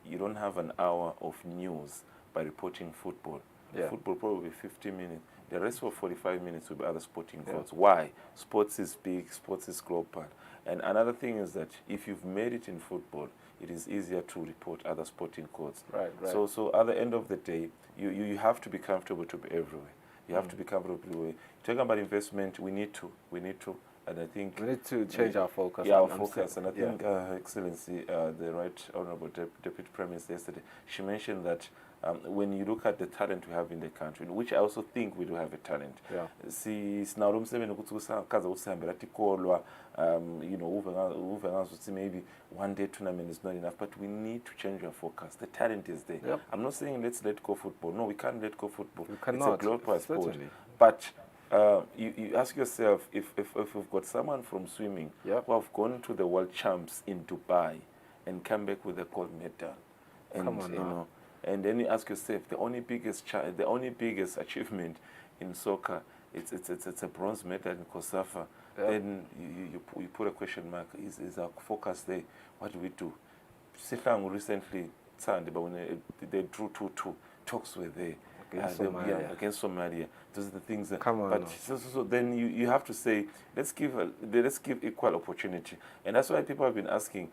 You don't have an hour of news by reporting football. Yeah. Football probably 50 minutes. The rest of 45 minutes will be other sporting codes. Why? Sports is big, sports is global. And another thing is that if you've made it in football, it is easier to report other sporting codes. Right. So at the end of the day, you have to be comfortable to be everywhere. You have to be comfortable to be everywhere. Talking about investment, we need to. And I think we need to change our focus. Yeah, our focus. And I think Her Excellency, the Right Honourable Deputy Prime Minister yesterday, she mentioned that when you look at the talent we have in the country, which I also think we do have a talent. Sinalo umsebenzi ukuthi usakaza usihambela tikolwa, uve ngazuthi maybe one day tournament is not enough, but we need to change our focus. The talent is there. I'm not saying let's let go football. No, we can't let go football. We cannot. It's a global sport. Certainly. But you ask yourself, if we've got someone from swimming who have gone to the world champs in Dubai and come back with a gold medal, and Come on now. and then you ask yourself, the only biggest achievement in soccer, it's a bronze medal in Kosafa. Then you put a question mark. Is our focus there? What do we do? Sihlangu recently, but when they drew 2-2, talks were there. Against Somalia. Those are the things that Come on. But so then you have to say, let's give equal opportunity. And that's why people have been asking,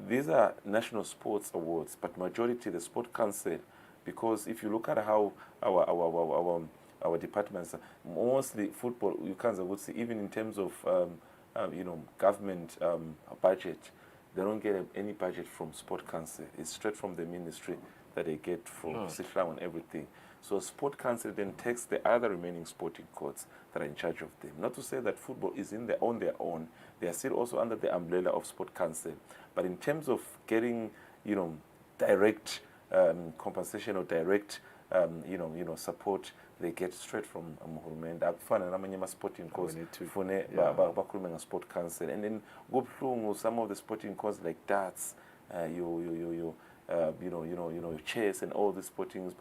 these are national sports awards, but majority the Sport Council, because if you look at how our departments, mostly football, you can't say, even in terms of government budget, they don't get any budget from Sport Council. It's straight from the ministry that they get from Sihlang and everything. So Sport Council then takes the other remaining sporting codes that are in charge of them. Not to say that football is on their own. They are still also under the umbrella of Sport Council. But in terms of getting, direct compensation or direct, support, they get straight from Uhulumende. Akufana namanye ama sporting codes fune bakhulume nga Sport Council. And then go some of the sporting codes like darts, chess and all the sporting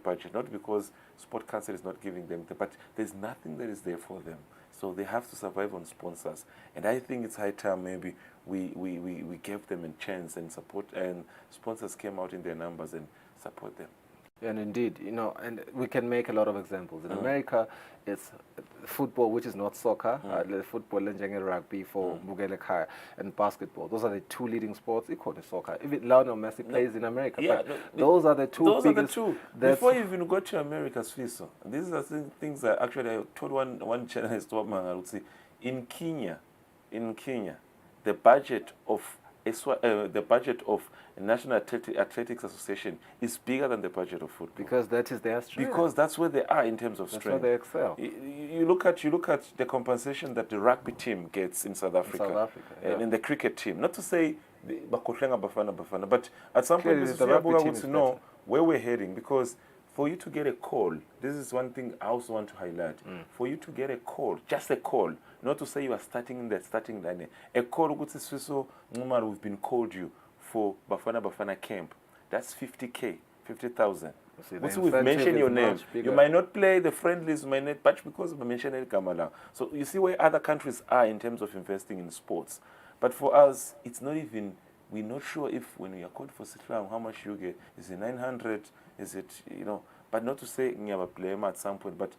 budget, not because Sport Council is not giving them, but there's nothing that is there for them. So they have to survive on sponsors. And I think it's high time maybe we gave them a chance and support, and sponsors came out in their numbers and support them. And indeed, and we can make a lot of examples. In America, it's football, which is not soccer, football and rugby for Mugele Kaya, and basketball. Those are the two leading sports, equal to soccer. Even Lionel Messi plays in America, those are the two biggest. Before you even go to America, these are things that actually I told one journalist, in Kenya, the budget of National Athletics Association is bigger than the budget of football. Because that is their strength. Because that's where they are in terms of strength. That's where they excel. You look at the compensation that the rugby team gets in South Africa, and the cricket team. Not to say Bafana, but at some point, the rugby team to know where we're heading. Because for you to get a call, this is one thing I also want to highlight. For you to get a call, just a call, not to say you are starting in the starting line. A call, we've been called you for Bafana camp. That's 50K, 50,000. We've mentioned your name. You might not play the friendlies, but because we mentioned El Kamala. So you see where other countries are in terms of investing in sports. But for us, it's not even, we're not sure if when we are called for Sihlang, how much you get. Is it 900? Is it, but not to say we have a blame at some point, but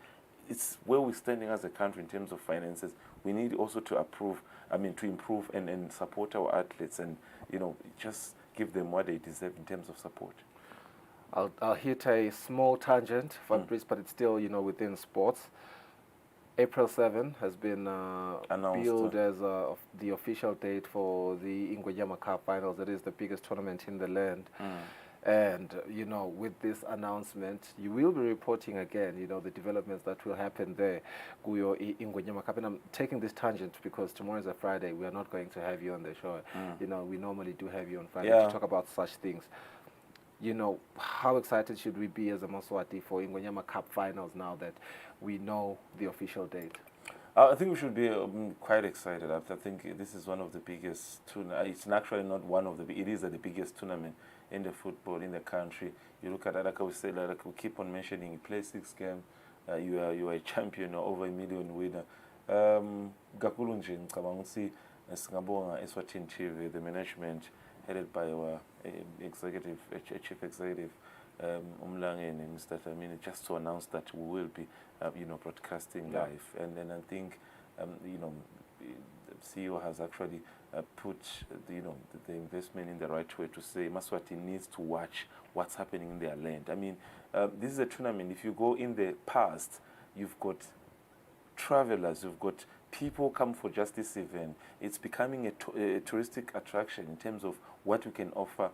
it's where we're standing as a country in terms of finances. We need also to improve and support our athletes and, just give them what they deserve in terms of support. I'll hit a small tangent, Fabrice, but it's still, within sports. April 7 has been billed as the official date for the Ingwejama Cup Finals. That is the biggest tournament in the land. And, with this announcement, you will be reporting again, the developments that will happen there. Guyo Ingwejama Cup. And I'm taking this tangent because tomorrow is a Friday. We are not going to have you on the show. We normally do have you on Friday to talk about such things. How excited should we be as a Moswati for Ingwejama Cup Finals now that we know the official date? I think we should be quite excited. I think this is one of the biggest tournaments. It's actually not one of the, it is the biggest tournament in the football in the country. You look at that, like we said, like we keep on mentioning, you play 6 games, you are a champion or over 1 million winner. Kakhulu nje ngicabanga ukuthi singabonga Eswatini TV, the management headed by our chief executive, Umlangeni, Mr. Tamini, just to announce that we will be, broadcasting live. And then I think, the CEO has actually put, the investment in the right way to say Eswatini needs to watch what's happening in their land. I mean, this is a tournament. If you go in the past, you've got travelers, you've got people come for just this event. It's becoming a touristic attraction in terms of what we can offer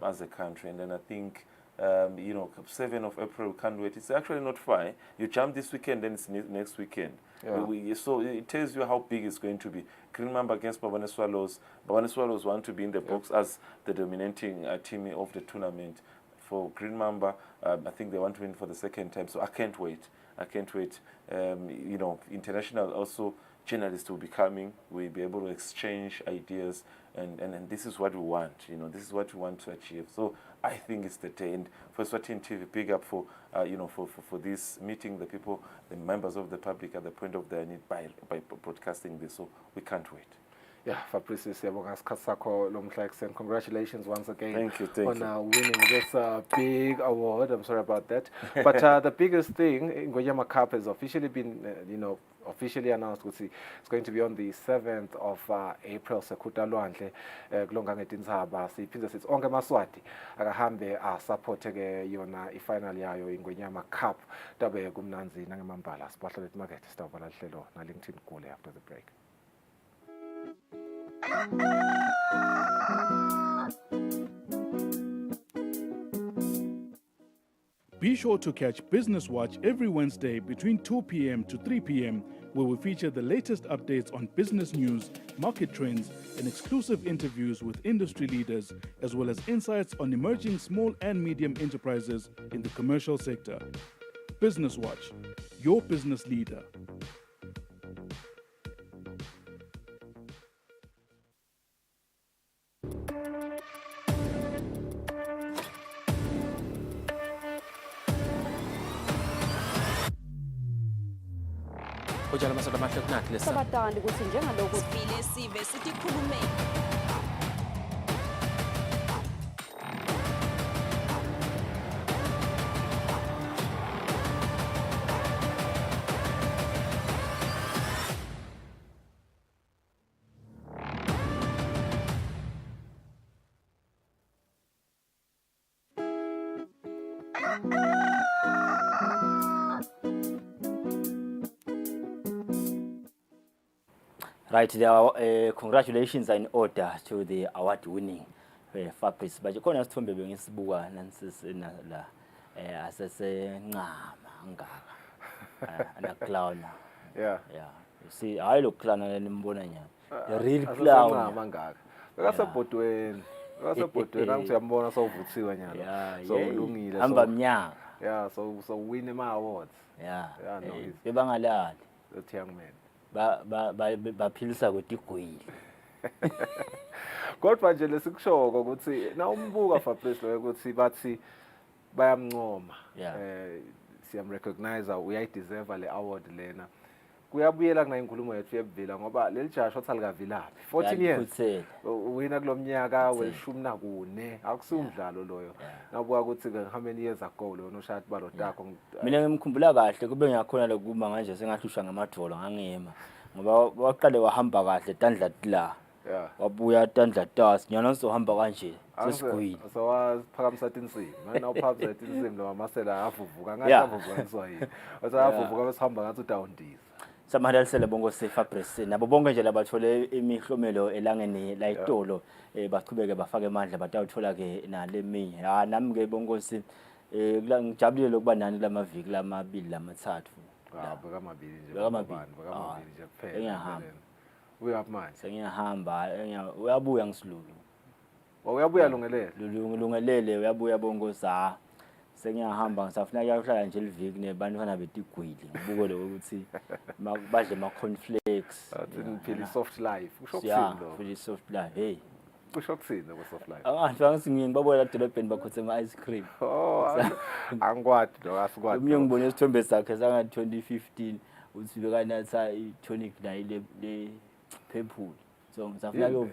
as a country. And then I think, 7th of April, we can't wait. It's actually not far. You jump this weekend, then it's next weekend. Yeah. So it tells you how big it's going to be. Green Mamba against Bafana Swallows. Bafana Swallows want to be in the box as the dominating team of the tournament. For Green Mamba, I think they want to win for the 2nd time. So I can't wait. I can't wait. International also journalists will be coming. We'll be able to exchange ideas, and this is what we want. This is what we want to achieve. So I think it's the day. And for Eswatini TV, big up for for this meeting, the people, the members of the public at the point of their need by broadcasting this. So we can't wait. Yeah, Fabrice, and congratulations once again. Thank you. On winning this big award. I'm sorry about that. But the biggest thing, Ngoyama Cup has officially been, officially announced. It's going to be on the 7th of April. Sekuta Lwandle, kulonga ngetinzaba. Siphindze sithi onke Maswati akahambe support ke yona ifinal yayo iNgonyama Cup. Tabe kumnanzi nangemambala. Sibahla let market sitawuvala lihlelo na LinkedIn kule after the break. Be sure to catch Business Watch every Wednesday between 2 p.m. to 3 p.m. where we feature the latest updates on business news, market trends, and exclusive interviews with industry leaders, as well as insights on emerging small and medium enterprises in the commercial sector. Business Watch, your business leader. Ujala masoda mahle kunathi lesa. Sabatandi ukuthi njengalokhu sivile sive sithi khulume. Right, there are congratulations are in order to the award-winning Fabrice. But you can't ask for me being Sibuga and la Ncama ngaka clown. Yeah. You see, I look clown and the real clown. Ngaka. Akasapotweni. Akasapotweni angiyambona sawuvuthiwe nyalo. So ulungile. Hamba mnyaka. Yeah, so win my awards. Yeah. No, he's bebangalali. That young man. Baphilisa kwetigwili. Kodwa nje lesikusho ukuthi na umbuka Fabrice lo ukuthi bathi bayamncoma. Siyamrecognize uyayideserve le award lena. Kuyabuyela kuna inkulumo yethu yebvila ngoba leli jasho thalikavilaphi 14 years wina kulomnyaka welishumi nakune akusumdlalo loyo nabuka ukuthi ke how many years ago lo noshaya balo takho mina ngimkhumbula kahle kube ngiyakhona lokuma manje sengahlushwa ngamadolo ngangema ngoba waqale wahamba kahle tandla wabuya tandla tas nyana sohamba kanje sesigwili so waphakamisa tinsimbi manje uphakamisa tinsimbi lo masela avuvuka ngathi avuvuka ngiswahili wasavuvuka besihamba ngathi udawundiza samahalisele bongo Fabrice nabo bonke nje labathole imihlomelo elangeni la itolo baqhubeke bafake amandla batawuthola ke naleminye nami ke bongosi ngijabulile lokuba nani lamaviki lamabili lamathathu lapha kamabili nje bakamabili nje kuphela ngiyahamba uyaphi manje sengiyahamba uyabuya ngisilulu uyabuya lungelele uyabuya bongosi sengiyahamba ngisafuna ukuhlala nje liviki nebantwana betigwili ngibuko lo ukuthi badle ama cornflakes phili soft life kusho kuthini lo phili soft life kusho kuthini kwe-softline? Angifanele ngiyibabona edolobheni bakhothe ama-ice cream. Angikwadi lo asikwadi. Umnye ngibone isithombe sakhe sanga 2015 uthi bekanatha i-tonic nayo le purple. So ngizafuna ke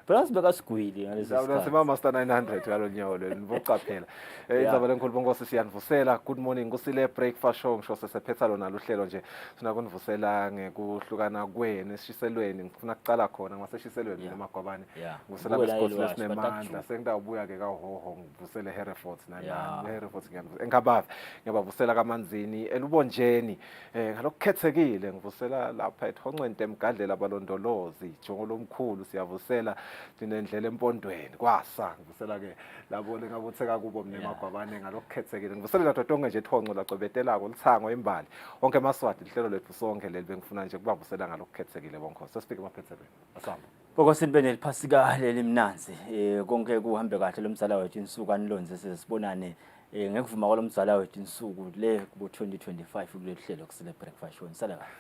phela sibeka sigwili ngalesi sikhathi. Nasema master 900 ngalo nyawo lo nivocaphela. Indzaba lenkulu bonkosi siyanivusela. Good morning Kusile breakfast show ngisho sesephetha lona luhlelo nje. Sina kunivusela ngekuhlukana kwenu esishiselweni ngifuna kucala khona ngaseshiselweni eMagwabane. Ngivusela besikole lesinemandla sengidawubuya ke kahoho ngivusele Hereford nalana Hereford ngiyabava ngiyabavusela kaManzini elubonjeni ngalokukhethekile ngivusela lapha eThonqente emgadlela abalondolozi jongo lomkhulu siyavusela sinendlela empondweni kwasa ngivusela ke labo lengabutheka kubo mneMagwabane ngalokukhethekile ngivusela laTotonge nje eThonqo lacwebetelako lithango imbali wonke emaswati lihlelo lethu sonke leli bengifuna nje kubavusela ngalokukhethekile bonke sesifike emaphethelweni asamba Bokosini beneliphasika lelimnanzi konke kuhambe kahle lomzala wethu insuku anilonze sesibonane ngekuvuma kwalomzala wethu insuku le kubo 2025 kuleli hlelo Kusile breakfast show nisala kahle.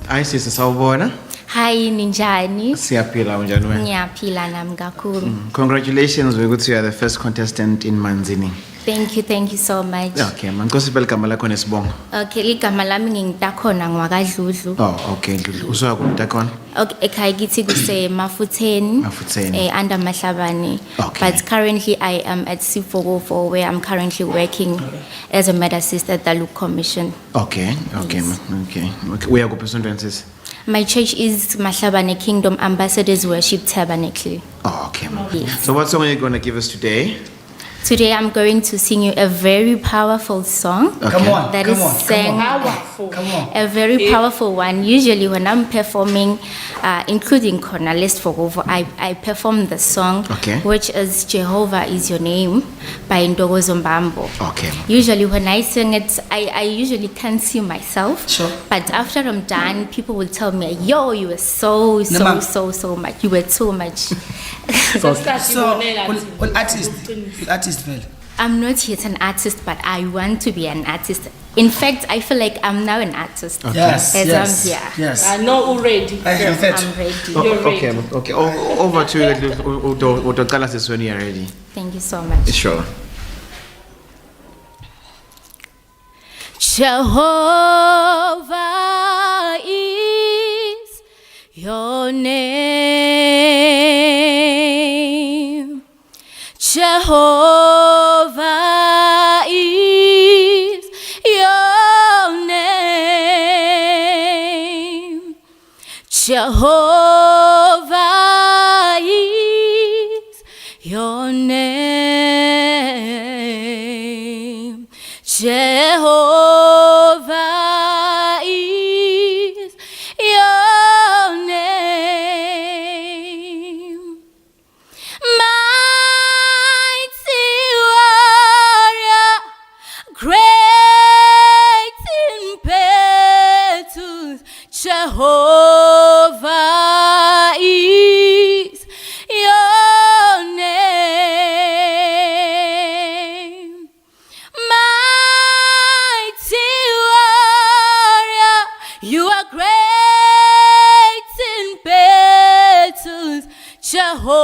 Hi sisi sawubona. Hi ninjani? Siyaphila unjani wena? Ngiyaphila nami kakhulu. Congratulations because you are the first contestant in Manzini. Thank you so much. Okay, mankosi igama lakho nesibongo. Okay, igama lami ngingitakhona ngwakadludlu. Oh, okay, Dludlu. Usuka kumtakhona? Okay, ekhaya kithi kuse Mafutheni. Mafutheni. Under Mahlabane. Okay. But currently I am at C404 where I'm currently working as a med assistant at the Look Commission. Okay, okay, Yes. okay. Where go person My church is Mahlabane Kingdom Ambassadors Worship Tabernacle. Oh, okay. Yes. So what song are you going to give us today? Today I'm going to sing you a very powerful song. Okay. Come on, that come is on, sang come on. a very powerful one. Usually when I'm performing, including Cornelist for over, I perform the song, Okay. which is Jehovah is Your Name by Ndogo Zombambo. Okay. Usually when I sing it, I usually can't see myself. Sure. But after I'm done, people will tell me, yo, you were so much. You were too much. So, artist vele. I'm not yet an artist, but I want to be an artist. In fact, I feel like I'm now an artist. Okay. Yes, As yes, I'm here. yes. I know already. I'm ready. I'm ready. Okay. Over to you. Utokala sisi when you're ready. Thank you so much. Sure. Jehovah is your name. Jehovah is your name. Jehovah is your name. Jehovah is your name. Mighty warrior, great in battle, Jehovah is ho